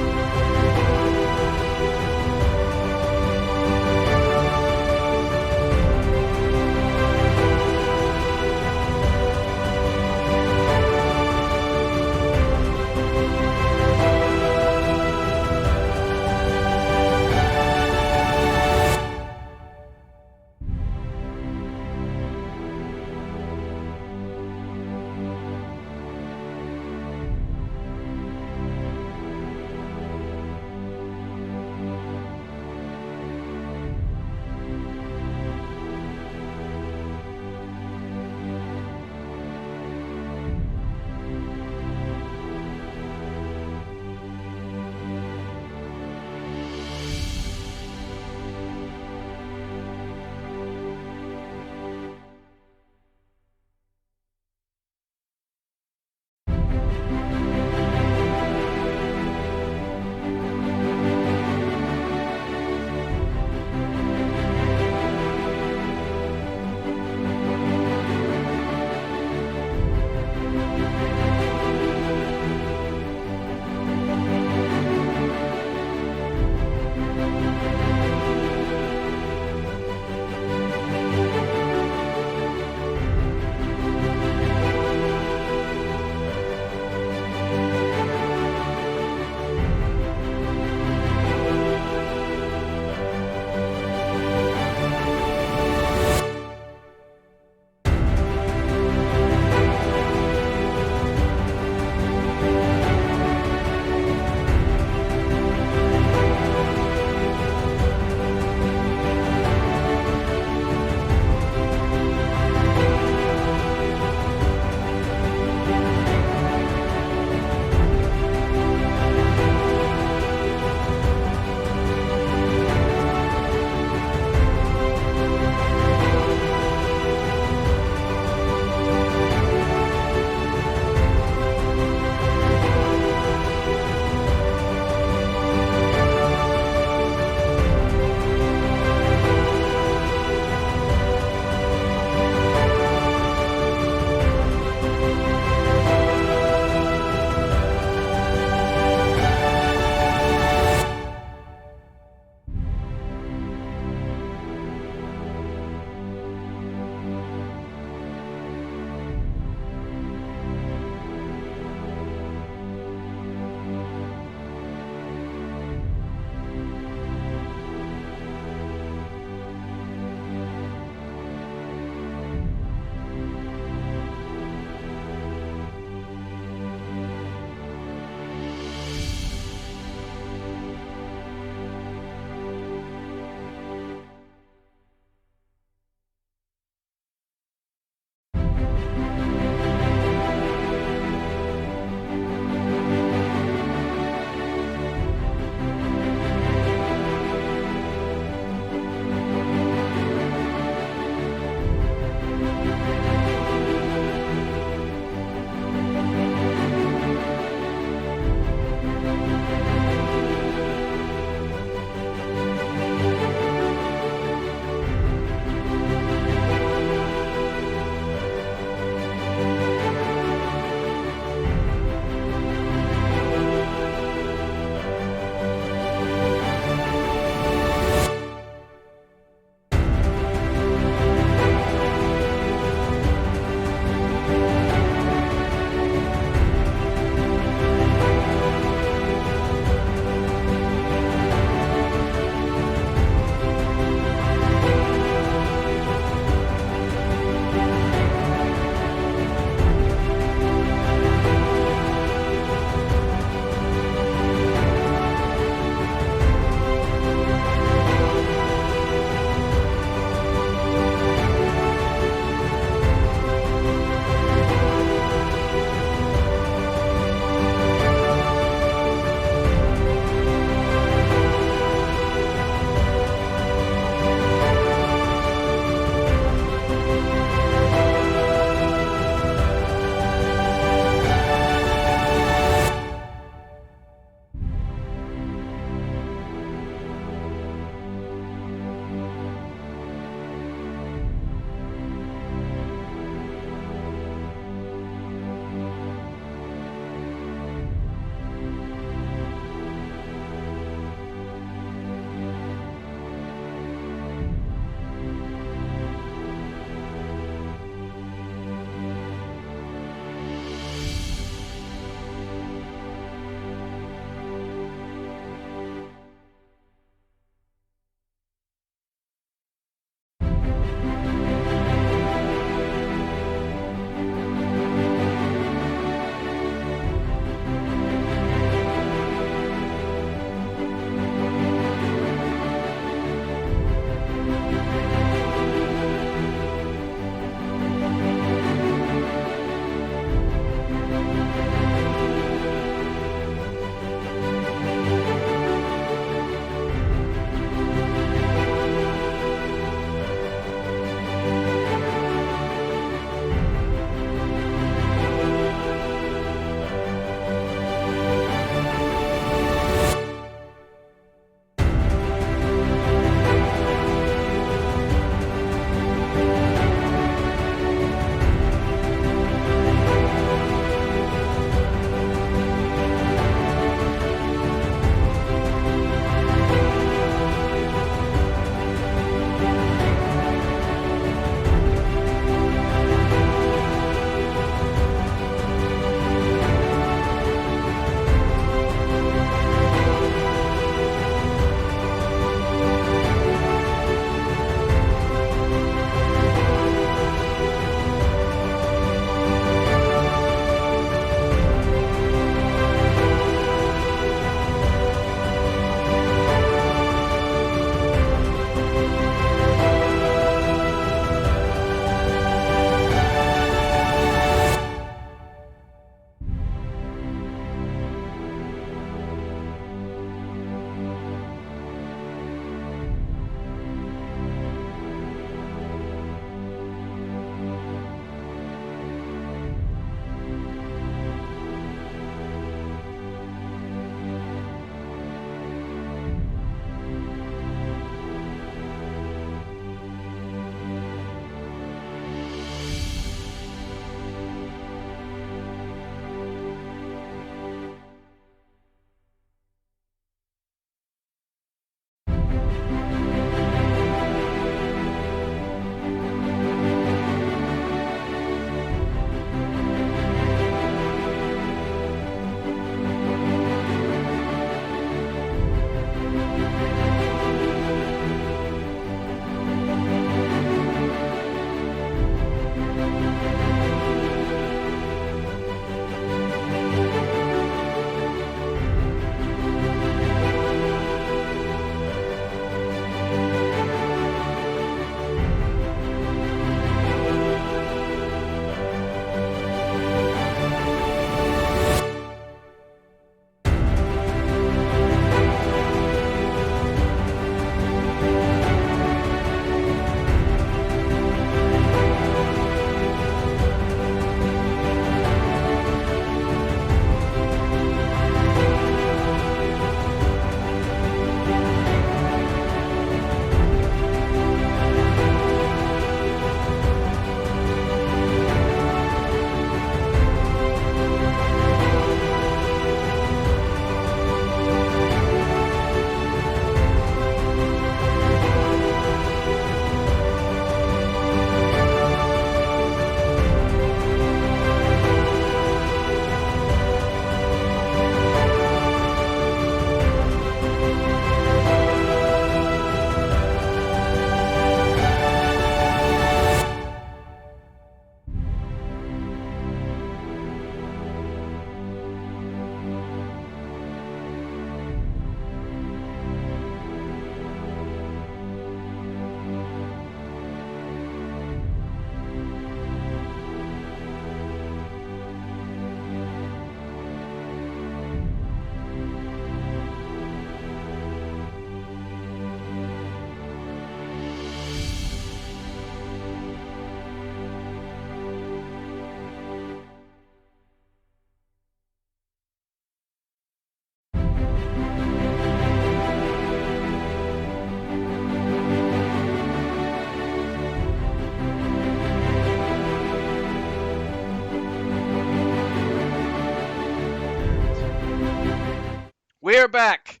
We're back.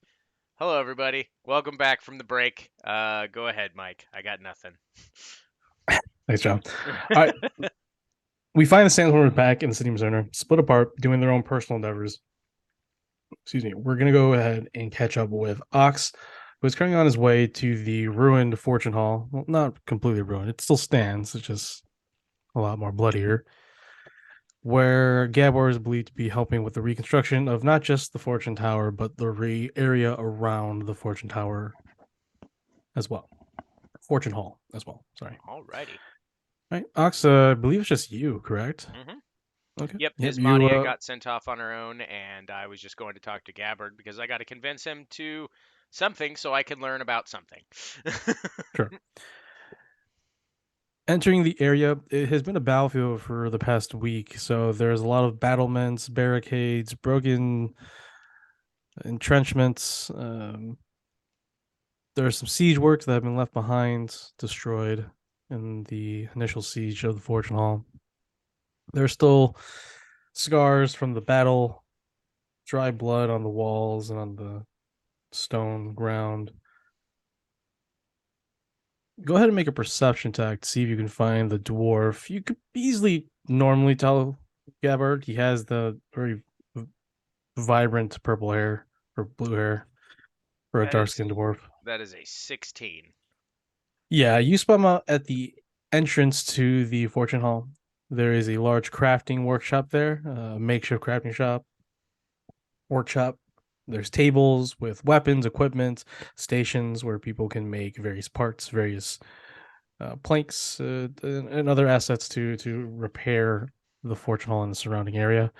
Hello, everybody. Welcome back from the break. Go ahead, Mike. I got nothing. Thanks, John. All right. We find the Sandstormers back in the city of Missouri, split apart, doing their own personal endeavors. Excuse me. We're going to go ahead and catch up with Ox, who is currently on his way to the ruined Fortune Hall. Well, not completely ruined. It still stands. It's just a lot more bloodier. Where Gabor is believed to be helping with the reconstruction of not just the Fortune Tower, but the area around the Fortune Tower as well. Fortune Hall as well. Sorry. Alrighty. Right, Ox, I believe it's just you, correct? Mm-hmm. Okay. Yep, you, Ismania got sent off on her own, and I was just going to talk to Gabbard because I got to convince him to something so I can learn about something. Sure. Entering the area, it has been a battlefield for the past week, so there's a lot of battlements, barricades, broken entrenchments. There are some siege works that have been left behind, destroyed in the initial siege of the Fortune Hall. There's still scars from the battle, dry blood on the walls and on the stone ground. Go ahead and make a perception check to see if you can find the dwarf. You could easily normally tell Gabbard. He has the very vibrant purple hair or blue hair for a That dark is- skinned dwarf. That is a 16. Yeah, you spot him out at the entrance to the Fortune Hall. There is a large crafting workshop there, a makeshift crafting shop, workshop. There's tables with weapons, equipment, stations where people can make various parts, various planks, and other assets to repair the Fortune Hall and the surrounding area.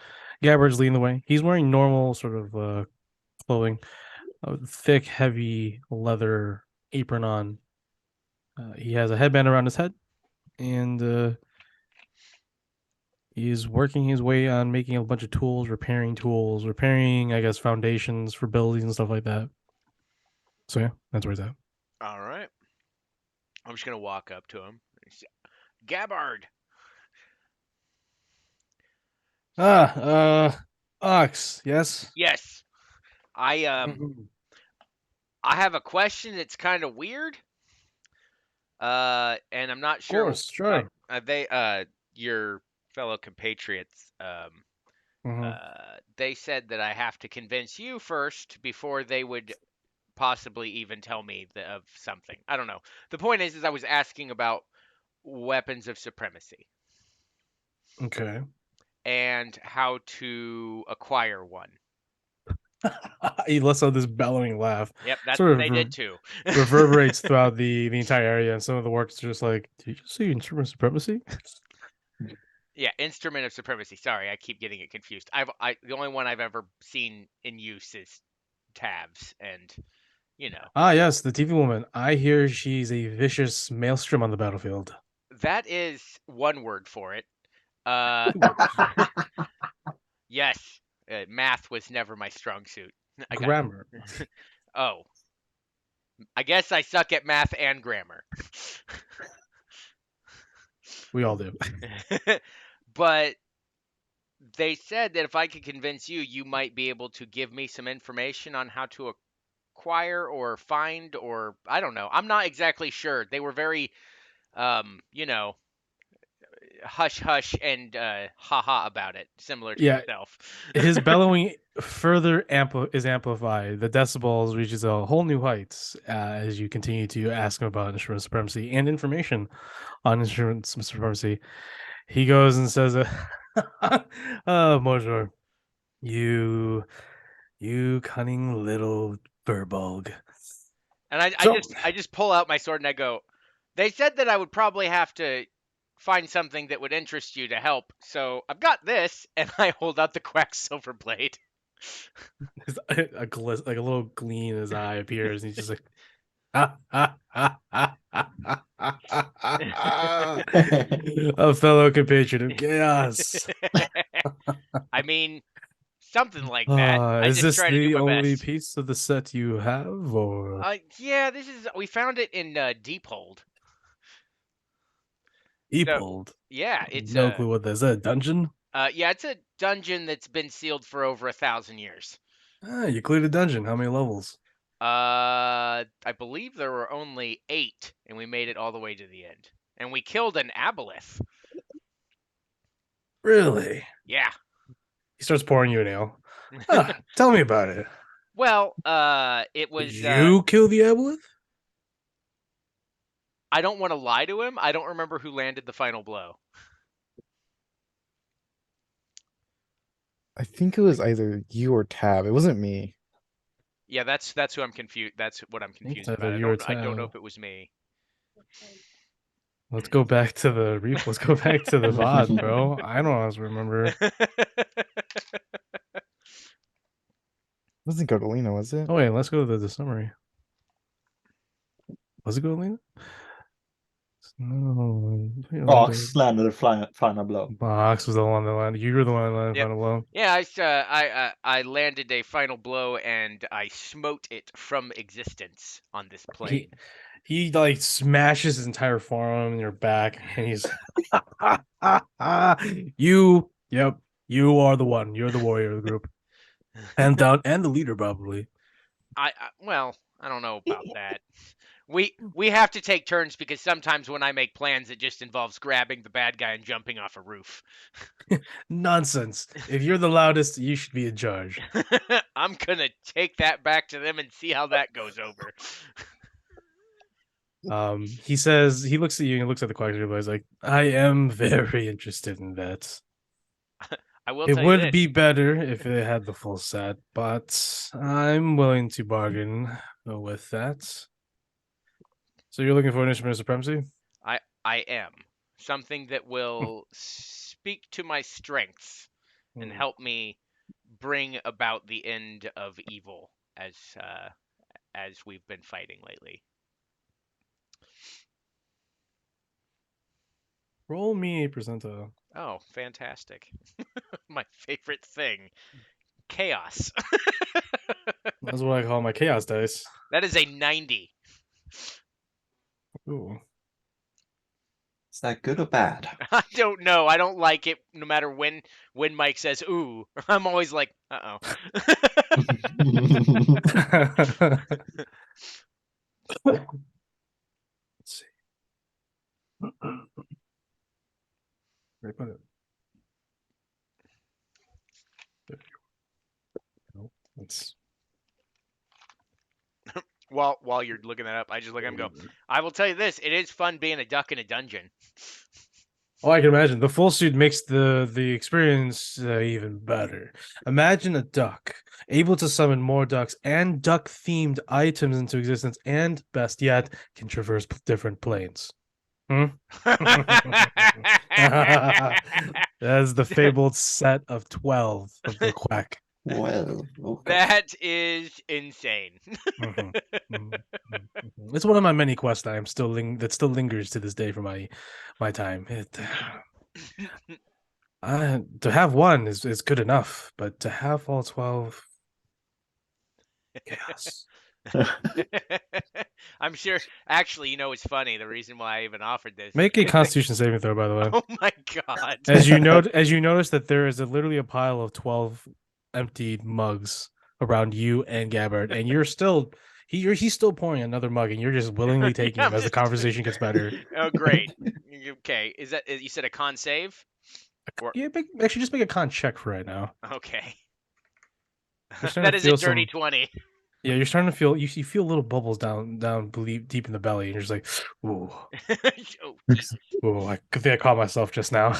Gabbard's leading the way. He's wearing normal sort of clothing, a thick, heavy leather apron on. He has a headband around his head, and he's working his way on making a bunch of tools, repairing, I guess, foundations for buildings and stuff like that. So yeah, that's where he's at. All right. I'm just going to walk up to him. Gabbard. Ox, yes. Yes. I Mhm. I have a question that's kind of weird. And I'm not sure. Of course, sure. Your fellow compatriots, Mhm. they said that I have to convince you first before they would possibly even tell me of something. I don't know. The point is I was asking about weapons of supremacy Okay. and how to acquire one. He lets out this bellowing laugh. Yep, that's Sort what of they did too. Reverberates throughout the entire area, and some of the workers are just like, "Did you just say instrument supremacy?" Yeah, instrument of supremacy. Sorry, I keep getting it confused. The only one I've ever seen in use is tabs, and you know Ah, yes, the TV woman. I hear she's a vicious maelstrom on the battlefield. that is one word for it. Uh, yes, math was never my strong suit. I got Grammar. oh, I guess I suck at math and grammar. We all do. But they said that if I could convince you, you might be able to give me some information on how to acquire or find, or I don't know. I'm not exactly sure. They were very, hush hush and haha about it, similar to Yeah. yourself. His bellowing further is amplified. The decibels reaches a whole new heights as you continue to ask him about instrument supremacy and information on instrument supremacy. He goes and says, "Oh, Mojor, you cunning little furbog." And So- I just pull out my sword and I go, they said that I would probably have to find something that would interest you to help. So I've got this, and I hold out the Quacksilver blade. like a little gleam in his eye appears, and he's just like, "Ha ha ha ha ha ha ha." A fellow compatriot of chaos. I mean, something like that. I Is just this try to do the my only best. piece of the set you have, or Yeah, we found it in Deephold. Epold? Yeah, it's No clue what this is. A dungeon? yeah, it's a dungeon that's been sealed for over 1,000 years. Ah, you cleared a dungeon. How many levels? I believe there were only 8, and we made it all the way to the end. And we killed an aboleth. Really? Yeah. He starts pouring you an ale. Ah, tell me about it. Well, it Did was. you kill the aboleth? I don't want to lie to him. I don't remember who landed the final blow. I think it was either you or Tab. It wasn't me. Yeah, that's who I'm confused. That's what I'm confused either about. you or I don't know Tab. if it was me. Let's go back to the Let's go back to the VOD, bro. I don't always remember. It wasn't Godolina, was it? Oh wait, let's go to the summary. Was it Golina? No. Ox landed a final blow. Box was the one that landed. You were the one that landed Yep. final blow. Yeah, I landed a final blow and I smote it from existence on this plane. He like smashes his entire forearm in your back, and he's yep, you are the one. You're the warrior of the group, and the leader probably. Well, I don't know about that. We have to take turns because sometimes when I make plans, it just involves grabbing the bad guy and jumping off a roof. Nonsense. If you're the loudest, you should be in charge. I'm gonna take that back to them and see how that goes over. He says he looks at you and he looks at the quacksilver, but he's like, I am very interested in that. I will It tell you would this. be better if it had the full set, but I'm willing to bargain with that. So you're looking for an instrument of supremacy? I am something that will speak to my strengths and Hmm. help me bring about the end of evil as we've been fighting lately. Roll me a percentile. Oh, fantastic. My favorite thing. Chaos. That's what I call my chaos dice. That is a 90. Ooh. Is that good or bad? I don't know. I don't like it no matter when Mike says ooh. I'm always like, uh-oh. Let's see. Where put it? There you go. No, that's While you're looking that up, I just look at him and go, I will tell you this, it is fun being a duck in a dungeon. Oh, I can imagine. The full suit makes the experience even better. Imagine a duck able to summon more ducks and duck-themed items into existence, and best yet, can traverse different planes. That's the fabled set of 12 of the quack. Well, okay. That is insane. Mhm, mhm, mhm. It's one of my many quests that I'm still that still lingers to this day for my time. To have one is good enough, but to have all 12, chaos. I'm sure. Actually, it's funny. The reason why I even offered this. Make a Constitution saving throw, by the way. Oh my god! As you notice that there is literally a pile of 12 emptied mugs around you and Gabbard, and you're still he's still pouring another mug, and you're just willingly taking I'm him as the just- conversation gets better. Oh great. Okay, is that you said a con save? Yeah, actually, just make a con check for right now. Okay. You're starting That to is a feel dirty some- 20. Yeah, you're starting to feel you feel little bubbles down deep in the belly, and you're just like, ooh, Oh, ooh. I think I caught myself just now.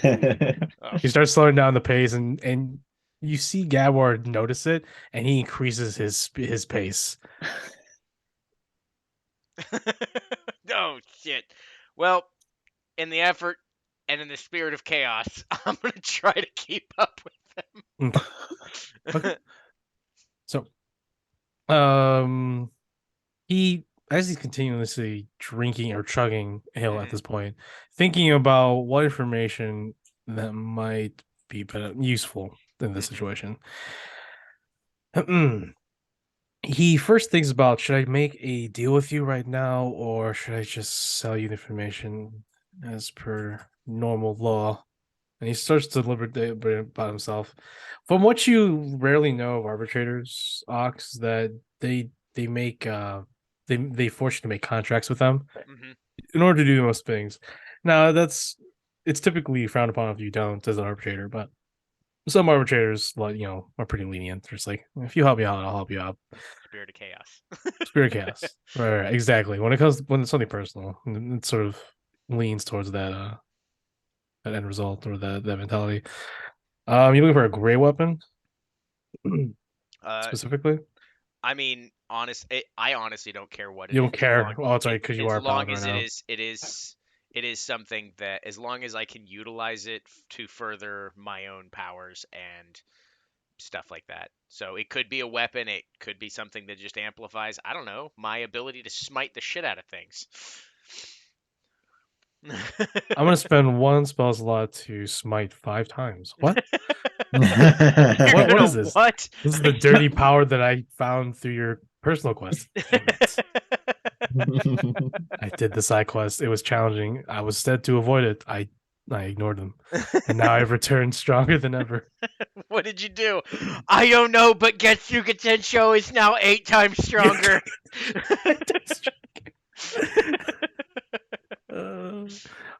oh. He starts slowing down the pace, and you see Gabard notice it, and he increases his pace. Oh shit. Well, in the effort and in the spirit of chaos, I'm gonna try to keep up with them. Okay. So, as he's continuously drinking or chugging ale at this point, thinking about what information that might be useful in this situation. He first thinks about, should I make a deal with you right now, or should I just sell you the information as per normal law? and he starts to deliberate about himself. From what you rarely know of arbitrators, Ox, that they make they force you to make contracts with them Hmm. in order to do most things. Now it's typically frowned upon if you don't as an arbitrator, but some arbitrators, like are pretty lenient. They're just like, if you help me out, I'll help you out. Spirit of chaos. Spirit chaos, right, exactly. When it's something personal, it sort of leans towards that end result or that mentality. You looking for a gray weapon Uh, specifically? I mean, I honestly don't care what it You don't is. care. Oh, it's right, because you As are a long paladin right as now. it is something that, as long as I can utilize it to further my own powers and stuff like that. So it could be a weapon. It could be something that just amplifies, I don't know, my ability to smite the shit out of things. I'm gonna spend one spell slot to smite 5 times. What? You're What gonna is this? what? This is the dirty power that I found through your personal quest. Damn it. I did the side quest. It was challenging. I was set to avoid it. I ignored them. And now I've returned stronger than ever. What did you do? I don't know, but Getsuga Tensho is now 8 times stronger.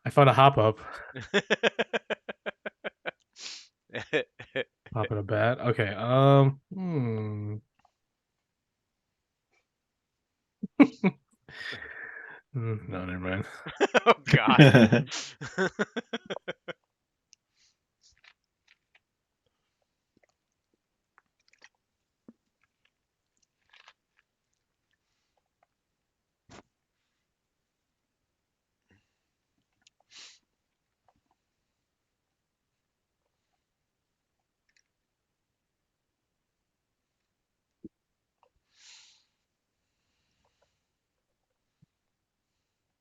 I found a hop up. Hop in a bat. Okay. No, never mind. Oh god.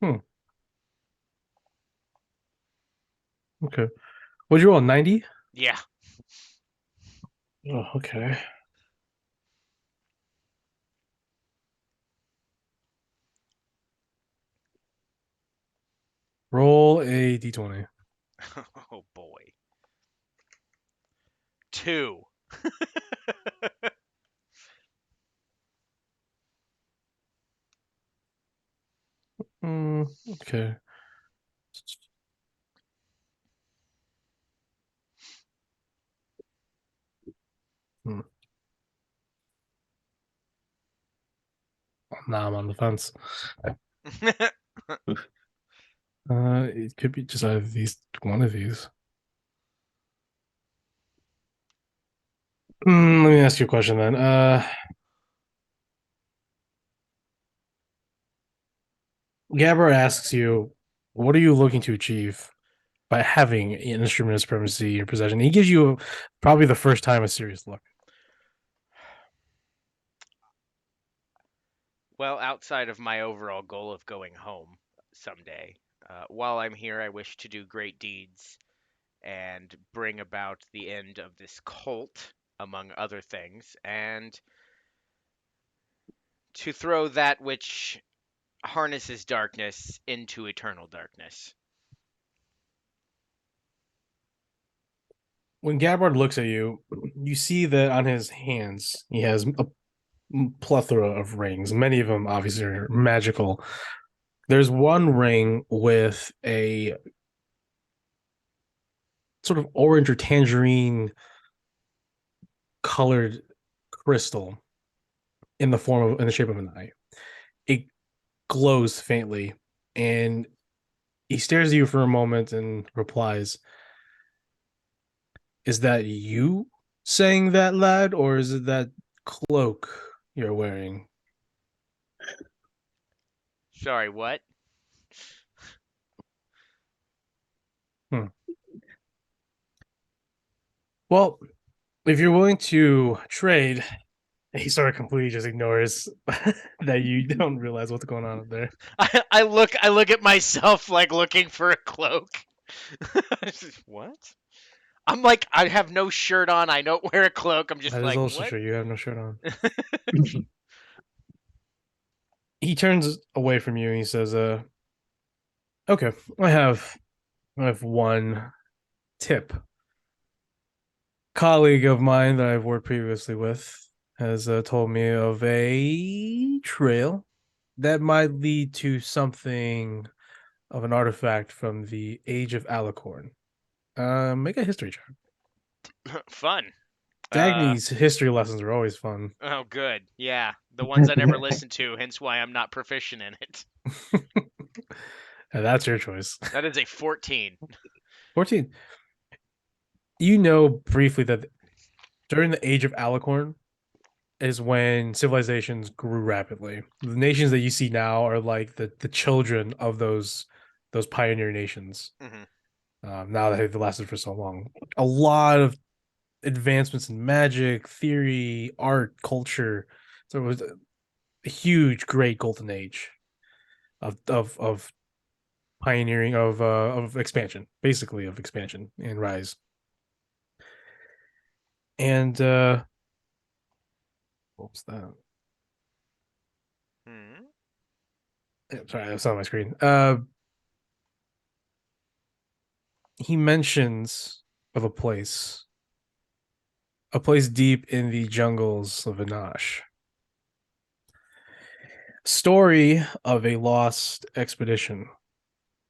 Hmm. Okay. What'd you roll? 90? Yeah. Oh, okay. Roll a d20. Oh boy. 2. Okay. Hmm. Now I'm on the fence. It could be just either one of these. Let me ask you a question then. Gabber asks you, what are you looking to achieve by having an instrument of supremacy in your possession? He gives you probably the first time a serious look. Well, outside of my overall goal of going home someday, while I'm here, I wish to do great deeds and bring about the end of this cult, among other things, and to throw that which harnesses darkness into eternal darkness. When Gabbard looks at you, you see that on his hands he has a plethora of rings. Many of them obviously are magical. There's one ring with a sort of orange or tangerine colored crystal in the shape of an eye. It glows faintly, and he stares at you for a moment and replies, "Is that you saying that, lad, or is it that cloak you're wearing?" Sorry, what? Hmm. Well, if you're willing to trade, he sort of completely just ignores that you don't realize what's going on up there. I look at myself like looking for a cloak. What? I'm like, I have no shirt on. I don't wear a cloak. I'm just That is like, also what? true. You have no shirt on. He turns away from you and he says, okay, I have one tip. Colleague of mine that I've worked previously with has told me of a trail that might lead to something of an artifact from the Age of Alicorn. Make a history check. Fun. Dagny's history lessons are always fun. Oh, good. Yeah, the ones I never listened to, hence why I'm not proficient in it. And that's your choice. That is a 14. 14. You know briefly that during the Age of Alicorn is when civilizations grew rapidly. The nations that you see now are like the children of those pioneer nations. Now that they've lasted for so long, a lot of advancements in magic, theory, art, culture. So it was a huge, great golden age of pioneering of expansion, basically of expansion and rise. And what was that? Sorry, that's on my screen. He mentions of a place deep in the jungles of Anash. Story of a lost expedition.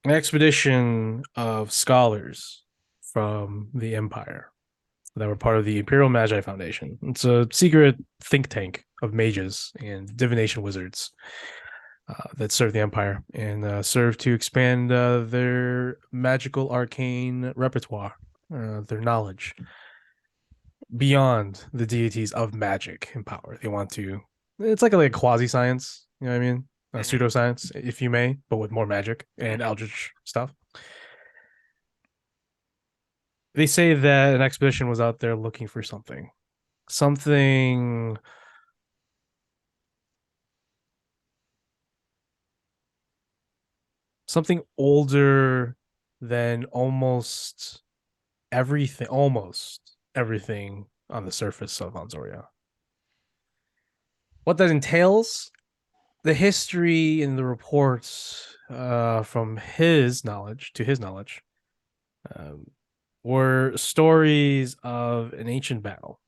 An expedition of scholars from the Empire that were part of the Imperial Magi Foundation. It's a secret think tank of mages and divination wizards that serve the Empire and serve to expand their magical arcane repertoire, their knowledge beyond the deities of magic and power. They want to. It's like a quasi science. You know what I mean? Pseudoscience, if you may, but with more magic and eldritch stuff. They say that an expedition was out there looking for something older than almost everything on the surface of Anzoria. What that entails, the history and the reports from his knowledge were stories of an ancient battle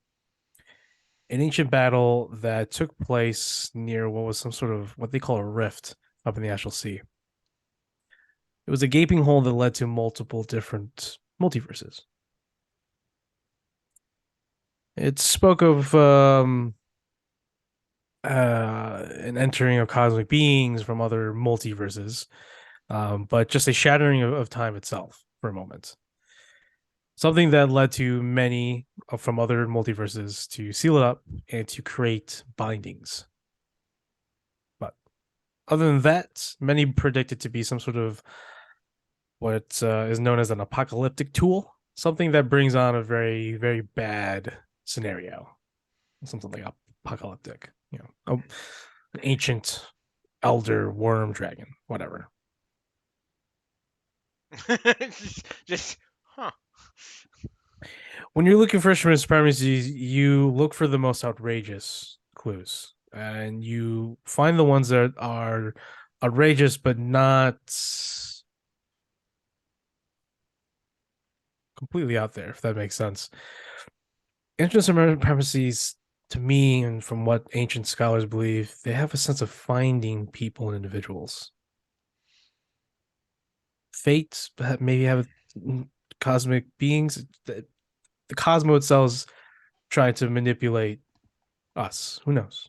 that took place near what was some sort of what they call a rift up in the Astral Sea. It was a gaping hole that led to multiple different multiverses. It spoke of an entering of cosmic beings from other multiverses, but just a shattering of time itself for a moment. Something that led to many from other multiverses to seal it up and to create bindings. But other than that, many predict it to be some sort of what is known as an apocalyptic tool, something that brings on a very, very bad scenario, something like apocalyptic, an ancient elder worm dragon, whatever. just huh. When you're looking for instrument supremacies, you look for the most outrageous clues, and you find the ones that are outrageous but not completely out there, if that makes sense. Instrument supremacies, to me, and from what ancient scholars believe, they have a sense of finding people and individuals. Fates maybe have cosmic beings. The cosmos itself is trying to manipulate us. Who knows?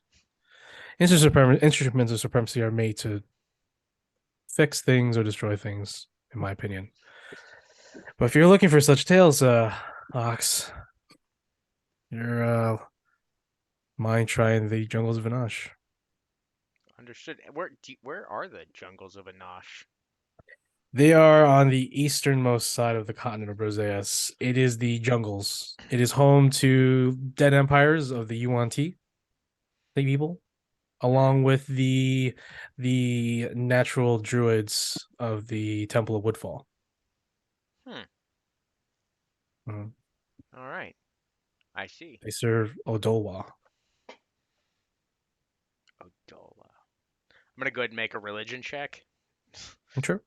Instruments of supremacy are made to fix things or destroy things, in my opinion. But if you're looking for such tales, Ox, you're mind trying the jungles of Anash. Understood. Where are the jungles of Anash? They are on the easternmost side of the continent of Roseas. It is the jungles. It is home to dead empires of the Yuan-Ti, the people, along with the natural druids of the Temple of Woodfall. All right. I see. They serve Odolwa. Odola. I'm gonna go ahead and make a religion check. Sure.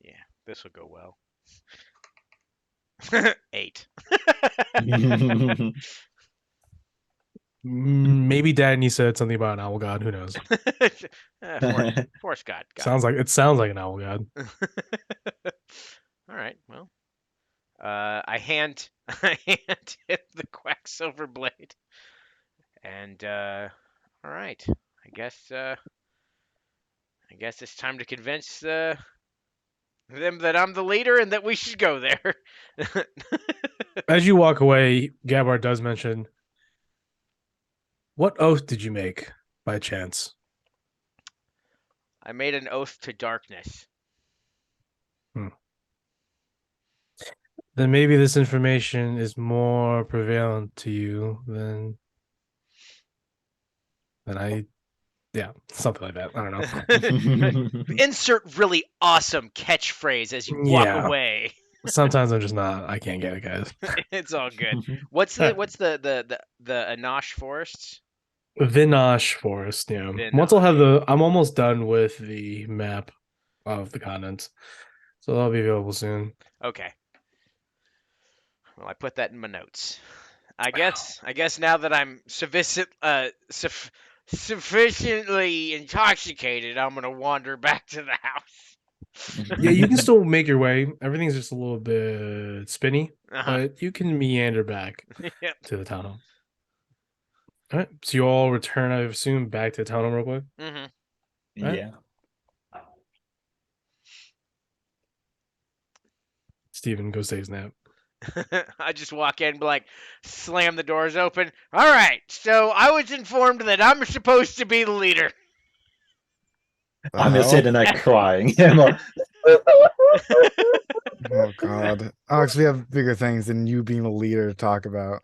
Yeah, this will go well. 8. Maybe Danny said something about an owl god. Who knows? Force God. Got Sounds like an owl god. it. All right. Well, I hand I hand him the Quacksilver blade, and all right. I guess it's time to convince them that I'm the leader and that we should go there. As you walk away, Gabar does mention, "What oath did you make by chance?" I made an oath to darkness. Then maybe this information is more prevalent to you than something like that. I don't know. Insert really awesome catchphrase as you walk Yeah. away. Sometimes I'm just not. I can't get it, guys. It's all good. What's the Anash forests? Vinash Forest. Yeah. Once I'll have I'm almost done with the map of the continents, so that'll be available soon. Okay. Well, I put that in my notes. I guess now that I'm sufficiently intoxicated, I'm gonna wander back to the house. Yeah, you can still make your way. Everything's just a little bit spinny, Uh-huh. but you can meander back Yep. to the town hall. All right, so you all return, I assume, back to the town hall real quick. Mm-hmm. Right. Yeah. Steven, go take his nap. I just walk in and be like, slam the doors open. All right, so I was informed that I'm supposed to be the leader. I'm just hell? sitting there crying. Oh God, Alex, we have bigger things than you being the leader to talk about.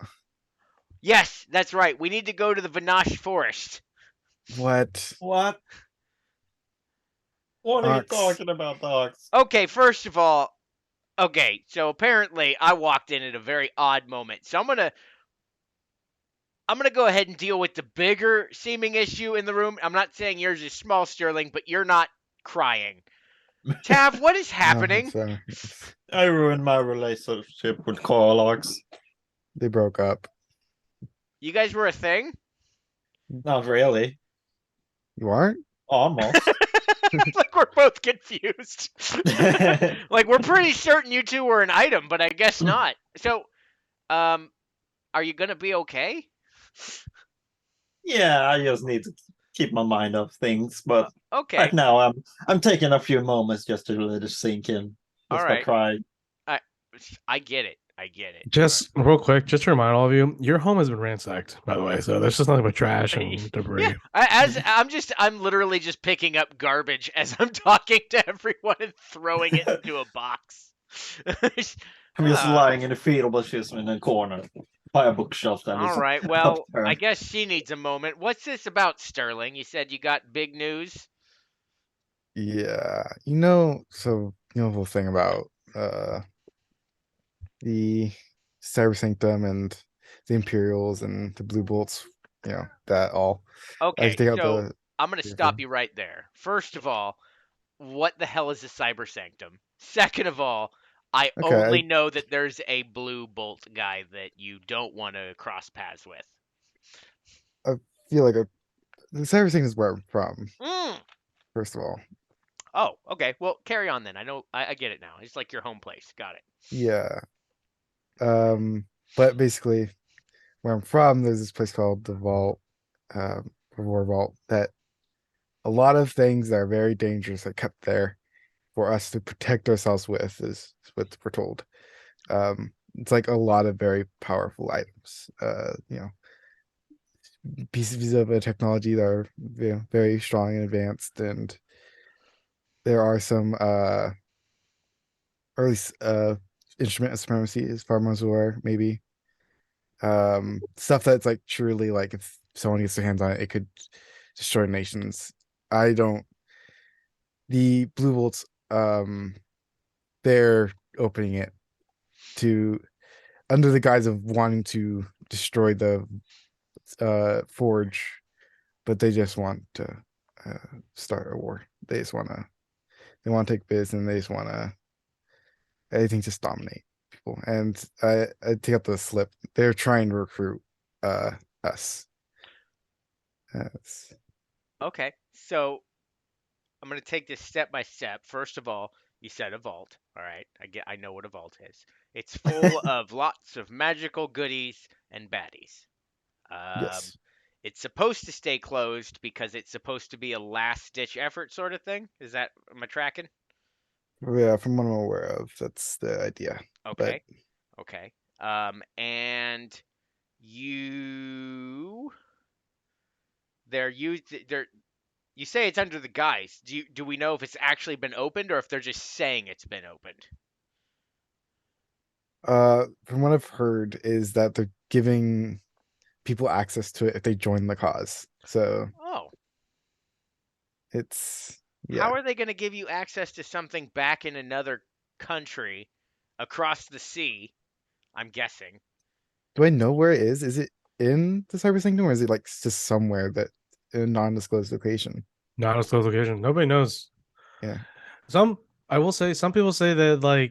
Yes, that's right. We need to go to the Vinash Forest. What? What? What are you Ox. talking about, Ox? Okay, first of all, so apparently I walked in at a very odd moment. So I'm gonna go ahead and deal with the bigger seeming issue in the room. I'm not saying yours is small, Sterling, but you're not crying. Tav, what is happening? No, I ruined my relationship with Carl, Ox. they broke up. You guys were a thing? Not really. You aren't? Almost. Like we're both confused. Like we're pretty certain you two were an item, but I guess not. So, are you gonna be okay? Yeah, I just need to keep my mind off things, but Okay. right now I'm taking a few moments just to let it sink in. All Just right. by crying. I get it. Just real quick, just to remind all of you, your home has been ransacked, by the way. So there's just nothing but trash and debris. Yeah, I'm literally just picking up garbage as I'm talking to everyone and throwing it into a box. I'm just lying in a fetal position in a corner by a bookshelf. That is All right. Well, upturned. I guess she needs a moment. What's this about, Sterling? You said you got big news. Yeah. So the whole thing about the Cyber Sanctum and the Imperials and the Blue Bolts, that all. Okay, take out so I'm going to Yeah, stop okay. you right there. First of all, what the hell is a cyber sanctum? Second of all, I Okay, only know that there's a blue bolt guy that you don't want to cross paths with. feel like the Cyber Sanctum is where I'm from, Mm. first of all. Oh, okay. Well, carry on then. I know I get it now. It's like your home place. Got it. Yeah. But basically, where I'm from, there's this place called the Vault, War Vault, that a lot of things that are very dangerous are kept there for us to protect ourselves with, is what we're told. It's like a lot of very powerful items. Pieces of technology that are very strong and advanced, and there are some or at least instrument of supremacy, as far as I'm aware, maybe. Stuff that's like truly, like, if someone gets their hands on it, it could destroy nations. The Blue Bolts, they're opening it to, under the guise of wanting to destroy the forge, but they just want to start a war. They want to take biz, and they just want to, I think, just dominate. people, and I take out the slip. They're trying to recruit us. That's- Okay, so I'm gonna take this step by step. First of all, you said a vault. All right, I know what a vault is. It's full of lots of magical goodies and baddies. Um, yes. it's supposed to stay closed because it's supposed to be a last ditch effort sort of thing. Am I tracking? Yeah, from what I'm aware of, that's the idea. But Okay, okay. And you, they're you say it's under the guise. Do we know if it's actually been opened or if they're just saying it's been opened? from what I've heard is that they're giving people access to it if they join the cause. So Oh, it's how yeah. are they going to give you access to something back in another country across the sea? I'm guessing. Do I know where it is? Is it in the Cyber Sanctum or is it like just somewhere that in a non-disclosed location? Not a closed location. Nobody knows. Yeah. I will say, some people say that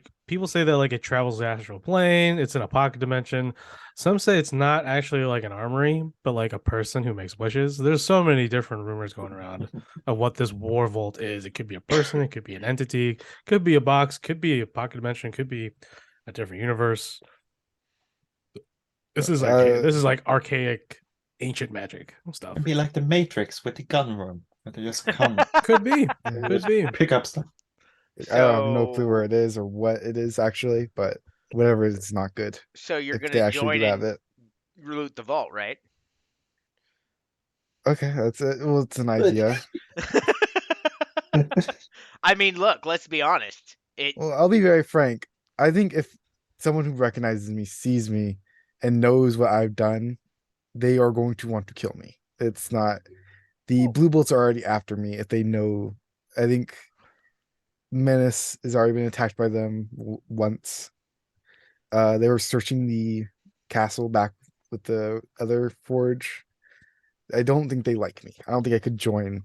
it travels the astral plane. It's in a pocket dimension. Some say it's not actually like an armory, but like a person who makes wishes. There's so many different rumors going around of what this war vault is. It could be a person, it could be an entity, could be a box, could be a pocket dimension, could be a different universe. This is like archaic, ancient magic stuff. It'd be like the Matrix with the gun room, where they just come Could be, Yeah. could be. pick up stuff. I have no clue where So, it is or what it is actually, but whatever it is, it's not good. so you're If going they to actually join do have and it. loot the vault, right? Okay, that's it. Well, it's an idea. I mean, look, let's be honest. Well, I'll be very frank. I think if someone who recognizes me sees me and knows what I've done, they are going to want to kill me. It's not the blue bolts are already after me if they know. I think Menace has already been attacked by them once. They were searching the castle back with the other forge. I don't think they like me. I don't think I could join.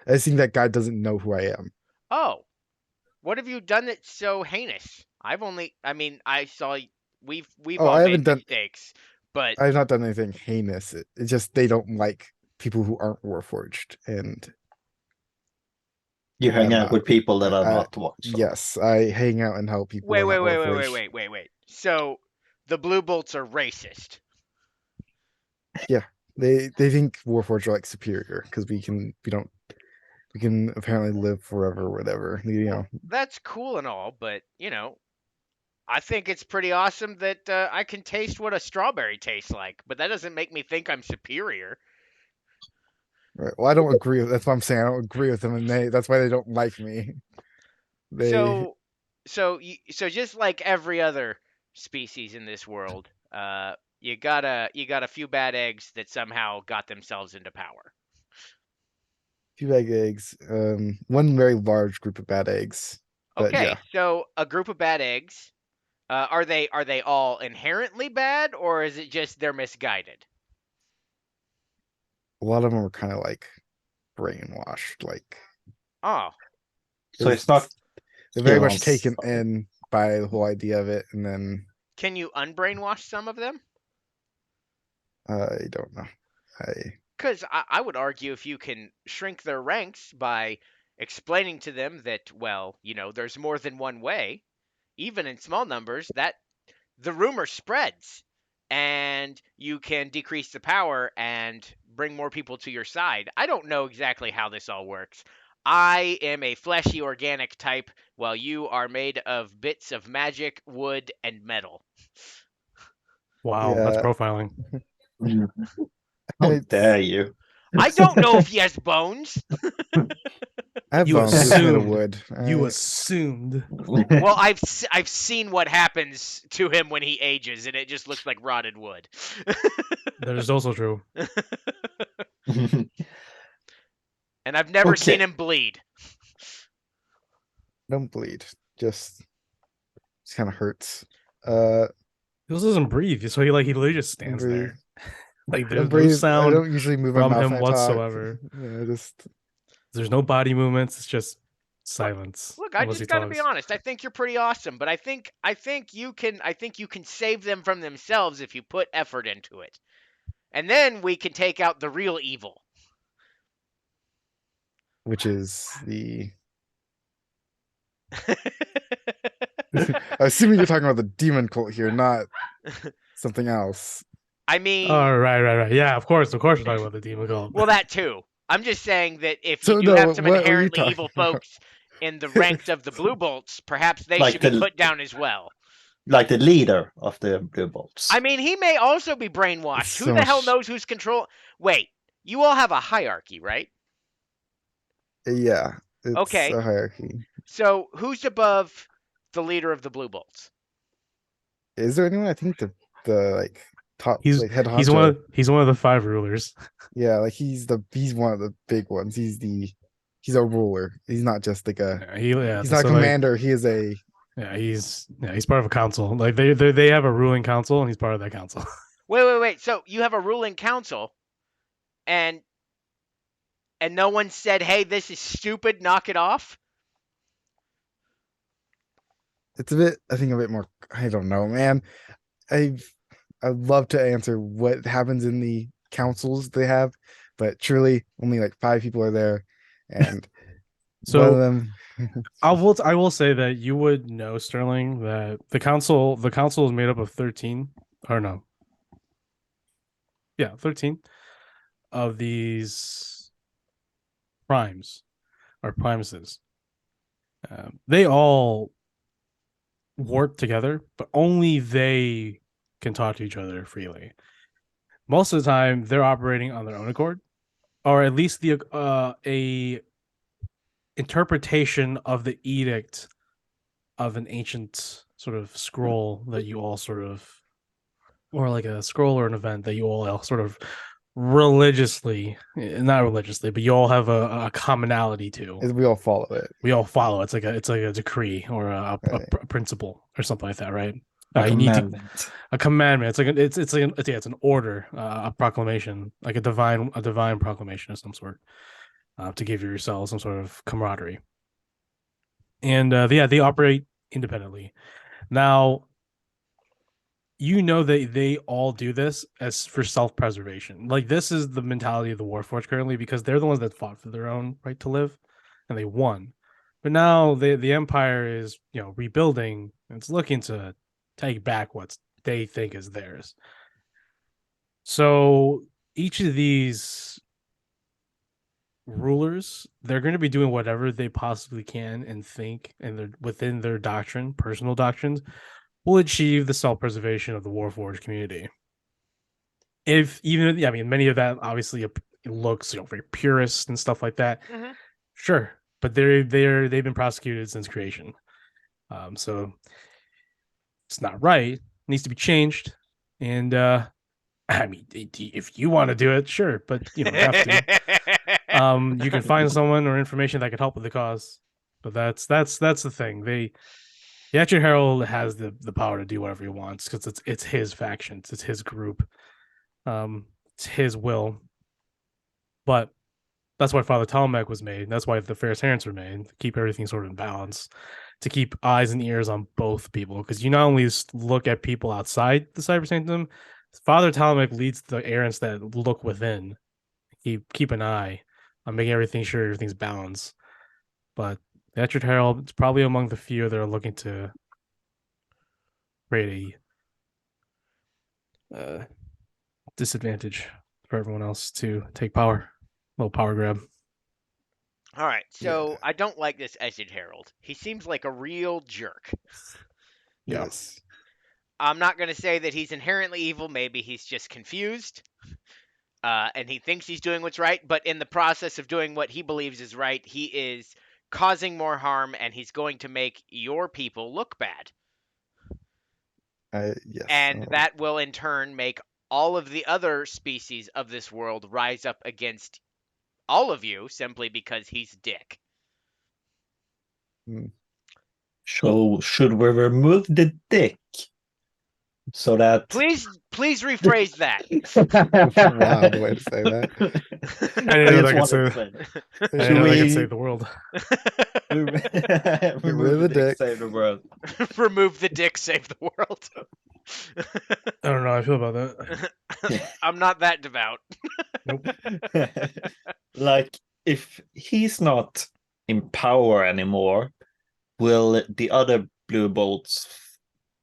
I think that guy doesn't know who I am. Oh, what have you done that's so heinous? I mean, I saw we've Oh, all I made haven't done. mistakes, but I've not done anything heinous. It's just they don't like people who aren't warforged, and You hang I'm out not. with people that are I, not watched. yes, I hang out and help people. wait, who are wait, not wait, wait, wait, warforged. wait, wait, wait. So the blue bolts are racist. They think warforged are like superior because we can apparently live forever or whatever. That's cool and all, but I think it's pretty awesome that I can taste what a strawberry tastes like, but that doesn't make me think I'm superior. Right. Well, I don't agree with. That's what I'm saying. I don't agree with them, and that's why they don't like me. They So just like every other species in this world, you got a few bad eggs that somehow got themselves into power. two bad eggs. One very large group of bad eggs. But Okay, yeah, so a group of bad eggs. Are they all inherently bad, or is it just they're misguided? a lot of them are kind of like brainwashed. Like Oh, So it's not they're very kill much on taken sight. in by the whole idea of it, and then can you unbrainwash some of them? I don't know. Because I would argue if you can shrink their ranks by explaining to them that, well, there's more than one way, even in small numbers, that the rumor spreads and you can decrease the power and bring more people to your side. I don't know exactly how this all works. I am a fleshy organic type, while you are made of bits of magic, wood, and metal. Wow, that's Yeah, profiling. How It's- dare you? I don't know if he has bones. I have You bones. It's made of assumed. wood. You assumed. Well, I've seen what happens to him when he ages, and it just looks like rotted wood. That is also true. And I've never seen Okay. him bleed. don't bleed. Just kind of hurts. He also doesn't breathe, so he literally just stands breathe. there. Like I there's don't no breathe. I sound don't usually move my from mouth him when I talk. whatsoever. Yeah, just There's no body movements. It's just Silence. Look, I unless he just got to be talks. honest. I think you're pretty awesome, but I think you can save them from themselves if you put effort into it. And then we can take out the real evil. which is the. Assuming you're talking about the demon cult here, not something else. I mean, Oh, right. Yeah, of course we're talking about the demon cult. well, that too. I'm just saying that if So, you do no, have some what were you inherently talking evil about? folks in the ranks of the Blue Bolts, perhaps they Like should be the- put down as well. Like the leader of the Blue Bolts. I mean, he may also be brainwashed. It's Who so the hell much- knows who's control? Wait, you all have a hierarchy, right? Yeah, it's Okay. a hierarchy. So who's above the leader of the Blue Bolts? Is there anyone? I think the like top He's like head honcho. he's one of the 5 rulers. Yeah, like he's one of the big ones. He's a ruler. He's not just like a. He's not a so, like, commander. He is a. he's part of a council. Like they have a ruling council, and he's part of that council. Wait. So you have a ruling council, and no one said, "Hey, this is stupid. Knock it off." It's a bit. I think a bit more. I don't know, man. I'd love to answer what happens in the councils they have, but truly only like 5 people are there, and So one of them. I will say that you would know, Sterling, that the council is made up of 13, or no, 13 of these primes or primuses. They all work together, but only they can talk to each other freely. Most of the time, they're operating on their own accord, or at least the a interpretation of the edict of an ancient sort of scroll that you all sort of, or like a scroll or an event that you all sort of religiously, not religiously, but you all have a commonality to. We all follow it. We all follow. It's like a decree or a Right. principle or something like that, right? A You need commandment. a commandment. It's like it's an order, a proclamation, like a divine proclamation of some sort, to give yourselves some sort of camaraderie. And they operate independently. Now, you know that they all do this as for self-preservation. Like, this is the mentality of the Warforged currently, because they're the ones that fought for their own right to live, and they won. But now the Empire is, rebuilding, and it's looking to take back what they think is theirs. So each of these rulers, they're going to be doing whatever they possibly can and think, and they're within their personal doctrines, will achieve the self-preservation of the Warforged community. Many of that obviously looks very purist and stuff like that. Mhm. Sure, but they've been prosecuted since creation, so it's not right. It needs to be changed. And if you want to do it, sure, but you don't have to. You can find someone or information that could help with the cause, but that's the thing. The Etched Herald has the power to do whatever he wants, because it's his factions, it's his group, it's his will. But that's why Father Talmec was made. That's why the Fair Terrence were made, to keep everything sort of in balance, to keep eyes and ears on both people. Because you not only look at people outside the Cyber Sanctum, Father Talmec leads the errands that look within. Keep an eye on making sure everything's balanced. But the Etched Herald is probably among the few that are looking to create a disadvantage for everyone else to take power. A little power grab. All right, so I don't like this Etched Herald. He seems like a real jerk. Yeah. Yes. I'm not going to say that he's inherently evil. Maybe he's just confused. And he thinks he's doing what's right. But in the process of doing what he believes is right, he is causing more harm, and he's going to make your people look bad. Yes. And that will, in turn, make all of the other species of this world rise up against all of you simply because he's dick. So should we remove the dick? So that Please rephrase that. Wild way to say that. I didn't know that I could wanted say. to I Should didn't know I could we- save the world. say. rid of the dick. Save the world. Remove the dick, save the world. I don't know how I feel about that. I'm not that devout. Nope. Like, if he's not in power anymore, will the other blue bolts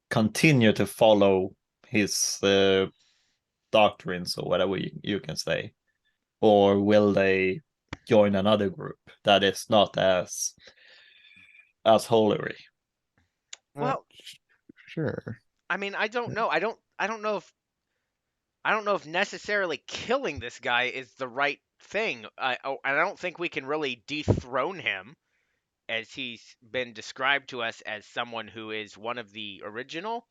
continue to follow his doctrines or whatever you can say, or will they join another group that is not as holy? Well, Sure. I mean, I don't know. I don't know if necessarily killing this guy is the right thing. I don't think we can really dethrone him, as he's been described to us as someone who is one of the original.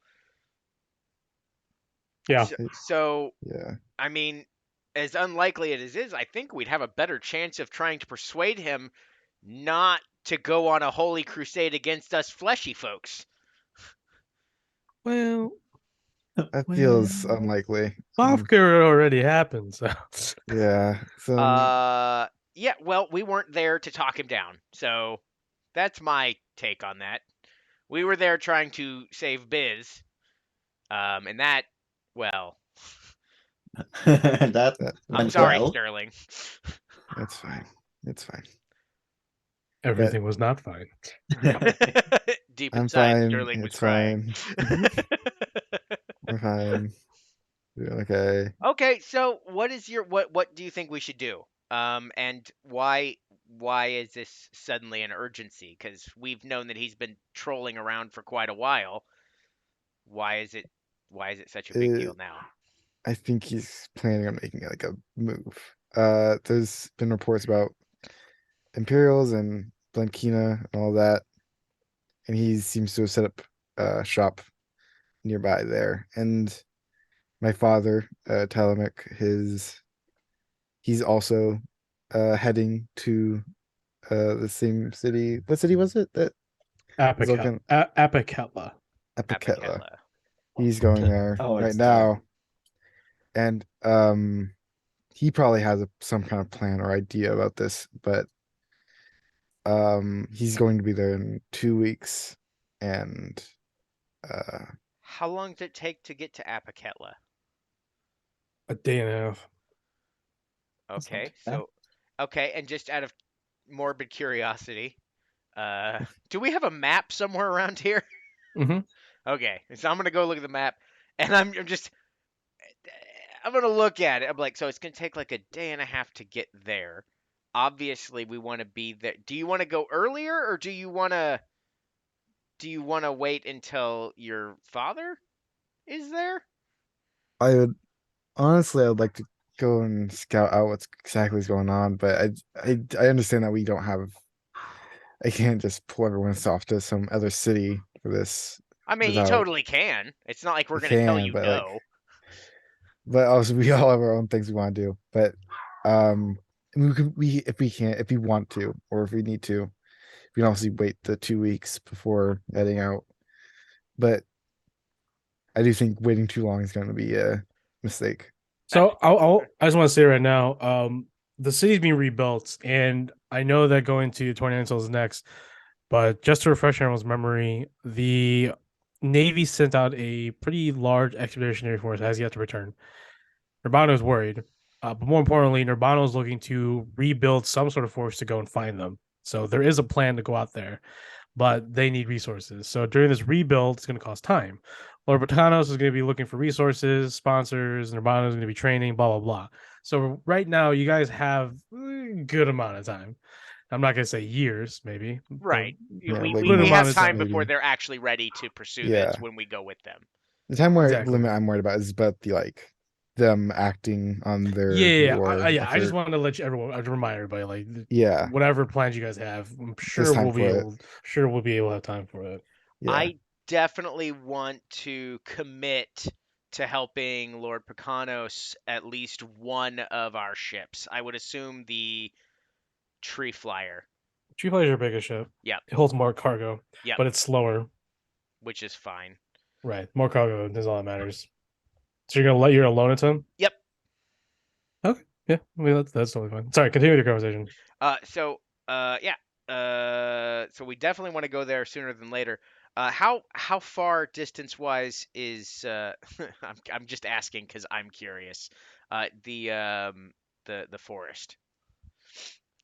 Yeah. So Yeah. I mean, as unlikely as it is, I think we'd have a better chance of trying to persuade him not to go on a holy crusade against us fleshy folks. Well, That feels unlikely. Bofker already happened, so Yeah. So Yeah, well, we weren't there to talk him down. So that's my take on that. We were there trying to save Biz. And that, well, That I'm went sorry, well. Sterling. that's fine. It's fine. everything was not fine. Deep I'm inside, fine. Sterling was It's crying. fine. We're fine. Doing okay. Okay, so what do you think we should do? And why is this suddenly an urgency? Because we've known that he's been trolling around for quite a while. Why is it such a big deal now? I think he's planning on making like a move. There's been reports about Imperials and Blankina and all that, and he seems to have set up a shop nearby there. And my father, Talamic, he's also heading to the same city. What city was it? That Apicella. Apicella. Apicella. He's going there Oh, right it's now, and he probably has some kind of plan or idea about this, but he's going to be there in 2 weeks, and How long does it take to get to Apicella? A day and a half. Okay, bad. so and just out of morbid curiosity, do we have a map somewhere around here? Mm-hmm. Okay, so I'm gonna go look at the map, and I'm gonna look at it. I'm like, so it's gonna take like a day and a half to get there. Obviously, we want to be there. Do you want to go earlier, or do you want to wait until your father is there? I would honestly, I'd like to go and scout out what's exactly is going on, but I understand that we don't have. I can't just pull everyone off to some other city for this. I mean, you Without- totally can. It's not like we're You gonna tell can, you but, no. like, but also we all have our own things we want to do. But if we want to, or if we need to, we can obviously wait the 2 weeks before heading out. But I do think waiting too long is going to be a mistake. So I just want to say right now, the city's being rebuilt, and I know that going to 29 is next, but just to refresh everyone's memory, the Navy sent out a pretty large expeditionary force has yet to return. Nurbano is worried, but more importantly, Nurbano is looking to rebuild some sort of force to go and find them. So there is a plan to go out there, but they need resources. So during this rebuild, it's going to cost time. Lord Botanos is going to be looking for resources, sponsors, Nurbano is going to be training, blah, blah, blah. So right now, you guys have a good amount of time. I'm not going to say years, maybe. but Right. Yeah, we like we have months, time before maybe. they're actually ready to pursue Yeah. this when we go with them. The time where Exactly. limit I'm worried about is about the them acting on their war I just effort. wanted to let everyone remind everybody, like, Yeah, whatever plans you guys have, I'm sure There's time we'll be for it. able to have time for it. yeah. I definitely want to commit to helping Lord Picanos at least one of our ships. I would assume the Tree Flyer, Tree Flyers are your biggest ship. Yep. It holds more cargo. Yep. But it's slower. which is fine. Right. More cargo is all that matters. So you're gonna loan it to him? Yep. Okay. Yeah. I mean, that's totally fine. Sorry. Continue with your conversation. Yeah. So we definitely want to go there sooner than later. How far distance wise is I'm just asking because I'm curious. The forest.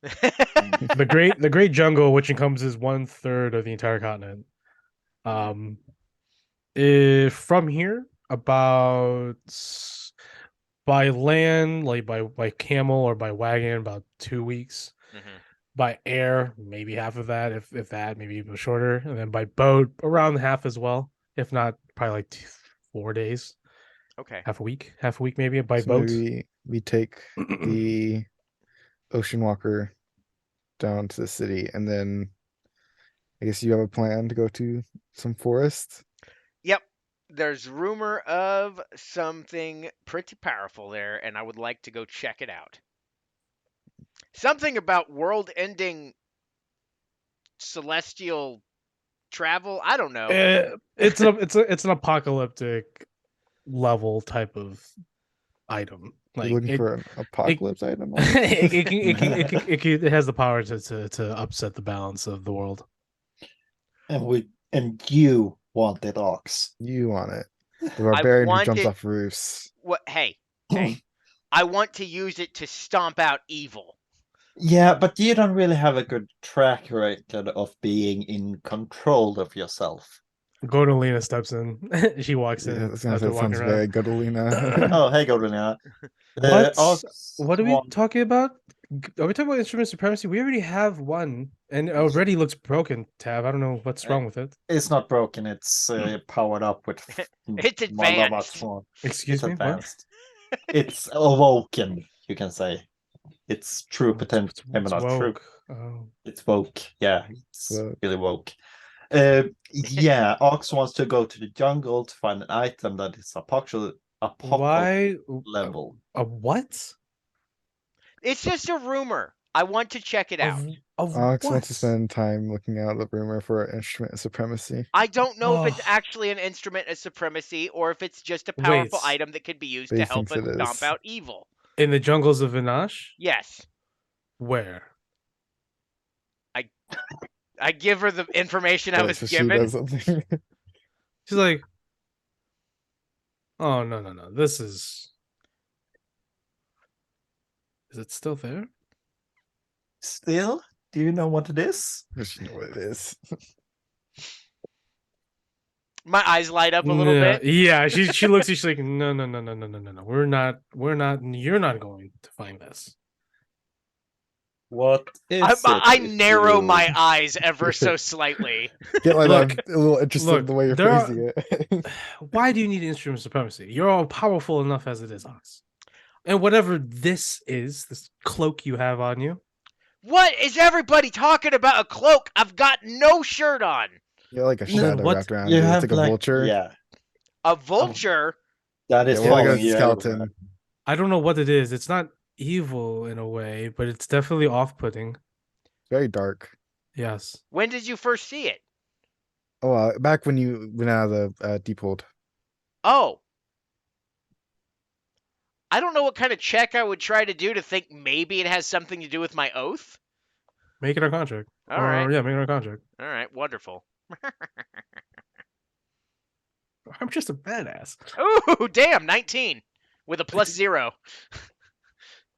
The great jungle, which encompasses 1/3 of the entire continent. If from here about by land, like by camel or by wagon, about 2 weeks. Mhm. By air, maybe half of that, if that, maybe even shorter, and then by boat, around half as well. If not, probably like 4 days, Okay. half a week maybe by So boat. maybe we take the Ocean Walker down to the city, and then I guess you have a plan to go to some forest. Yep. There's rumor of something pretty powerful there, and I would like to go check it out. Something about world-ending celestial travel. I don't know. It's an apocalyptic level type of item. You're Like looking it, for an apocalypse item. it has the power to upset the balance of the world. And you wanted Ox. You want it. The I barbarian who want jumps it. off roofs. What? Hey. I want to use it to stomp out evil. Yeah, but you don't really have a good track record of being in control of yourself. Gordolina steps in. She walks Yeah, in I was gonna say, after that walking sounds around. very good, Alina. Oh, hey, Goldenea. What are we talking about? Are we talking about instrument supremacy? We already have one, and it already looks broken. Tab. I don't know what's wrong with it. It's not broken. It's powered up with. It's advanced. Much more. Excuse It's me. advanced. It's awoken. You can say. It's true What? potential. Maybe It's not true. woke. Oh. It's woke. Yeah, it's Woke. really woke. Yeah, Ox wants to go to the jungle to find an item that is apocalypse Why? level. A what? It's just a rumor. I want to check it out. Of Alex what? wants to spend time looking out the rumor for instrument of supremacy. I don't know if it's Ugh. actually an instrument of supremacy or if it's just a powerful Wait. item that could be used But to he help thinks us it stomp is. out evil. In the jungles of Vinash? Yes. Where? I give her the information I Yeah, was so she given. does something. She's like, oh no. This is it still there? Still, do you know what it is? Does she know what it is? My eyes light up a little bit. Yeah, she looks at you, she's like, no. We're not you're not going to find this. What is I it? narrow my eyes ever so slightly. Get like Look, I'm a little interested in the way you're there are- phrasing it. Why do you need instrument supremacy? You're all powerful enough as it is, Ox. And whatever this is, this cloak you have on you. What is everybody talking about? A cloak? I've got no shirt on. You're like a No, shadow what- wrapped around You you. It's have like a vulture. Yeah, A vulture? that is Yeah, well, like following a you skeleton. everywhere. I don't know what it is. It's not evil in a way, but it's definitely off-putting. Very dark. Yes. When did you first see it? Oh, back when you went out of the deep hold. Oh. I don't know what kind of check I would try to do to think maybe it has something to do with my oath. Make it our contract. All right. Yeah, make it our contract. All right, wonderful. I'm just a badass. Ooh, damn, 19 with a +0.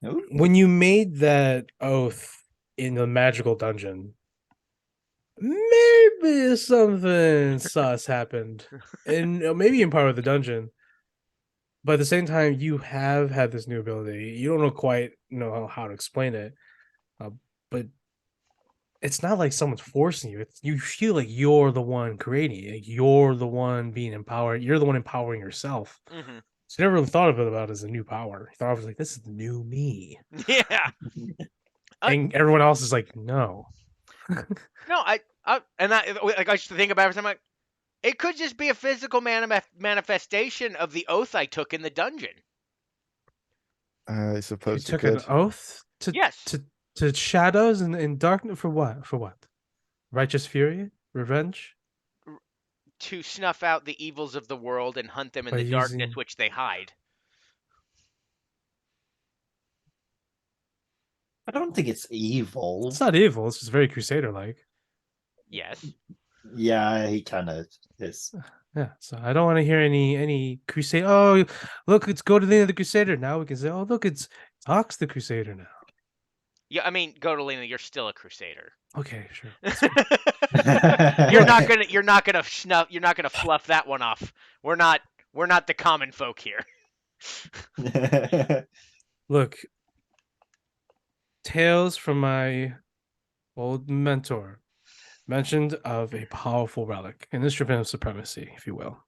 Ooh. When you made that oath in the magical dungeon, maybe something sus happened, and maybe in part of the dungeon. But at the same time, you have had this new ability. You don't quite know how to explain it, but it's not like someone's forcing you. You feel like you're the one creating it. Like you're the one being empowered. You're the one empowering yourself. Mm-hmm. So you never really thought of it about it as a new power. You thought of it like, this is the new me. Yeah. And everyone else is like, no. No, I used to think about it. I'm like, it could just be a physical manifestation of the oath I took in the dungeon. I You suppose you took could. an oath Yes. to shadows and darkness for what? For what? Righteous fury? Revenge? to snuff out the evils of the world and hunt them in By the darkness using- which they hide. I don't think it's evil. It's not evil. It's just very Crusader-like. Yes. Yeah, he kind of is. Yeah, so I don't want to hear any Crusade. Oh, look, it's Godolina the Crusader. Now we can say, oh, look, it's Ox the Crusader now. Yeah, I mean, Godolina, you're still a crusader. Okay, sure. You're not gonna fluff that one off. We're not the common folk here. Look, tales from my old mentor mentioned of a powerful relic, an instrument of supremacy, if you will.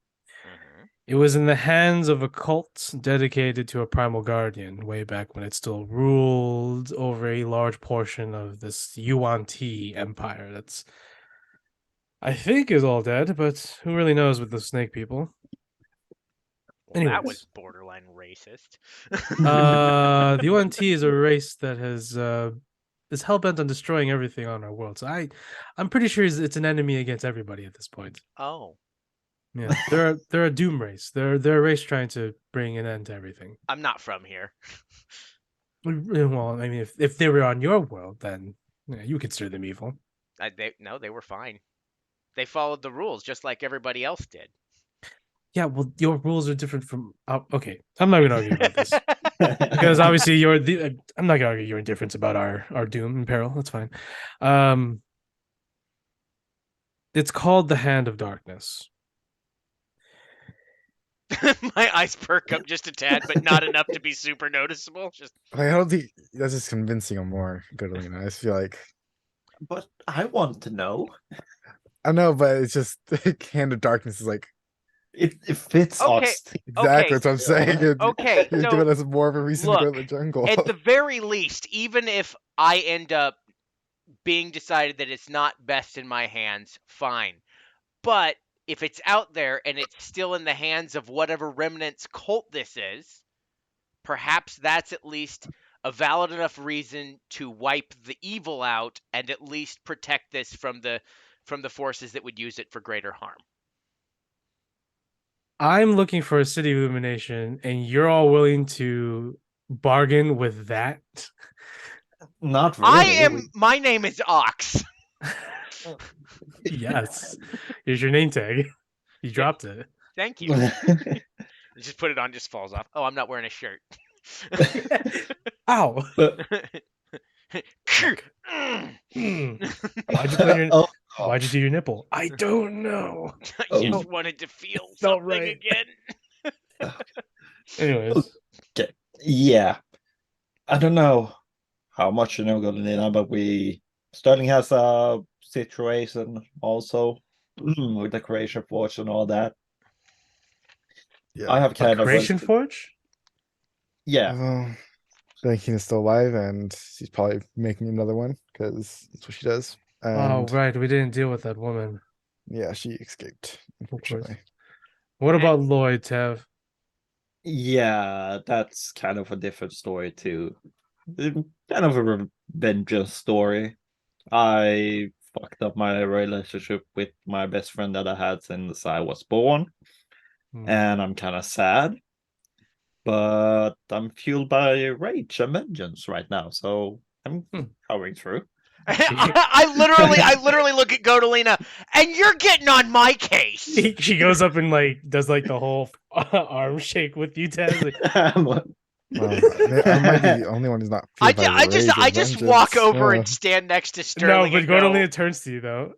Mhm. It was in the hands of a cult dedicated to a primal guardian way back when it still ruled over a large portion of this Yuan Ti empire that's, I think, is all dead, but who really knows with the snake people? Well, that Anyways. was borderline racist. The Yuan Ti is a race that is hell bent on destroying everything on our world. So I'm pretty sure it's an enemy against everybody at this point. Oh, Yeah, they're a doom race. They're a race trying to bring an end to everything. I'm not from here. Well, I mean, if they were on your world, then yeah, you consider them evil. They were fine. They followed the rules just like everybody else did. Yeah, well, your rules are different from. Okay, I'm not gonna argue about this because obviously I'm not gonna argue your indifference about our doom and peril. That's fine. It's called the Hand of Darkness. My eyes perk up just a tad, but not enough to be super noticeable. Just I don't think that's just convincing him more, Godolina. I just feel like But I want to know. I know, but it's just Hand of Darkness is like It fits Okay. Ox. exactly what I'm saying. Okay, You're so giving us more of a reason to go to the look, jungle. at the very least, even if I end up being decided that it's not best in my hands, fine. But if it's out there and it's still in the hands of whatever remnants cult this is, perhaps that's at least a valid enough reason to wipe the evil out and at least protect this from the forces that would use it for greater harm. I'm looking for a city illumination, and you're all willing to bargain with that. Not really. I am. My name is Ox. Yes, here's your name tag. You dropped it. Thank you. Just put it on. Just falls off. Oh, I'm not wearing a shirt. Ow! Why'd you put your? Oh, Why'd you do your nipple? I don't know. I Oh. just wanted to feel Felt something right. again. Anyways, yeah. I don't know how much you know, Godolina, but Sterling has a situation also with the Creation Forge and all that. Yeah. I have a kind of creation forge. yeah. Well, Valentina is still alive, and she's probably making another one because that's what she does. Oh And right, we didn't deal with that woman. yeah, she escaped. Unfortunately, What about Lloyd, Tev? Yeah, that's kind of a different story too. Kind of a vengeance story. I fucked up my relationship with my best friend that I had since I was born, Hmm. and I'm kind of sad. But I'm fueled by rage and vengeance right now, so I'm powering through. I literally look at Godolina, and you're getting on my case. She goes up and does the whole arm shake with you, Tev. Like, I might be the only one who's not. I fueled by rage I and just walk vengeance. over Yeah. and stand next to no, Sterling. but and go, Godolina turns to you though.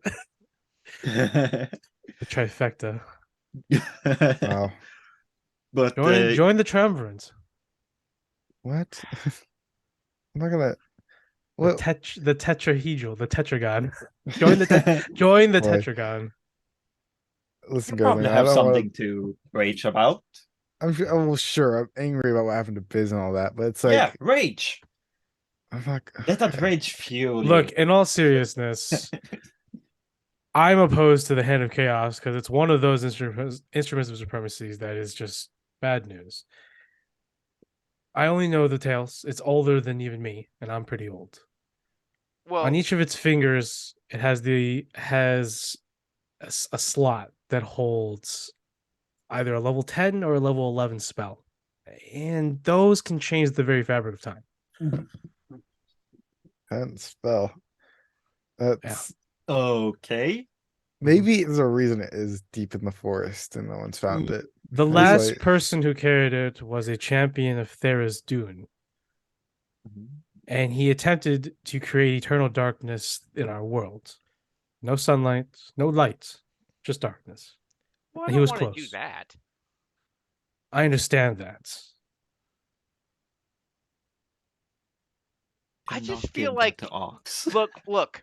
The trifecta. Wow. But Join the triumvirate. What? I'm not gonna. The, Well, the tetrahedral, the tetragon. Join the join the Boy. tetragon. listen, you probably Godolina, I have don't wanna- something to rage about. oh, well, sure. I'm angry about what happened to Biz and all that, but it's like Yeah, rage. I'm not. Let that rage fuel Look, you. in all seriousness, I'm opposed to the Hand of Chaos because it's one of those instruments of supremacies that is just bad news. I only know the tales. It's older than even me, and I'm pretty old. well, On each of its fingers, it has a slot that holds either a level 10 or a level 11 spell. And those can change the very fabric of time. And spell. That's Okay. maybe there's a reason it is deep in the forest and no one's found it. The It's last like- person who carried it was a champion of Thera's Dune, and he attempted to create eternal darkness in our world. No sunlight, no light, just darkness. Well, I He don't was want to do close. that. I understand that. I Do just not feel give like- that to Ox. Look.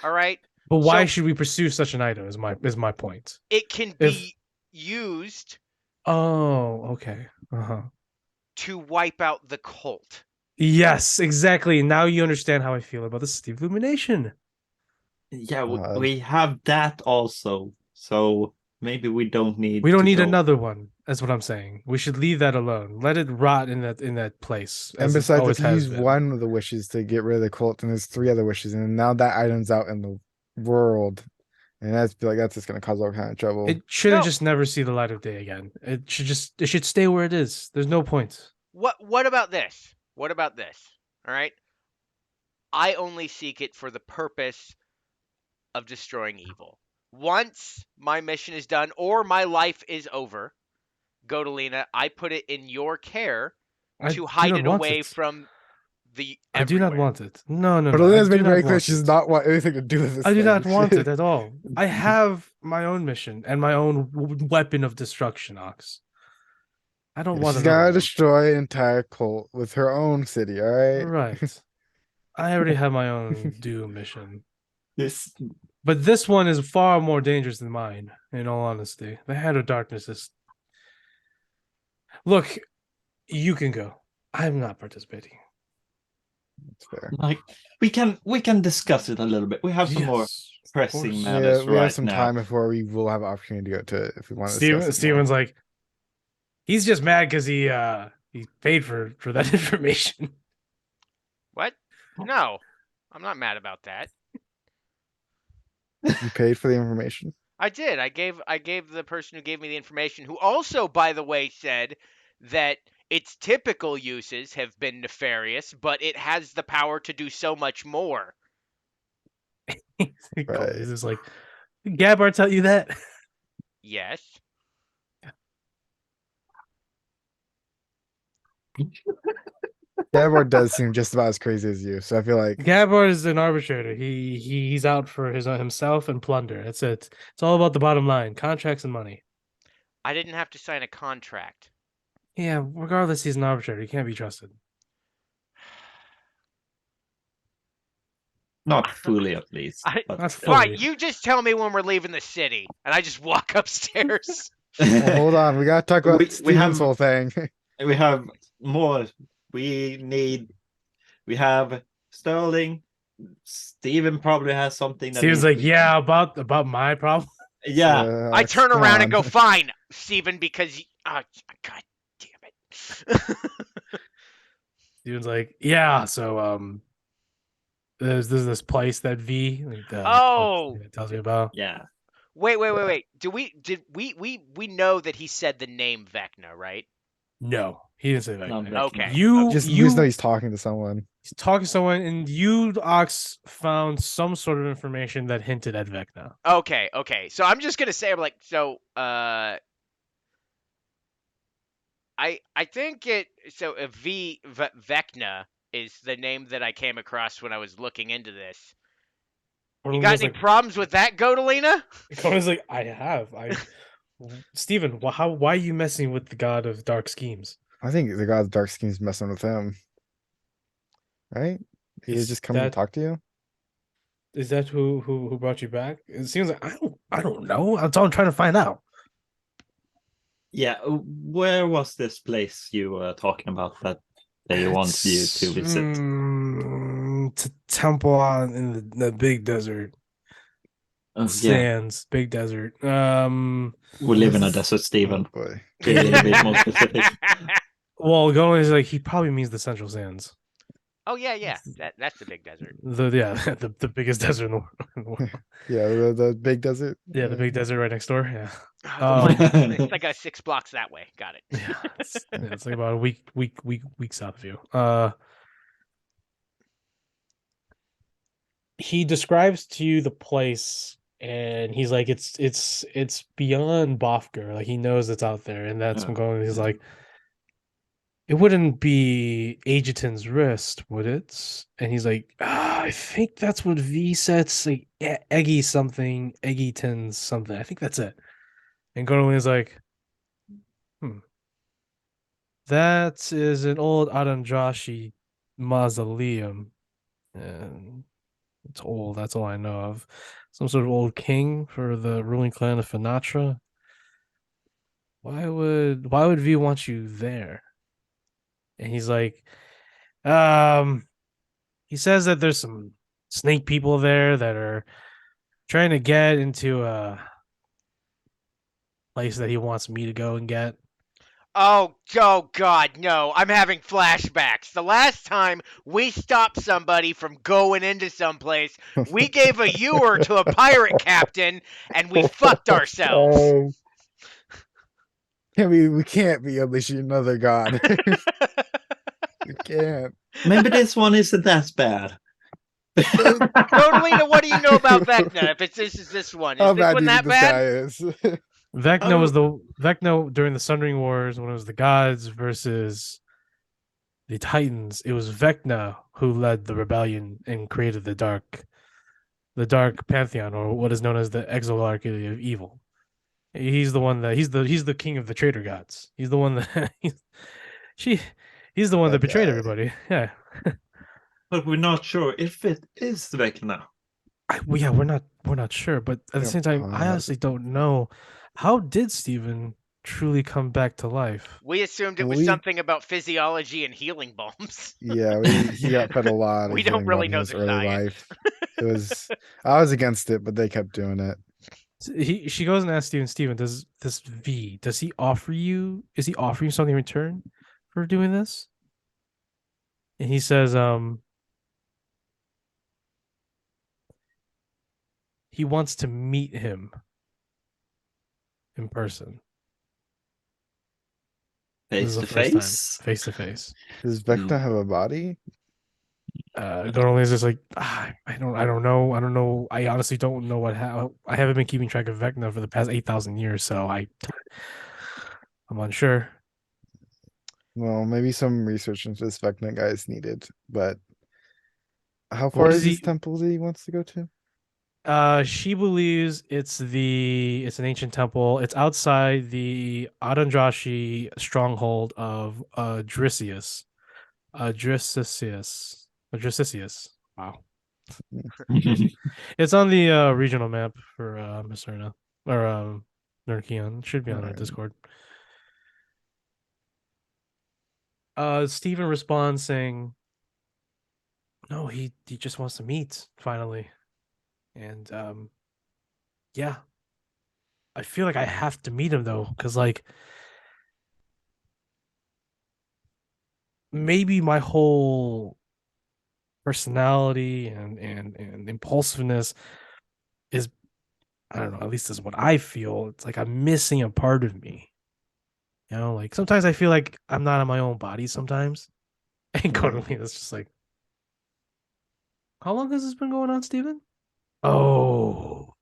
All right. But why So- should we pursue such an item? Is my point. It can If- be used Oh, okay. Uh-huh. to wipe out the cult. Yes, exactly. Now you understand how I feel about the City of Illumination. Yeah, God. we have that also. So maybe we don't need. We don't to need go- another one. That's what I'm saying. We should leave that alone. Let it rot in that place. And as it besides, always if you has use been. one of the wishes to get rid of the cult, and there's 3 other wishes, and now that item's out in the world, and that's just gonna cause all kind of trouble. It shouldn't No. just never see the light of day again. It should stay where it is. There's no point. What about this? What about this? All right. I only seek it for the purpose of destroying evil. Once my mission is done or my life is over, Godolina, I put it in your care I to do hide not it want away it. from the. I do not everywhere. want it. No. But I Alina's do made very not clear want she does it. not want anything to do with this. I do thing. not want it at all. I have my own mission and my own weapon of destruction, Ox. I don't want She's another gotta one. destroy an entire cult with her own city. All right. Right. I already have my own Doom mission. This. But this one is far more dangerous than mine, in all honesty. The Hand of Darkness is. Look, you can go. I'm not participating. That's fair. Like we can discuss it a little bit. We have some more Yes, of pressing course. matters Yeah, we have right some now. time before we will have an opportunity to go to it if we want to. discuss it more. Steven's like, he's just mad because he paid for that information. What? No, I'm not mad about that. You paid for the information. I did. I gave the person who gave me the information, who also, by the way, said that its typical uses have been nefarious, but it has the power to do so much more. He's Right. just like, Gabar tell you that? Yes. Gabor does seem just about as crazy as you, so I feel like Gabar is an arbitrator. He's out for himself and plunder. That's it. It's all about the bottom line, contracts and money. I didn't have to sign a contract. Yeah, regardless, he's an arbitrator. He can't be trusted. Not fully, at least. I- but Not still. fully. Fine, you just tell me when we're leaving the city, and I just walk upstairs. well, hold on, we gotta talk about We Steven's have- whole thing. We have more. We have Sterling. Steven probably has something. He was like, "Yeah, about my problem." Yeah. I turn come around and go, on. fine, Steven, because God damn it. Steven's like, "Yeah, so there's this place that V Oh! tells me about." Yeah. Wait. Did we know that he said the name Vecna, right? No, he didn't say that. Not name. Vecna. Okay. You Just know he's talking to someone. he's talking to someone, and you, Ox, found some sort of information that hinted at Vecna. Okay. So I'm just gonna say, I'm like, so I think Vecna is the name that I came across when I was looking into this. You got any problems with that, Godolina? Conan's like, I have. Steven, why are you messing with the god of dark schemes? I think the god of dark schemes messing with him. Right? He was Is just coming to that- talk to you. Is that who brought you back? It seems like I don't know. That's all I'm trying to find out. Yeah. Where was this place you were talking about that they want you to visit? Temple on in the big desert. Yeah. Sands, big desert. We live in a desert, Steven. Oh, boy. Be a little bit more specific. Well, going is like he probably means the Central Sands. Oh yeah. That's the big desert. The biggest desert in the world. Yeah, the big desert. Yeah, the big desert right next door. Yeah. Oh, it's like a 6 blocks that way. Got it. Yeah, it's like about a week south of you. He describes to you the place, and he's like, it's beyond Bofger. Like he knows it's out there, and that's Oh. going. He's like, it wouldn't be Aegiton's wrist, would it? And he's like, I think that's what V said. Like Eggy something, Eggieton's something. I think that's it. And Gordon is like, that is an old Arandrashi mausoleum. And it's old, that's all I know of. Some sort of old king for the ruling clan of Finatra. Why would V want you there? And he's like, he says that there's some snake people there that are trying to get into a place that he wants me to go and get. Oh God, no. I'm having flashbacks. The last time we stopped somebody from going into someplace, we gave a ewer to a pirate captain and we fucked ourselves. Oh. We can't be unleashing another god. We can't. Maybe this one isn't as bad. Rodolina, what do you know about Vecna? If it's this one. Is How this bad one do you that think this bad? guy is? Vecna was Vecna during the Sundering Wars when it was the gods versus the Titans. It was Vecna who led the rebellion and created the dark pantheon, or what is known as the exolarchy of evil. He's the one that he's the king of the traitor gods. He's the one that he's the one that betrayed guy. everybody. Yeah. But we're not sure if it is Vecna. We're not sure, but at the Yeah, same time, I honestly don't know. How did Stephen truly come back to life? We assumed it was We- something about physiology and healing bombs. Yeah, he got fed a lot. We of don't healing really bomb in know his the early science. life. I was against it, but they kept doing it. She goes and asks Steven, does he offer you something in return for doing this? And he says, he wants to meet him in person. This is Face to the first time, face. face to face. Does Vecna have a body? Normally is just like, I don't know. I honestly don't know I haven't been keeping track of Vecna for the past 8,000 years, so I'm unsure. Well, maybe some research into this Vecna guy is needed, but how far is this temple that he wants to go to? She believes it's an ancient temple. It's outside the Arandrashi stronghold of Adricius. Wow. It's on the regional map for Miserna or Nerkion. It should be on our Alright. Discord. Steven responds saying, no, he just wants to meet finally. And yeah. I feel like I have to meet him though, because like maybe my whole personality and impulsiveness is, I don't know, at least is what I feel. It's like I'm missing a part of me. You know, like sometimes I feel like I'm not in my own body sometimes. And totally, it's just like, how long has this been going on, Steven? Oh,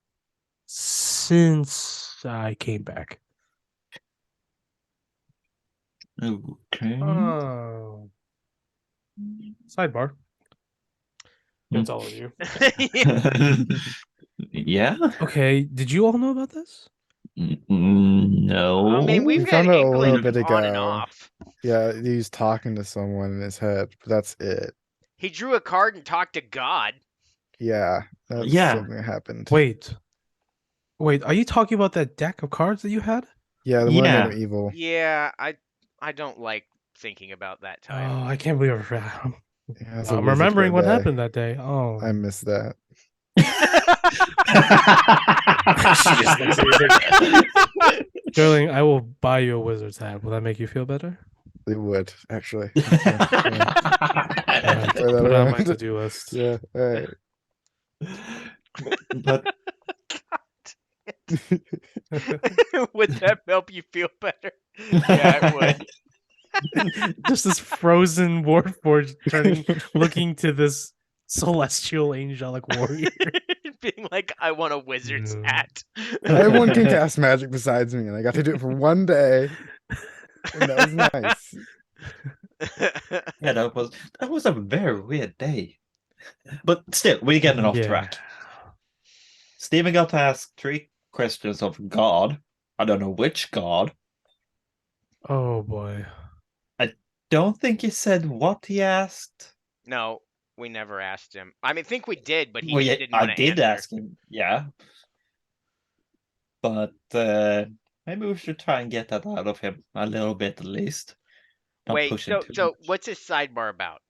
since I came back. Okay. Oh. Sidebar. That's all of you. Yeah. Okay, did you all know about this? No. I mean, we've We got found out a inkling little bit on and ago. off. Yeah, he's talking to someone in his head, but that's it. He drew a card and talked to God. Yeah, that's Yeah. something that happened. Wait, are you talking about that deck of cards that you had? Yeah, the one Yeah. that are evil. Yeah, I don't like thinking about that time. Oh, I can't believe I forgot. Yeah, that's a I'm wizard remembering what card day. happened that day. Oh, I missed that. She just looks at you like, Sterling, I will buy you a wizard's hat. Will that make you feel better? It would actually. Alright. For my mind. to-do list. Yeah, alright. But Would that help you feel better? Yeah, it would. Just this frozen Warforged turning, looking to this celestial angelic warrior. Being like, I want a wizard's Mm. hat. Everyone can cast magic besides me, and I got to do it for one day, and that was nice. yeah, that was a very weird day. But still, we're getting off track. Steven got to ask 3 questions of God. I don't know which God. Oh boy. Don't think he said what he asked. No, we never asked him. I mean, I think we did, but he Well, just yeah, didn't want I to did answer. ask him, yeah. But maybe we should try and get that out of him a little bit at least. Not Wait, push him too so much. what's his sidebar about?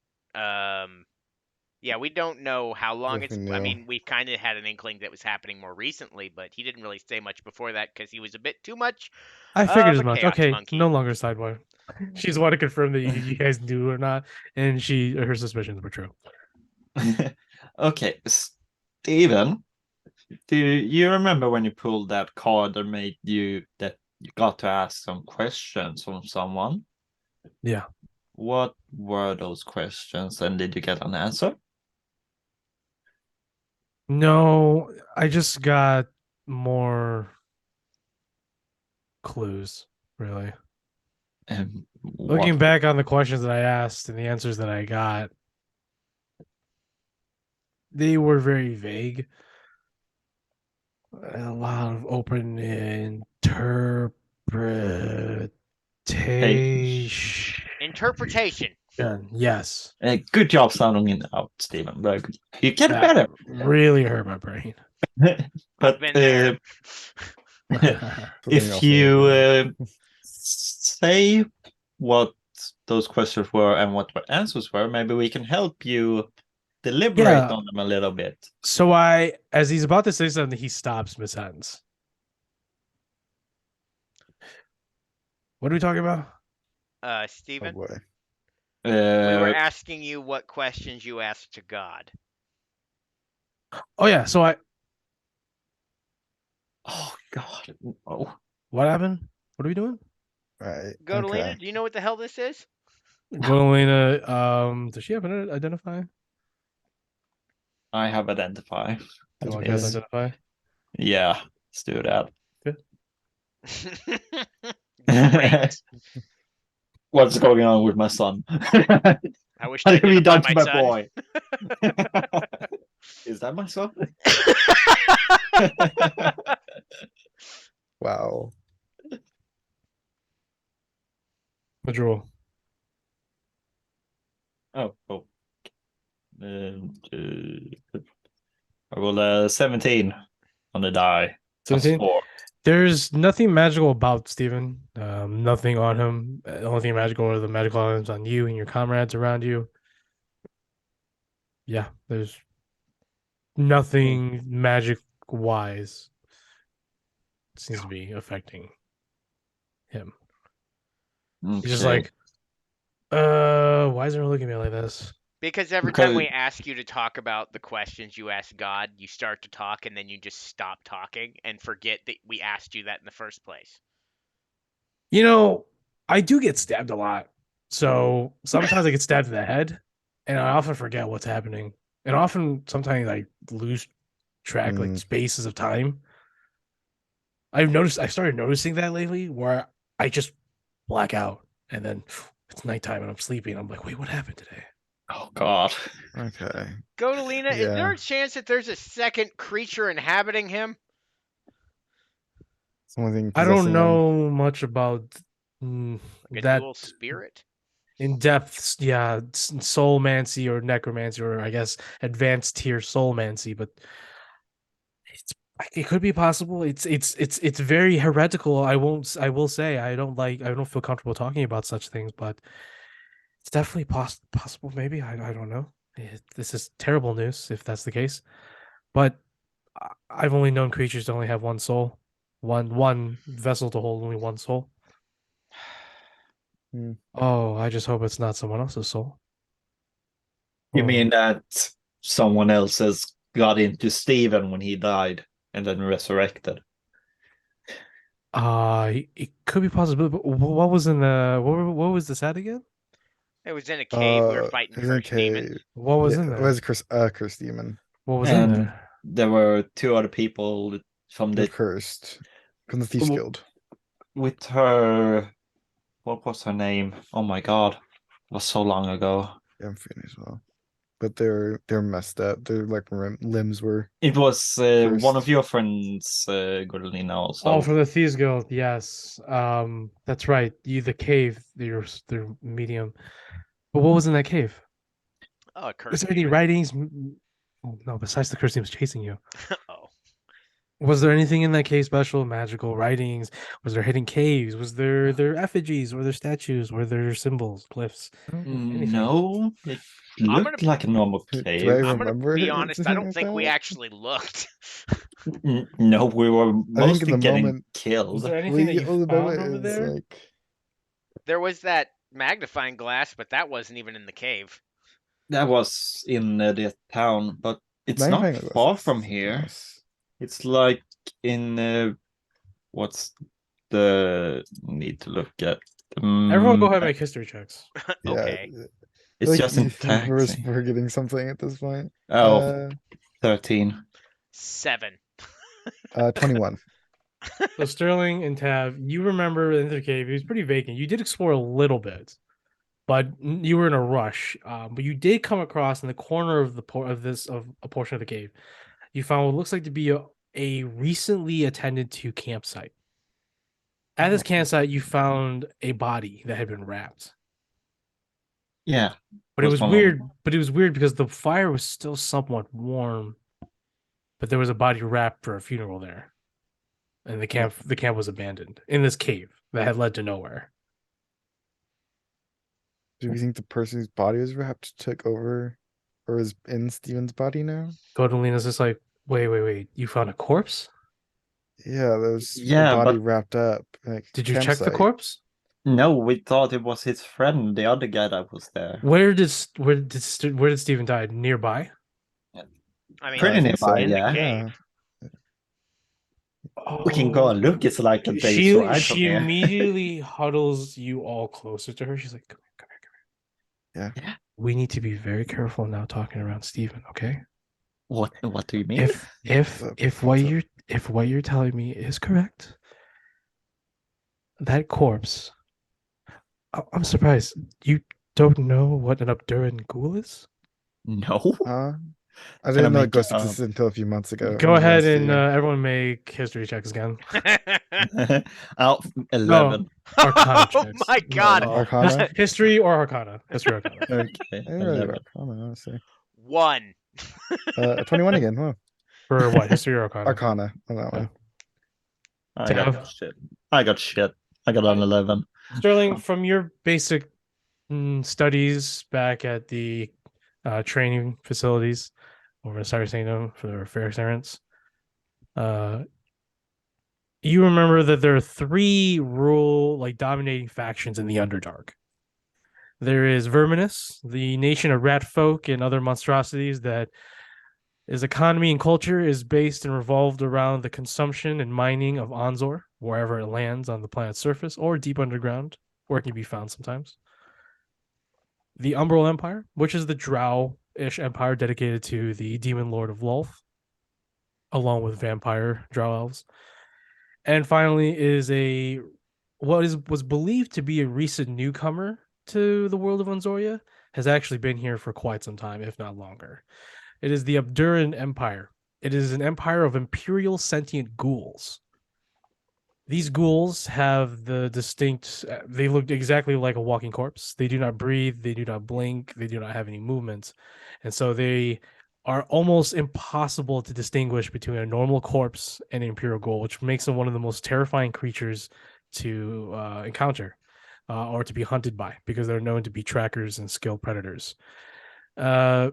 Yeah, we don't know how long Nothing it's. I new. mean, we kind of had an inkling that was happening more recently, but he didn't really say much before that because he was a bit too much. I figured of as a much. chaos Okay, monkey. no longer sidebar. She's want to confirm that you guys knew or not, and her suspicions were true. Okay, Steven, do you remember when you pulled that card that made you got to ask some questions from someone? Yeah. What were those questions, and did you get an answer? No, I just got more clues, really. And Looking back on the questions that I asked and the answers that I got, they were very vague. A lot of open Interpretation. Yes. good job sounding it out, Steven. Very good. You get That better. really hurt my brain. But Been there. if you say what those questions were and what the answers were, maybe we can help you deliberate on them a little bit. So as he's about to say something, he stops mid-sentence. What are we talking about? Steven, Oh boy. we were asking you what questions you asked to God. Oh yeah, so oh God. Oh. What happened? What are we doing? Right. Godalina, do you know what the hell this is? Godalina, does she have an identify? I have identify. Do you want to cast identify? Yeah, let's do that. Great. What's going on with my son? I wish to How do we identify done to my my son. boy? Is that my son? Wow. What'd you roll? Oh. I rolled 17 on the die. 17? 4. There's nothing magical about Steven. Nothing on him. The only thing magical are the magical items on you and your comrades around you. Yeah, there's nothing magic-wise seems to be affecting him. Okay. He's just like, why is everyone looking at me like this? Because every time we ask you to talk about the questions you ask God, you start to talk and then you just stop talking and forget that we asked you that in the first place. You know, I do get stabbed a lot. So sometimes I get stabbed in the head and I often forget what's happening. And often, sometimes I lose track, like spaces of time. I started noticing that lately where I just black out and then it's nighttime and I'm sleeping. I'm like, wait, what happened today? Oh God. Okay. Godalina, is there a chance that there's a second creature inhabiting him? I don't know much about Like that dual spirit in depth. Yeah, soulmancy or necromancy, or I guess advanced tier soulmancy, but it could be possible. It's very heretical. I will say I don't feel comfortable talking about such things, but it's definitely possible. Maybe I don't know. This is terrible news if that's the case, but I've only known creatures to only have one soul, one vessel to hold only one soul. Oh, I just hope it's not someone else's soul. You mean that someone else has got into Steven when he died and then resurrected? It could be possible, but what was in the what was the set again? It was in a cave. We were fighting It's in a cursed demons. cave. What was Yeah, in it there? was Curse Demon. What was in And there? there were two other people from They're the cursed. From the Thieves Oh. Guild. with her. What was her name? Oh my god, it was so long ago. Yeah, I'm feeling as well. But they're messed up. Their like limbs were. It was one First. of your friends, Gordolina, also. Oh, from the Thieves Guild. Yes. That's right. The cave. Their medium. But what was in that cave? Oh, a Is cursed there any demon. writings? Oh no! Besides the curse demons chasing you, Oh, was there anything in that cave special? Magical writings? Was there hidden caves? Was there effigies? Were there statues? Were there symbols, glyphs? Anything? No, it I'm looked like a normal Do I cave. I'm gonna remember be it honest. I something don't like think we that? actually looked. No, we were mostly the getting moment- Was killed. there anything that you the found moment over is there? like There was that magnifying glass, but that wasn't even in the cave. That was in the town, but it's not magnifying glass far is from here. nice. It's like in what's the need to look at? Everyone, go ahead and make history checks. Yeah, Okay. It's like, just in we're taxi. forgetting something at this point. Oh, 13. 7. 21. So Sterling and Tav, you remember in the cave, it was pretty vacant. You did explore a little bit, but you were in a rush. But you did come across in the corner of the of a portion of the cave. You found what looks like to be a recently attended to campsite. At this campsite, you found a body that had been wrapped. Yeah, But it Was was one of weird. them. But it was weird because the fire was still somewhat warm, but there was a body wrapped for a funeral there, and the camp was abandoned in this cave that had led to nowhere. Do we think the person whose body was wrapped took over or is in Steven's body now? Godolina's just like, wait, you found a corpse? Yeah, there was Yeah, a body but- wrapped up. Like, Did you check the campsite. corpse? No, we thought it was his friend, the other guy that was there. Where did Stephen die? Nearby? I mean, Pretty in nearby, the yeah. cave. We can go and look. It's like a day's ride from She here. immediately huddles you all closer to her. She's like, come here. Yeah. We need to be very careful now talking around Stephen, okay? What do you mean? If what you're telling me is correct, that corpse, I'm surprised you don't know what an Abduran ghoul is. No. I didn't know make it Ghost it up. existed until a few months ago. Go I was ahead gonna and see. everyone make history checks again. Out 11. Arcana Oh checks. my god. No. Arcana? History or Arcana? History or Arcana. Okay. I didn't really do 11. Arcana, honestly. 1. 21 again. Wow. For what? History or Arcana? Arcana on that one. I got Tav. shit. I got an 11. Sterling, from your basic studies back at the training facilities over in Cyrus Kingdom for the fair experience, you remember that there are 3 dominating factions in the Underdark. There is Verminus, the nation of rat folk and other monstrosities that his economy and culture is based and revolved around the consumption and mining of Anzor, wherever it lands on the planet's surface or deep underground, where it can be found sometimes. The Umbral Empire, which is the Drow-ish empire dedicated to the demon lord of Lolth, along with vampire Drow elves. And finally is was believed to be a recent newcomer to the world of Anzoria, has actually been here for quite some time, if not longer. It is the Abduran Empire. It is an empire of imperial sentient ghouls. These ghouls have the distinct, they look exactly like a walking corpse. They do not breathe, they do not blink, they do not have any movement. And so they are almost impossible to distinguish between a normal corpse and an imperial ghoul, which makes them one of the most terrifying creatures to encounter or to be hunted by, because they're known to be trackers and skilled predators. An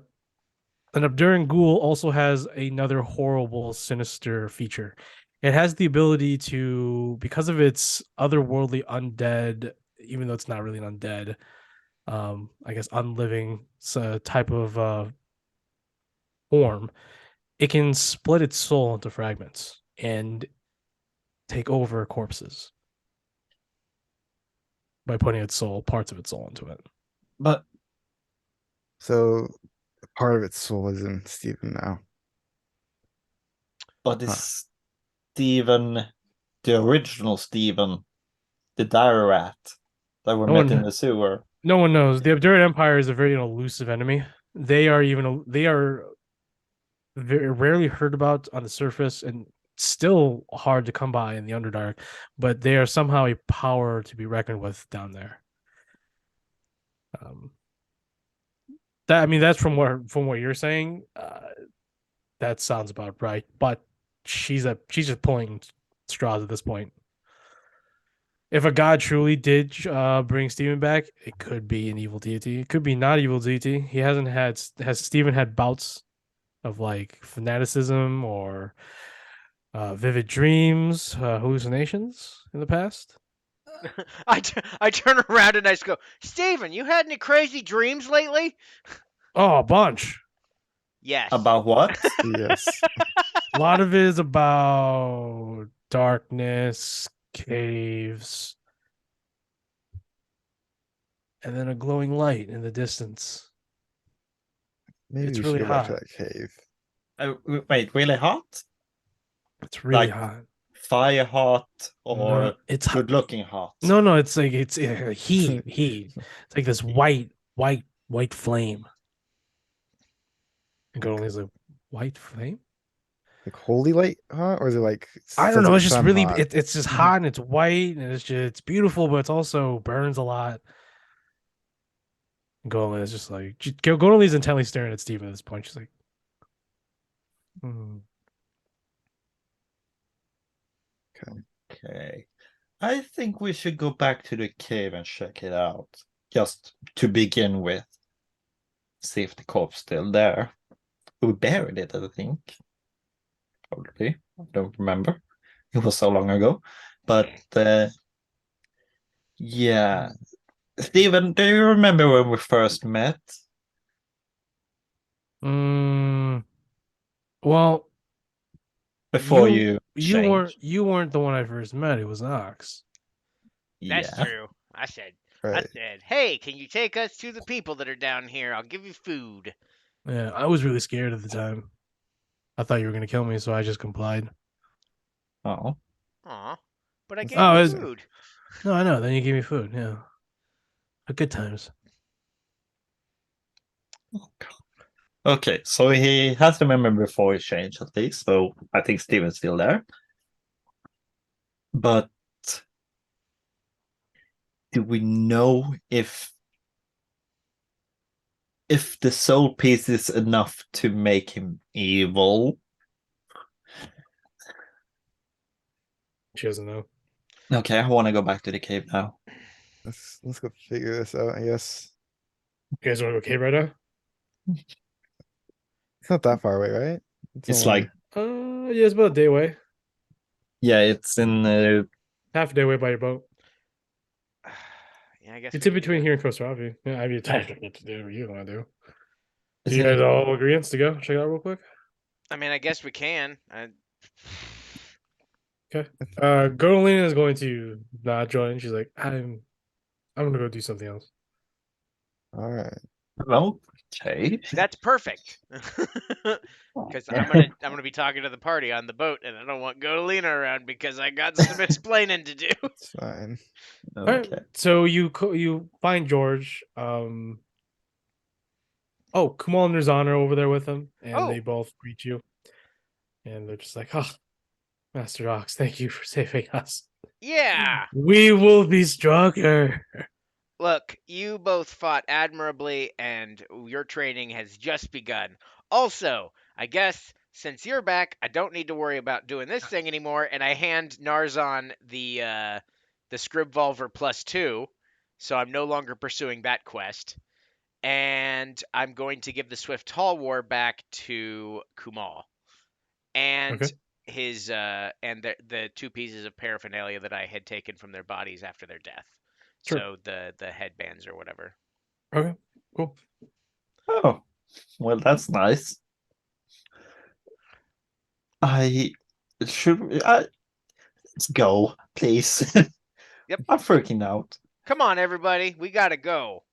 Abduran ghoul also has another horrible, sinister feature. It has the ability to, because of its otherworldly undead, even though it's not really an undead, I guess unliving type of form, it can split its soul into fragments and take over corpses by putting parts of its soul into it. But So part of its soul is in Steven now. is Steven the original Steven, the dire rat that we No met one- in the sewer? No one knows. The Abduran Empire is a very elusive enemy. They are very rarely heard about on the surface and still hard to come by in the Underdark, but they are somehow a power to be reckoned with down there. That's from what you're saying. That sounds about right. But she's just pulling straws at this point. If a god truly did bring Steven back, it could be an evil deity. It could be not evil deity. Has Steven had bouts of like fanaticism or vivid dreams, hallucinations in the past? I turn around and I just go, Steven, you had any crazy dreams lately? Oh, a bunch. Yes. About what? Yes. A lot of it is about darkness, caves, and then a glowing light in the distance. Maybe It's we really should go back to hot. that cave. Wait, really hot? It's really Like- hot. Fire hot or No, it's hot. good looking hot? No, it's like it's heat. It's like this white flame. And Goldling's like, white flame? Like holy light, huh? Or is it like I don't says know. it It's just sun really hot? it's just hot and it's white and it's beautiful, but it's also burns a lot. And Goldling is just like Goldling's intently staring at Steven at this point. She's like, Okay. I think we should go back to the cave and check it out. Just to begin with. See if the corpse still there. We buried it, I think. Probably. I don't remember. It was so long ago. But yeah. Steven, do you remember when we first met? well, Before you changed? you weren't the one I first met. It was Ox. That's Yeah. true. I said, Right. hey, can you take us to the people that are down here? I'll give you food. Yeah, I was really scared at the time. I thought you were gonna kill me, so I just complied. Oh. Aw. But I gave Oh, you is- food. No, I know. Then you gave me food. Yeah, good times. Okay, so he has the memory before he changed at least, so I think Steven's still there. But do we know if the soul piece is enough to make him evil? She doesn't know. Okay, I want to go back to the cave now. Let's go figure this out, I guess. You guys want to go cave right now? It's not that far away, right? It's only- like, Yeah, it's about a day away. yeah, it's in Half a day away by your boat. Yeah, I guess It's we in can do between that. here and Costa Rica. Yeah, I mean, it's actually what to do. What you want to do? is Do you it- guys all agree to go check it out real quick? I mean, I guess we can. Gordolina is going to not join. She's like, I'm gonna go do something else. All right. okay. That's perfect. Because I'm gonna be talking to the party on the boat, and I don't want Godolina around because I got some explaining to do. It's fine. All right, Okay. so you find George. Kumal and Rizan are over there with him, and they Oh. both greet you. And they're just like, "Oh, Master Ox, thank you for saving us. Yeah. We will be stronger." Look, you both fought admirably, and your training has just begun. Also, I guess since you're back, I don't need to worry about doing this thing anymore. And I hand Narzan the Scribvolver +2, so I'm no longer pursuing that quest. And I'm going to give the Swift Tall War back to Kumal, and Okay. his and the two pieces of paraphernalia that I had taken from their bodies after their death. Sure. So the headbands or whatever. Okay, cool. Oh, well, that's nice. I should. Let's go, please. Yep. I'm freaking out. Come on, everybody. We got to go.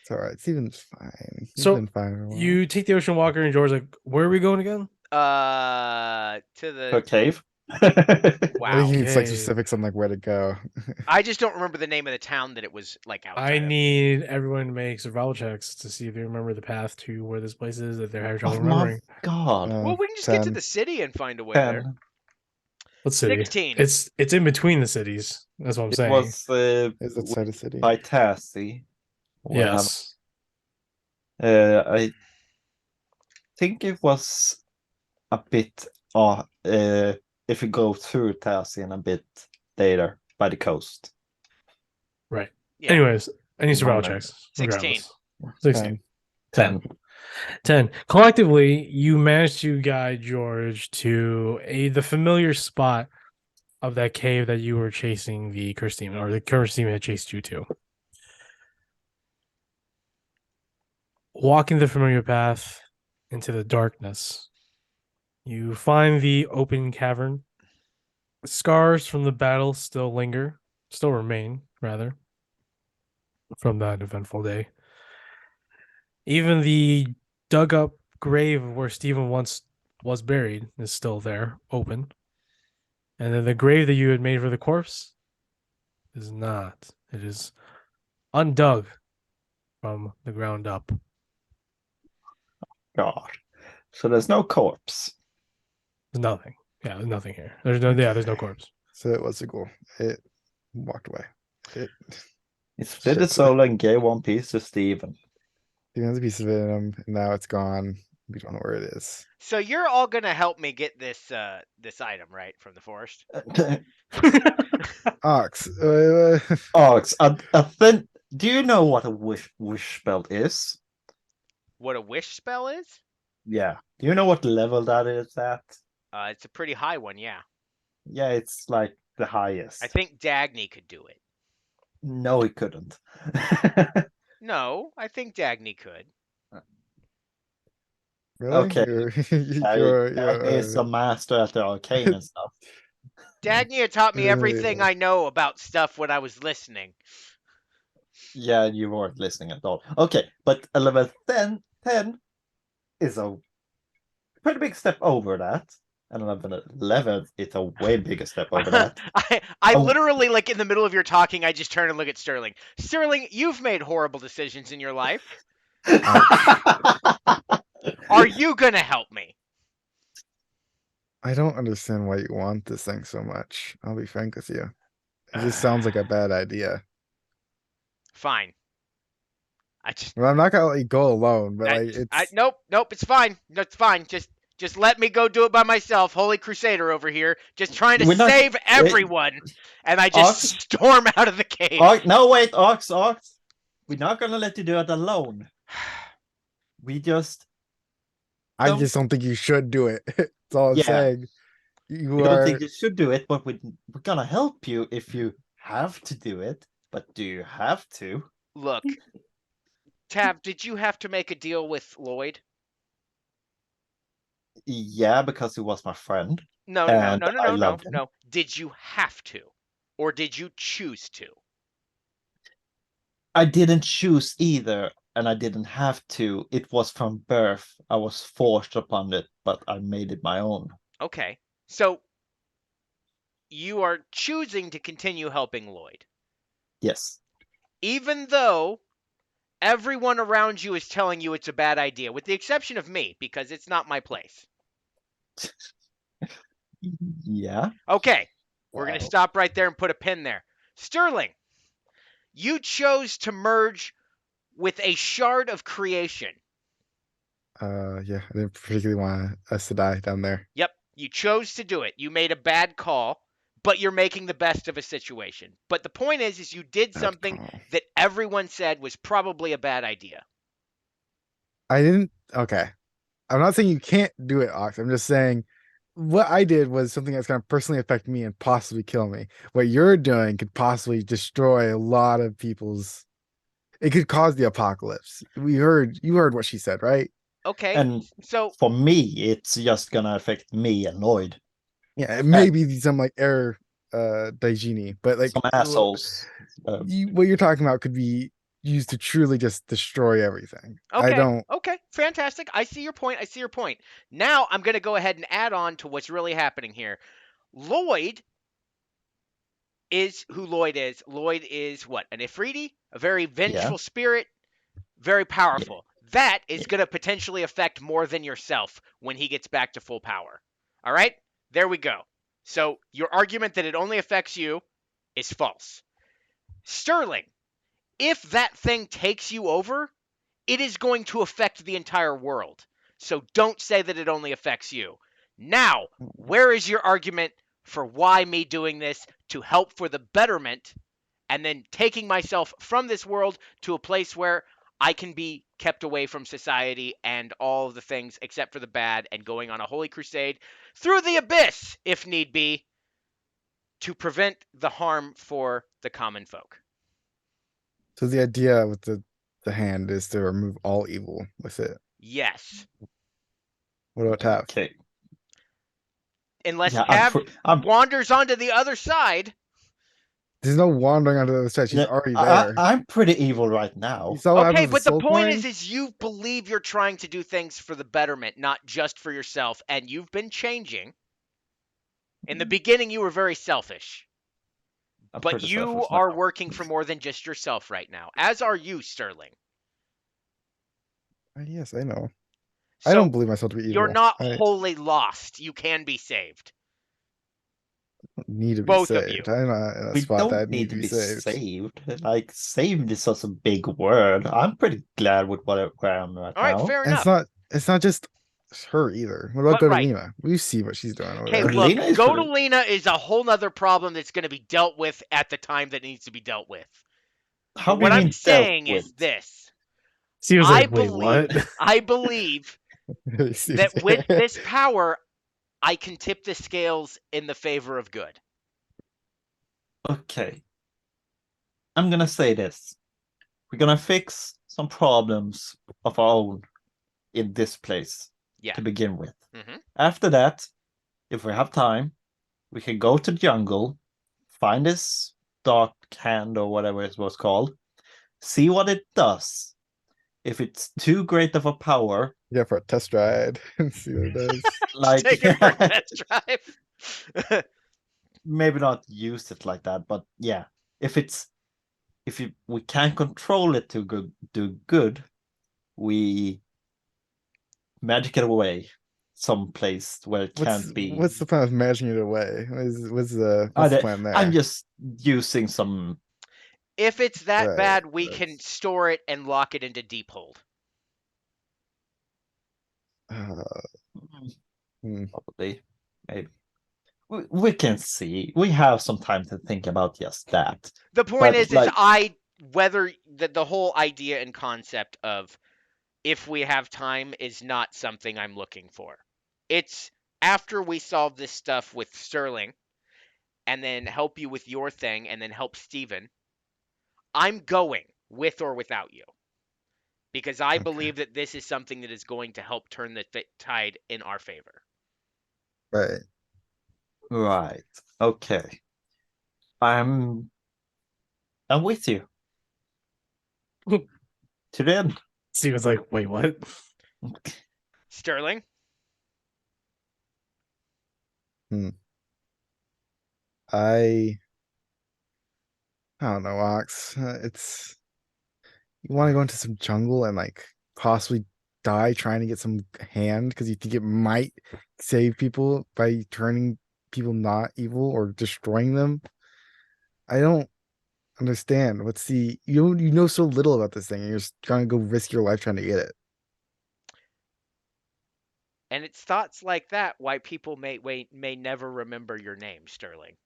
It's all right. Steven's fine. He's So been fine for a while. you take the Ocean Walker, and George's like, "Where are we going again?" To the. A cave. I Wow. think he needs like Okay. specifics on like where to go. I just don't remember the name of the town that it was like outside I of. need everyone to make survival checks to see if they remember the path to where this place is that they're having trouble Oh my remembering. god. Well, we can just get to 10. the city and find a way there. 10. What city? 16. It's in between the cities. That's what I'm It saying. was Is outside the city. by Tassie. Yes. I think it was a bit. If you go through Tassie and a bit later by the coast. Right. Yeah. Anyways, any survival Minor. checks? 16. Regardless. 16. 10. 10. Collectively, you managed to guide George to the familiar spot of that cave that you were chasing the cursed demon, or the cursed demon had chased you to. Walking the familiar path into the darkness, you find the open cavern. Scars from the battle still remain, rather, from that eventful day. Even the dug up grave where Stephen once was buried is still there, open. And then the grave that you had made for the corpse is not. It is undug from the ground up. God. So there's no corpse. There's nothing. Yeah, there's nothing here. There's no corpse. So it was the goal. It walked away. It split Shit. its soul and gave one piece to Stephen. Steven has a piece of it in him, and now it's gone. We don't know where it is. So you're all gonna help me get this this item right from the forest. Ox. Ox, I think. Do you know what a wish spell is? What a wish spell is? Yeah. Do you know what level that is at? It's a pretty high one, yeah. Yeah, it's like the highest. I think Dagny could do it. No, he couldn't. No, I think Dagny could. Really? Okay. You're, That is a master at the arcane and stuff. Dagny had taught me everything I know about stuff when I was listening. Yeah, you weren't listening at all. Okay, but a level 10 is a pretty big step over that. And level 11 is a way bigger step over that. I Oh. literally, like, in the middle of your talking, I just turn and look at Sterling. Sterling, you've made horrible decisions in your life. Are you gonna help me? I don't understand why you want this thing so much. I'll be frank with you. It just sounds like a bad idea. Fine. I just Well, I'm not gonna let you go alone, but like it's nope, it's fine. No, it's fine. Just let me go do it by myself. Holy Crusader over here, just trying to We're not- save everyone. And I just Ox? storm out of the cave. No, wait, Ox. We're not gonna let you do it alone. We just I don't- just don't think you should do it. That's all I'm Yeah. saying. You we don't are think you should do it, but we're gonna help you if you have to do it. But do you have to? Look, Tab, did you have to make a deal with Lloyd? Yeah, because he was my friend. No. And I loved him. Did you have to? Or did you choose to? I didn't choose either, and I didn't have to. It was from birth. I was forced upon it, but I made it my own. Okay. So you are choosing to continue helping Lloyd. Yes. Even though everyone around you is telling you it's a bad idea, with the exception of me, because it's not my place. Yeah. Okay, we're going to Wow. stop right there and put a pin there. Sterling, you chose to merge with a shard of creation. yeah, I didn't particularly want us to die down there. Yep, you chose to do it. You made a bad call, but you're making the best of a situation. But the point is you did Bad something call. that everyone said was probably a bad idea. I didn't okay. I'm not saying you can't do it, Ox. I'm just saying what I did was something that's gonna personally affect me and possibly kill me. What you're doing could possibly destroy a lot of people's It could cause the apocalypse. You heard what she said, right? Okay, And so for me, it's just gonna affect me and Lloyd. Yeah, it may be some like air Daijini, but like Some assholes. what you're talking about could be used to truly just destroy everything. I okay, don't okay, fantastic. I see your point. I see your point. Now I'm going to go ahead and add on to what's really happening here. Lloyd is who Lloyd is. Lloyd is what? An Ifriti? A very vengeful spirit, very powerful. That is going to potentially affect more than yourself when he gets back to full power. All right? There we go. So your argument that it only affects you is false. Sterling, if that thing takes you over, it is going to affect the entire world. So don't say that it only affects you. Now, where is your argument for why me doing this to help for the betterment and then taking myself from this world to a place where I can be kept away from society and all of the things except for the bad and going on a holy crusade through the abyss, if need be, to prevent the harm for the common folk? So the idea with the hand is to remove all evil with it. Yes. What about Tav? Okay. Unless Yeah, Tav I'm wanders onto the other side. There's no wandering onto the other side. She's Yeah, already there. I'm pretty evil right now. You saw what Okay, happens but to the Soul point Coin? is you believe you're trying to do things for the betterment, not just for yourself, and you've been changing. In the beginning, you were very selfish, I'm but pretty you selfish are now. working for more than just yourself right now, as are you, Sterling. Yes, I know. So I don't believe myself to be evil. you're not I wholly lost. You can be saved. don't need to be Both of you. saved. I'm not in a We spot that I don't need to be saved. saved. Like, saved is such a big word. I'm pretty glad with where I'm right All right, now. fair And enough. it's not just her either. What about But, right. Godolina? We see what she's doing over Okay, there. look, Godolina is Godolina is a whole nother problem that's going to be dealt with at the time that needs to be dealt with. How But do what you I'm mean saying dealt is with? this. She was I like, wait, believe, what? I believe See that what- with this power, I can tip the scales in the favor of good. Okay. I'm gonna say this. We're gonna fix some problems of our own in this place Yeah. to begin with. hmm After that, if we have time, we can go to the jungle, find this dark hand or whatever it was called, see what it does. If it's too great of a power, Yeah, for a test ride and see what it does. like Take it for a test drive. maybe not use it like that, but yeah, if we can't control it to do good, we magic it away someplace where it can't be. What's the plan of magic it away? What's the plan there? I'm just using some. If it's that Right, bad, we that's- can store it and lock it into deep hold. Probably, maybe. We can see. We have some time to think about just that. The point But, is like- whether the whole idea and concept of if we have time is not something I'm looking for. It's after we solve this stuff with Sterling and then help you with your thing and then help Steven, I'm going with or without you. Because I believe that this is something that is going to help turn the tide in our favor. Right. Right. Okay. I'm with you. To the end. She was like, wait, what? Sterling? I don't know, Ox. It's you want to go into some jungle and like possibly die trying to get some hand because you think it might save people by turning people not evil or destroying them. I don't understand. What's the you know so little about this thing and you're just trying to go risk your life trying to get it. And it's thoughts like that why people may never remember your name, Sterling.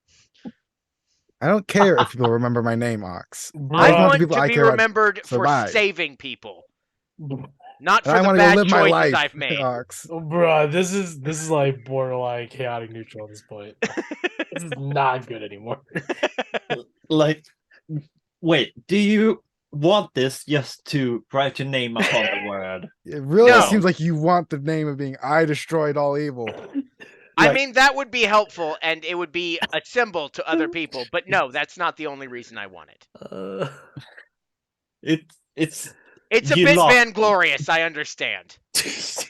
I don't care if people remember my name, Ox. I want the want people to I be care about remembered for survive. saving people, not And for I the want to go bad live my choices life, I've made. Ox. Oh, bruh, this is like borderline chaotic neutral at this point. This is not good anymore. Like, wait, do you want this just to write your name upon the word. It really No. seems like you want the name of being "I destroyed all evil." I Like- mean, that would be helpful, and it would be a symbol to other people. But no, that's not the only reason I want it. It's It's a You bit lost. vainglorious, I understand.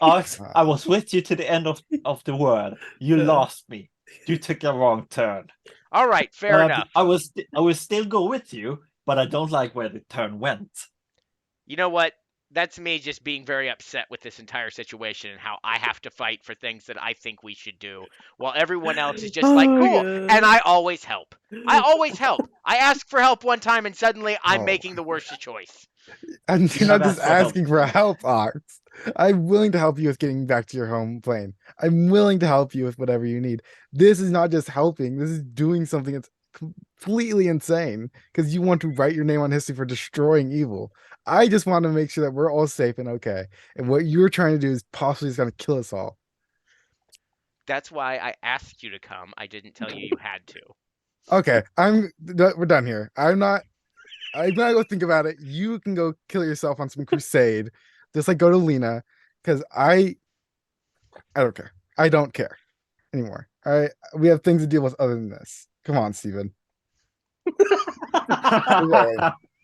I was with you to the end of the word. You lost me. You took a wrong turn. All right, fair And enough. I will still go with you, but I don't like where the turn went. You know what? That's me just being very upset with this entire situation and how I have to fight for things that I think we should do, while everyone else is just like, Oh, cool. God. And I always help. I always help. I ask for help one time, and suddenly I'm Oh. making the worst choice. And You you're not have just asked for help asking for help, Ox. I'm willing to help you with getting back to your home plane. I'm willing to help you with whatever you need. This is not just helping. This is doing something that's completely insane because you want to write your name on history for destroying evil. I just want to make sure that we're all safe and okay. And what you're trying to do is possibly just going to kill us all. That's why I asked you to come. I didn't tell you you had to. Okay, we're done here. I'm gonna go think about it. You can go kill yourself on some crusade. Just like go to Lena, because I don't care. I don't care anymore. All right, we have things to deal with other than this. Come on, Steven.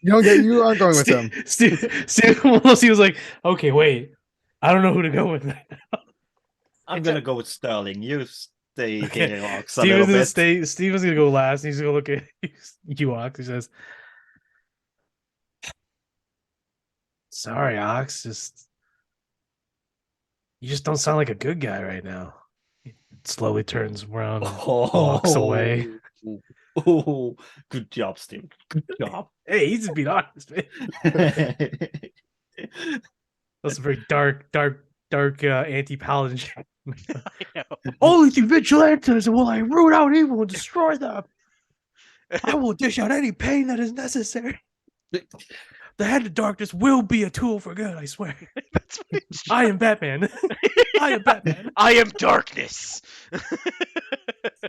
You aren't going with him. Steve was like, okay, wait. I don't know who to go with. I'm gonna go with Sterling. You stay Okay. here, Ox, a little bit. Steven's gonna go last. He's gonna look at you, Ox. He says, sorry, Ox. You just don't sound like a good guy right now. He slowly turns around and walks away. Oh, good job, Steve. Good job. Hey, he's just being honest, man. That's a very dark anti-paladin shit. I know. Only through vigilantes will I root out evil and destroy them. I will dish out any pain that is necessary. The hand of darkness will be a tool for good, I swear. That's what it's I am Batman. I am Batman. I am darkness.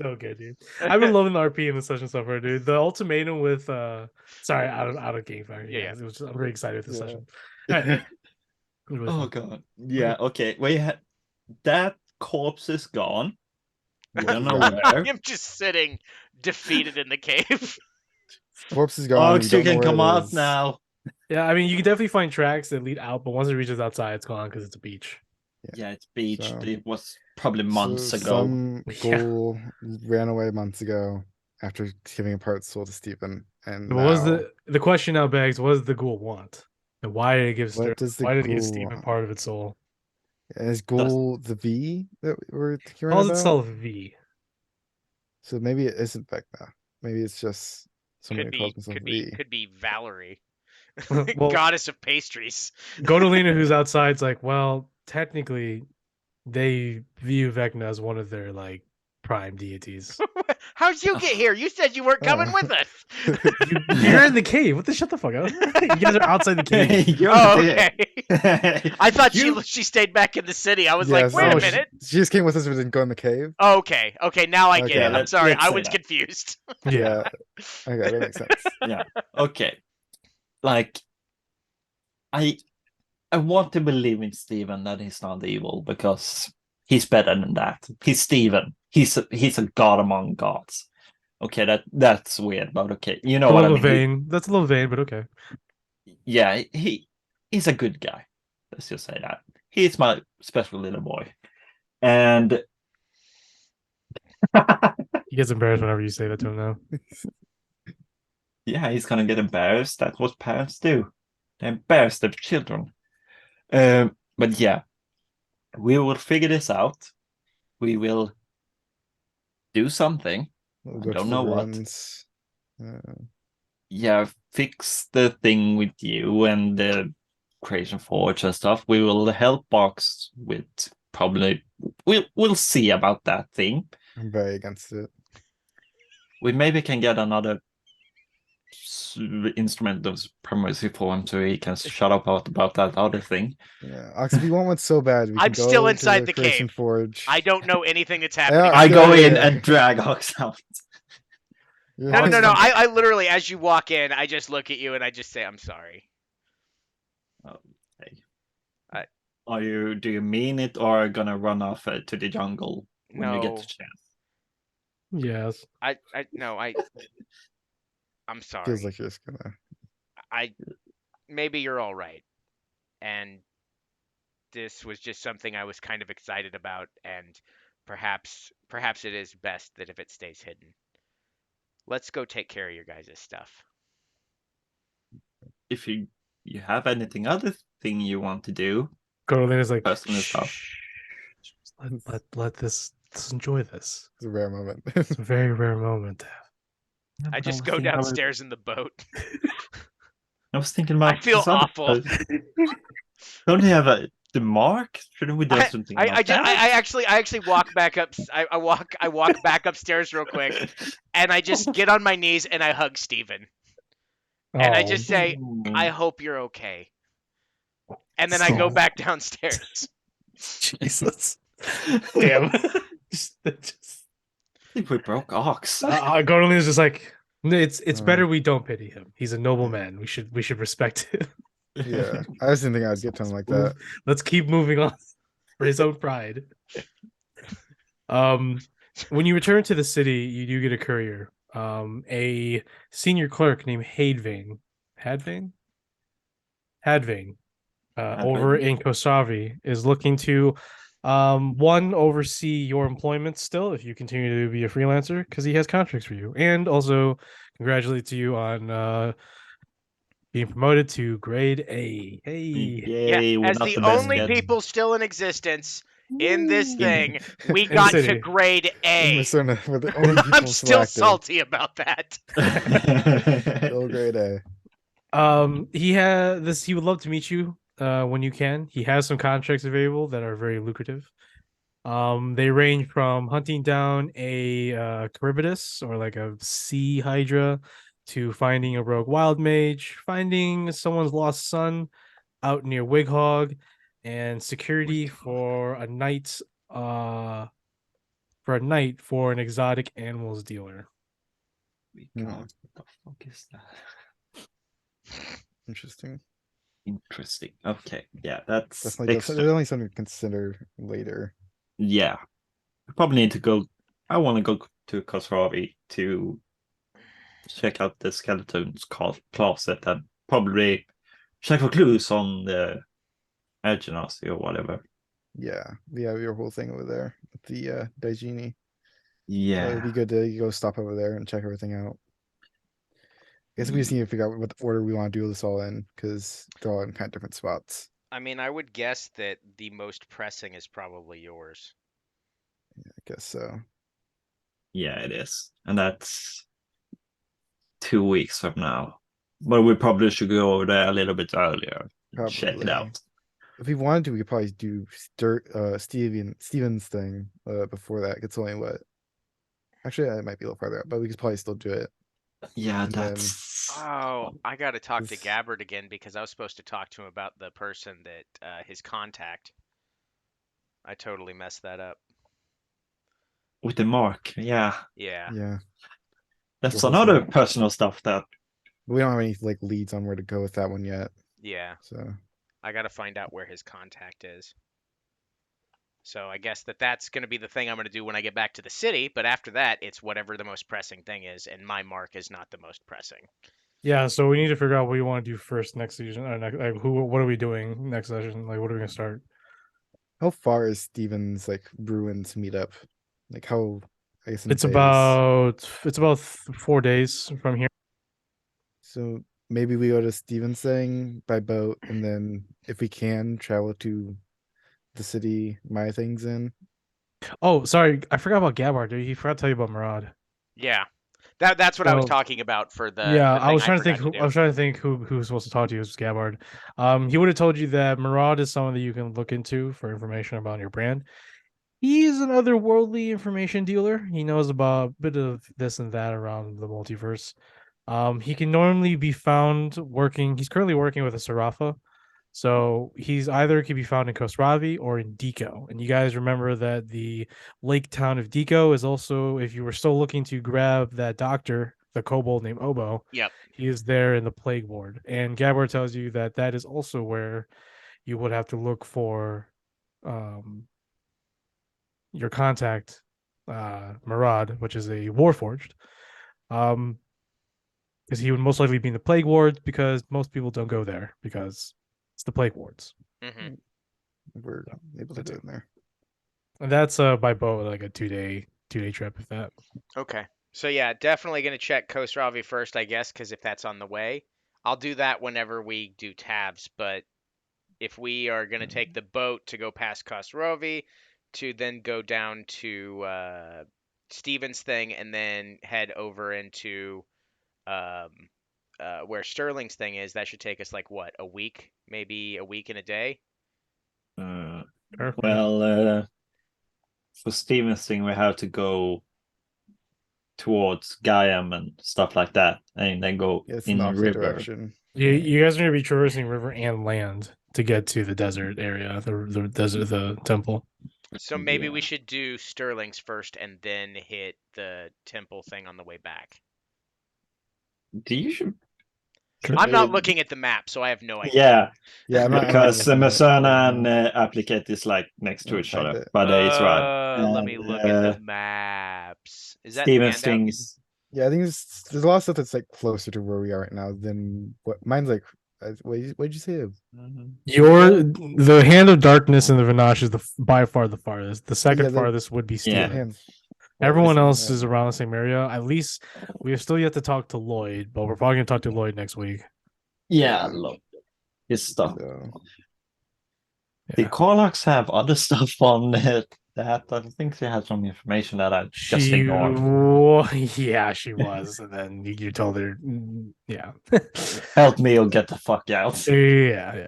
So good, dude. I've been loving the RP in the session so far, dude. The ultimatum with sorry, out of game fire. Yeah. It was I'm very excited with this Yeah. session. All right. Really Oh fun. god. Yeah, okay. That corpse is gone. We don't know where. I'm just sitting defeated in the cave. Corpse is gone. Ox, you can come out now. Yeah, I mean you can definitely find tracks that lead out, but once it reaches outside, it's gone because it's a beach. Yeah, it's beached. So- It was probably months ago. Some Yeah. ghoul ran away months ago after giving apart soul to Stephen. And But what was now- the question now begs, what does the ghoul want? And why did it give What does the why did it give ghoul Stephen want? part of its soul? Is ghoul the V that we're hearing Calls about? itself V. So maybe it isn't Vecna. Maybe it's just somebody Could that be, calls themselves V. could be Valerie, Well, goddess of pastries. Godolina, who's outside's like, well, technically, they view Vecna as one of their like prime deities. How'd you get here? You said you weren't coming with us. You're in the cave. What the shut the fuck up? You guys are outside the cave. You're Oh, there. okay. I thought You- she stayed back in the city. I was Yes, like, wait oh, a she- minute. She just came with us but didn't go in the cave. Oh, okay, now I get Okay, it. I'm let's sorry, I say was that. confused. Yeah. Okay, that makes sense. Okay. Like I want to believe in Steven that he's not evil because he's better than that. He's Steven. He's a god among gods. Okay, that's weird, but okay. You know a what I little mean. vain. That's a little vain, but okay. Yeah, he's a good guy. Let's just say that. He's my special little boy. And He gets embarrassed whenever you say that to him now. yeah, he's gonna get embarrassed. That's what parents do. They embarrass their children. But yeah, we will figure this out. We will do something. We'll I go to don't the know what. ruins. Yeah, fix the thing with you and the Creation Forge and stuff. We will help Box with probably. We'll see about that thing. I'm very against it. We maybe can get another instrument of supremacy for him so he can shut up about that other thing. Yeah, Ox, if you want one so bad, we can I'm go still to inside the Creation cave. Forge. I don't know anything that's happening. Yeah, I go in yeah. and drag Ox out. No, no, no, no. I literally, as you walk in, I just look at you and I just say, I'm sorry. Okay. I- Do you mean it, or gonna run off to the jungle when you get the No. chance? Yes. No, I'm sorry. Feels like you're just gonna. Maybe you're all right. And this was just something I was kind of excited about, and perhaps it is best that if it stays hidden. Let's go take care of your guys' stuff. If you have anything other thing you want to do, Carolina's like, personal stuff. "Shh. Let this. Let's enjoy this. It's a rare moment. It's a very rare moment. I just go downstairs in the boat. I was thinking about. I feel this other awful. person. Don't you have the mark? Shouldn't we do something about that? I actually walk back up. I walk back upstairs real quick, and I just get on my knees and I hug Steven. And I just say, I hope you're okay. And then I go back downstairs. Jesus. Damn. I think we broke Ox. Carolina's just like, it's Uh. better we don't pity him. He's a noble man. We should respect him. Yeah, I just didn't think I'd get to him like that. Let's keep moving on for his own pride. When you return to the city, you do get a courier. A senior clerk named Hadving, over in Kosavi is looking to one, oversee your employment still if you continue to be a freelancer, because he has contracts for you, and also congratulate you on being promoted to grade A. Hey. Yay, we're as not the best only yet. people still in existence in this thing, we In got the to city. grade A. We're the only people I'm still selected. salty about that. Still grade A. He would love to meet you when you can. He has some contracts available that are very lucrative. They range from hunting down a Charybdis, or like a sea hydra, to finding a rogue wild mage, finding someone's lost son out near Wighog, and security for a night for an exotic animals dealer. What the fuck is that? Interesting. Interesting. Okay, yeah, that's Definitely extra. definitely something to consider later. Yeah, I probably need to go. I want to go to Khosravi to check out the skeleton's closet and probably check for clues on the Agenasi or whatever. Yeah, we have your whole thing over there with the Daijini. Yeah, So it'd be good to go stop over there and check everything out. I guess we just need to figure out what order we want to do this all in, because they're all in kind of different spots. I mean, I would guess that the most pressing is probably yours. I guess so. yeah, it is, and that's 2 weeks from now. But we probably should go over there a little bit earlier. Check it Probably. out. If we wanted to, we could probably do Steven's thing before that. It's only what? Actually, it might be a little farther out, but we could probably still do it. Yeah, And then- that's. Oh, I got to talk to This- Gabbard again because I was supposed to talk to him about the person that his contact. I totally messed that up. With the mark, yeah. Yeah. Yeah, That's Well, another so- personal stuff that. but we don't have any like leads on where to go with that one yet. Yeah. So I got to find out where his contact is. So I guess that's going to be the thing I'm going to do when I get back to the city. But after that, it's whatever the most pressing thing is, and my mark is not the most pressing. Yeah, so we need to figure out what we want to do first next season. What are we doing next session? Like, what are we gonna start? how far is Steven's like ruins meetup? Like how? I guess in It's days? about 4 days from here. So maybe we go to Steven's thing by boat, and then if we can travel to the city my thing's in. Oh, sorry, I forgot about Gabbard, dude. He forgot to tell you about Murad. Yeah. That's what I was So- talking about for the. Yeah, the I thing was trying to think. forgot I do. was trying to think who was supposed to talk to you. It was Gabbard. He would have told you that Murad is someone that you can look into for information about your brand. He is an otherworldly information dealer. He knows about a bit of this and that around the multiverse. He can normally be found working. He's currently working with a Sarafa. So he's either can be found in Khosravi or in Deco. And you guys remember that the lake town of Deco is also, if you were still looking to grab that doctor the kobold named Obo. Yep. He is there in the plague ward, and Gabor tells you that that is also where you would have to look for your contact, Murad, which is a warforged. Because he would most likely be in the plague wards because most people don't go there because it's the plague wards. Hmm. We're able to do it in there. And that's by boat, like a two-day trip, if that. Okay. So yeah, definitely gonna check Khosravi first, I guess, because if that's on the way, I'll do that whenever we do tabs. But if we are gonna take the boat to go past Khosravi, to then go down to Steven's thing, and then head over into where Sterling's thing is, that should take us like what, a week, maybe a week and a day. Sure. Well, for Steven's thing, we have to go towards Gaiam and stuff like that, and then go Yeah, it's in in the the opposite river. direction. You guys are gonna be traversing river and land to get to the desert area, the desert, the temple. So maybe we Yeah. should do Sterling's first and then hit the temple thing on the way back. Do you should? I'm not looking at the map, so I have no idea. Yeah, Yeah, I'm not because looking at it Mesana right and now. Applicate is like next to I'll each find other, it. but it's right. Let me And, look at the maps. Is that Steven's handout? things. Yeah, I think there's a lot of stuff that's like closer to where we are right now than what mine's like. What'd you say? The hand of darkness in the Vanash is by far the farthest. The second Yeah, farthest would be Yeah. Stevens. Well, Everyone this else yeah. is around the same area. At least we have still yet to talk to Lloyd, but we're probably gonna talk to Lloyd next week. Yeah, look, his stuff. So, The Corlocks have other stuff on it that I think they had some information that I just ignored. Yeah, she was, and then you told her, yeah, Help me or get the fuck out. yeah.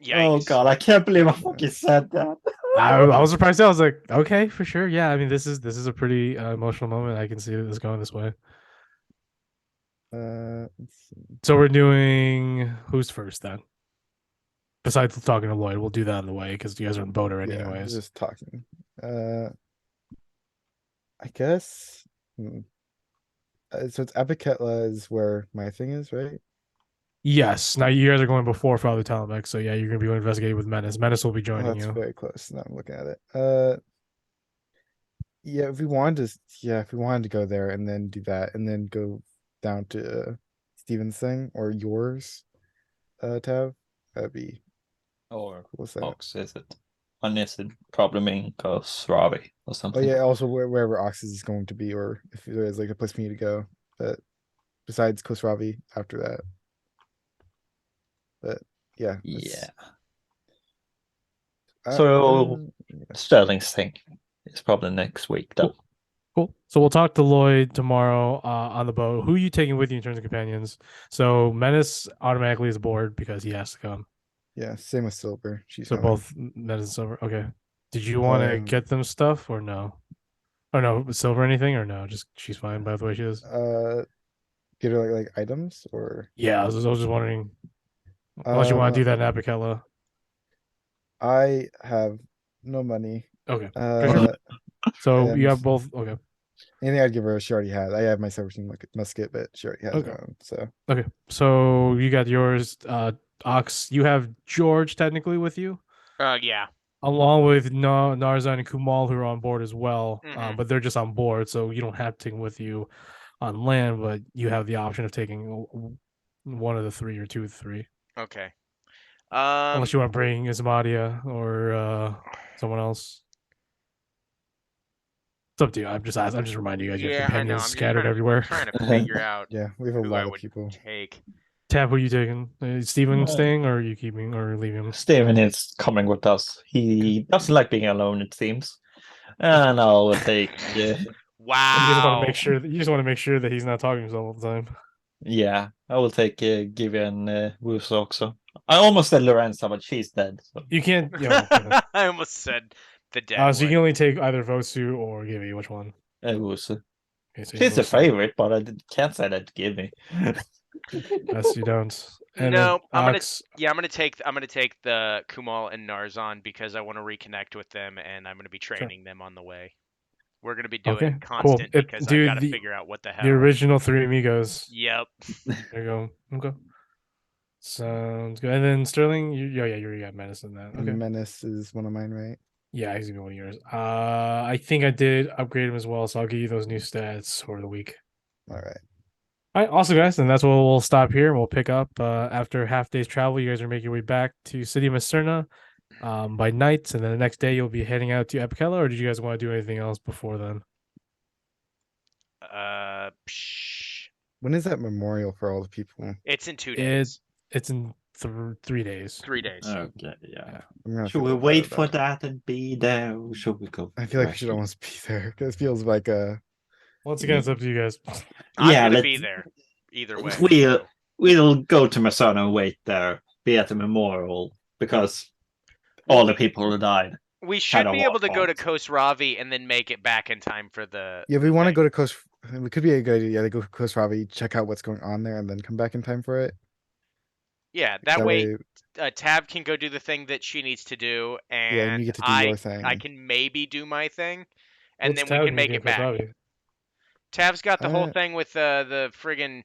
Oh Yikes. god, I can't believe I fucking said that. I was surprised. I was like, okay, for sure. Yeah, I mean, this is a pretty emotional moment. I can see this going this way. let's see. So we're doing who's first then? Besides talking to Lloyd, we'll do that on the way because you guys are in the boat already, Yeah, anyways. just talking. I guess. So it's Apicetla is where my thing is, right? Yes. Now you guys are going before Father Talamek, so yeah, you're gonna be investigating with Menace. Menace will be Oh, joining that's you. very close. Now I'm looking at it. Yeah, if we wanted to go there and then do that and then go down to Steven's thing or yours, Tav, that'd be Or cool. That. Ox, is it? Unless it probably because Ravi or Oh something. yeah, also wherever Ox is going to be, or if there's like a place for me to go, but besides Kosravi after that. But yeah. Yeah. Uh, So yeah. Sterling's thing is probably next week though. Cool. So we'll talk to Lloyd tomorrow on the boat. Who are you taking with you in terms of companions? So Menace automatically is aboard because he has to come. Yeah, same with Silver. She's So coming. both Menace and Silver. Okay. Did you want to Um, get them stuff or no? Or no, Silver anything or no? Just she's fine by the way she is. get her like items or Yeah, I was just wondering. Unless you want to do that in Apicella. I have no money. Okay. Uh, So and you have both. Okay. anything I'd give her, she already has. I have my 17 musket, but she already has Okay. her own. So Okay. So you got yours. Ox, you have George technically with you, Yeah. along with Narzan and Kumal who are on board as well. Mhm. But they're just on board, so you don't have to take them with you on land, but you have the option of taking one of the three or two of the three. Okay. Unless you want to bring Ismadia or someone else. It's up to you. I'm just reminding you guys. You have Yeah, I know. companions I'm just scattered trying everywhere. to figure out yeah, we have a who lot I of would people. take. Tab, who are you taking? Steven Uh, staying, or are you keeping or leaving him? Steven is coming with us. He doesn't like being alone, it seems. And I'll take Wow. You just want to make sure. You just want to make sure that he's not talking to himself all the time. yeah, I will take Givian Woos also. I almost said Lorenza, but she's dead. So. You can't. Yeah. I almost said the dead So you one. can only take either Vosu or Gibby. Which one? Woos. Okay, so She's a Vosu. favorite, but I can't say that to give me. Yes, you don't. And No, then I'm Ox, gonna take the Kumal and Narzan because I want to reconnect with them and I'm gonna be training them on the way. We're gonna be doing Okay, it cool. constant because I Dude, gotta figure out what the hell. the original Three Amigos. Yep. There you go. Okay. Sounds good. And then Sterling, you got medicine then. Okay. Menace is one of mine, right? Yeah, he's gonna be one of yours. I think I did upgrade him as well, so I'll give you those new stats over the week. All right. All right, awesome, guys. And that's where we'll stop here and we'll pick up after half day's travel. You guys are making your way back to City of Macerna by night, and then the next day you'll be heading out to Epicella, or did you guys want to do anything else before then? When is that memorial for all the people? It's in 2 days. It's in 3 days. 3 days. Okay, yeah. I'm gonna Should feel we bad wait for about it. that and be there, or should we go? I feel like we should directly? almost be there because it feels like Once again, it's up to you guys. I'm Yeah, gonna be let's- there. Either way. We'll go to Masana and wait there, be at the memorial, because all the people who died. We should kinda be able to go to walk Coast Ravi and then make it back in time for the. yeah. We the want to thing. go to Coast. We could be a good idea to go to Coast Ravi, check out what's going on there, and then come back in time for it. Yeah, that way Tav can go do the thing that she needs to do, and, yeah, and you get to do your thing. I can maybe do my thing, and What's then Tao we can gonna make do it for back. Bobby? Tav's got the whole Uh, thing with the friggin'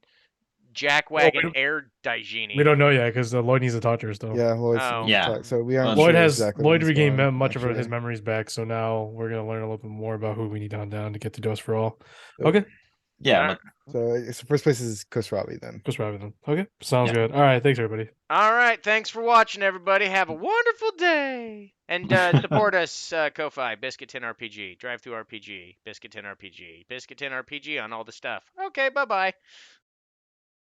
jackwagon don't- air Daijini. We don't know yet because Lloyd needs to talk to her still. Yeah, Lloyd's Oh. Yeah. So we aren't. Lloyd sure has exactly Lloyd what's regained going on, much of his actually. memories back, so now we're gonna learn a little bit more about who we need to hunt down to get to Dose for All. Yep. Okay, Yeah, but So it's the first place is Coast Ravi then. Chris Robinson. Okay, sounds Yeah. good. All right, thanks everybody. All right, thanks for watching, everybody. Have a wonderful day, and support us, Ko-Fi, Biscuit Tin RPG, Drive Through RPG, Biscuit Tin RPG, Biscuit Tin RPG on all the stuff. Okay, bye bye.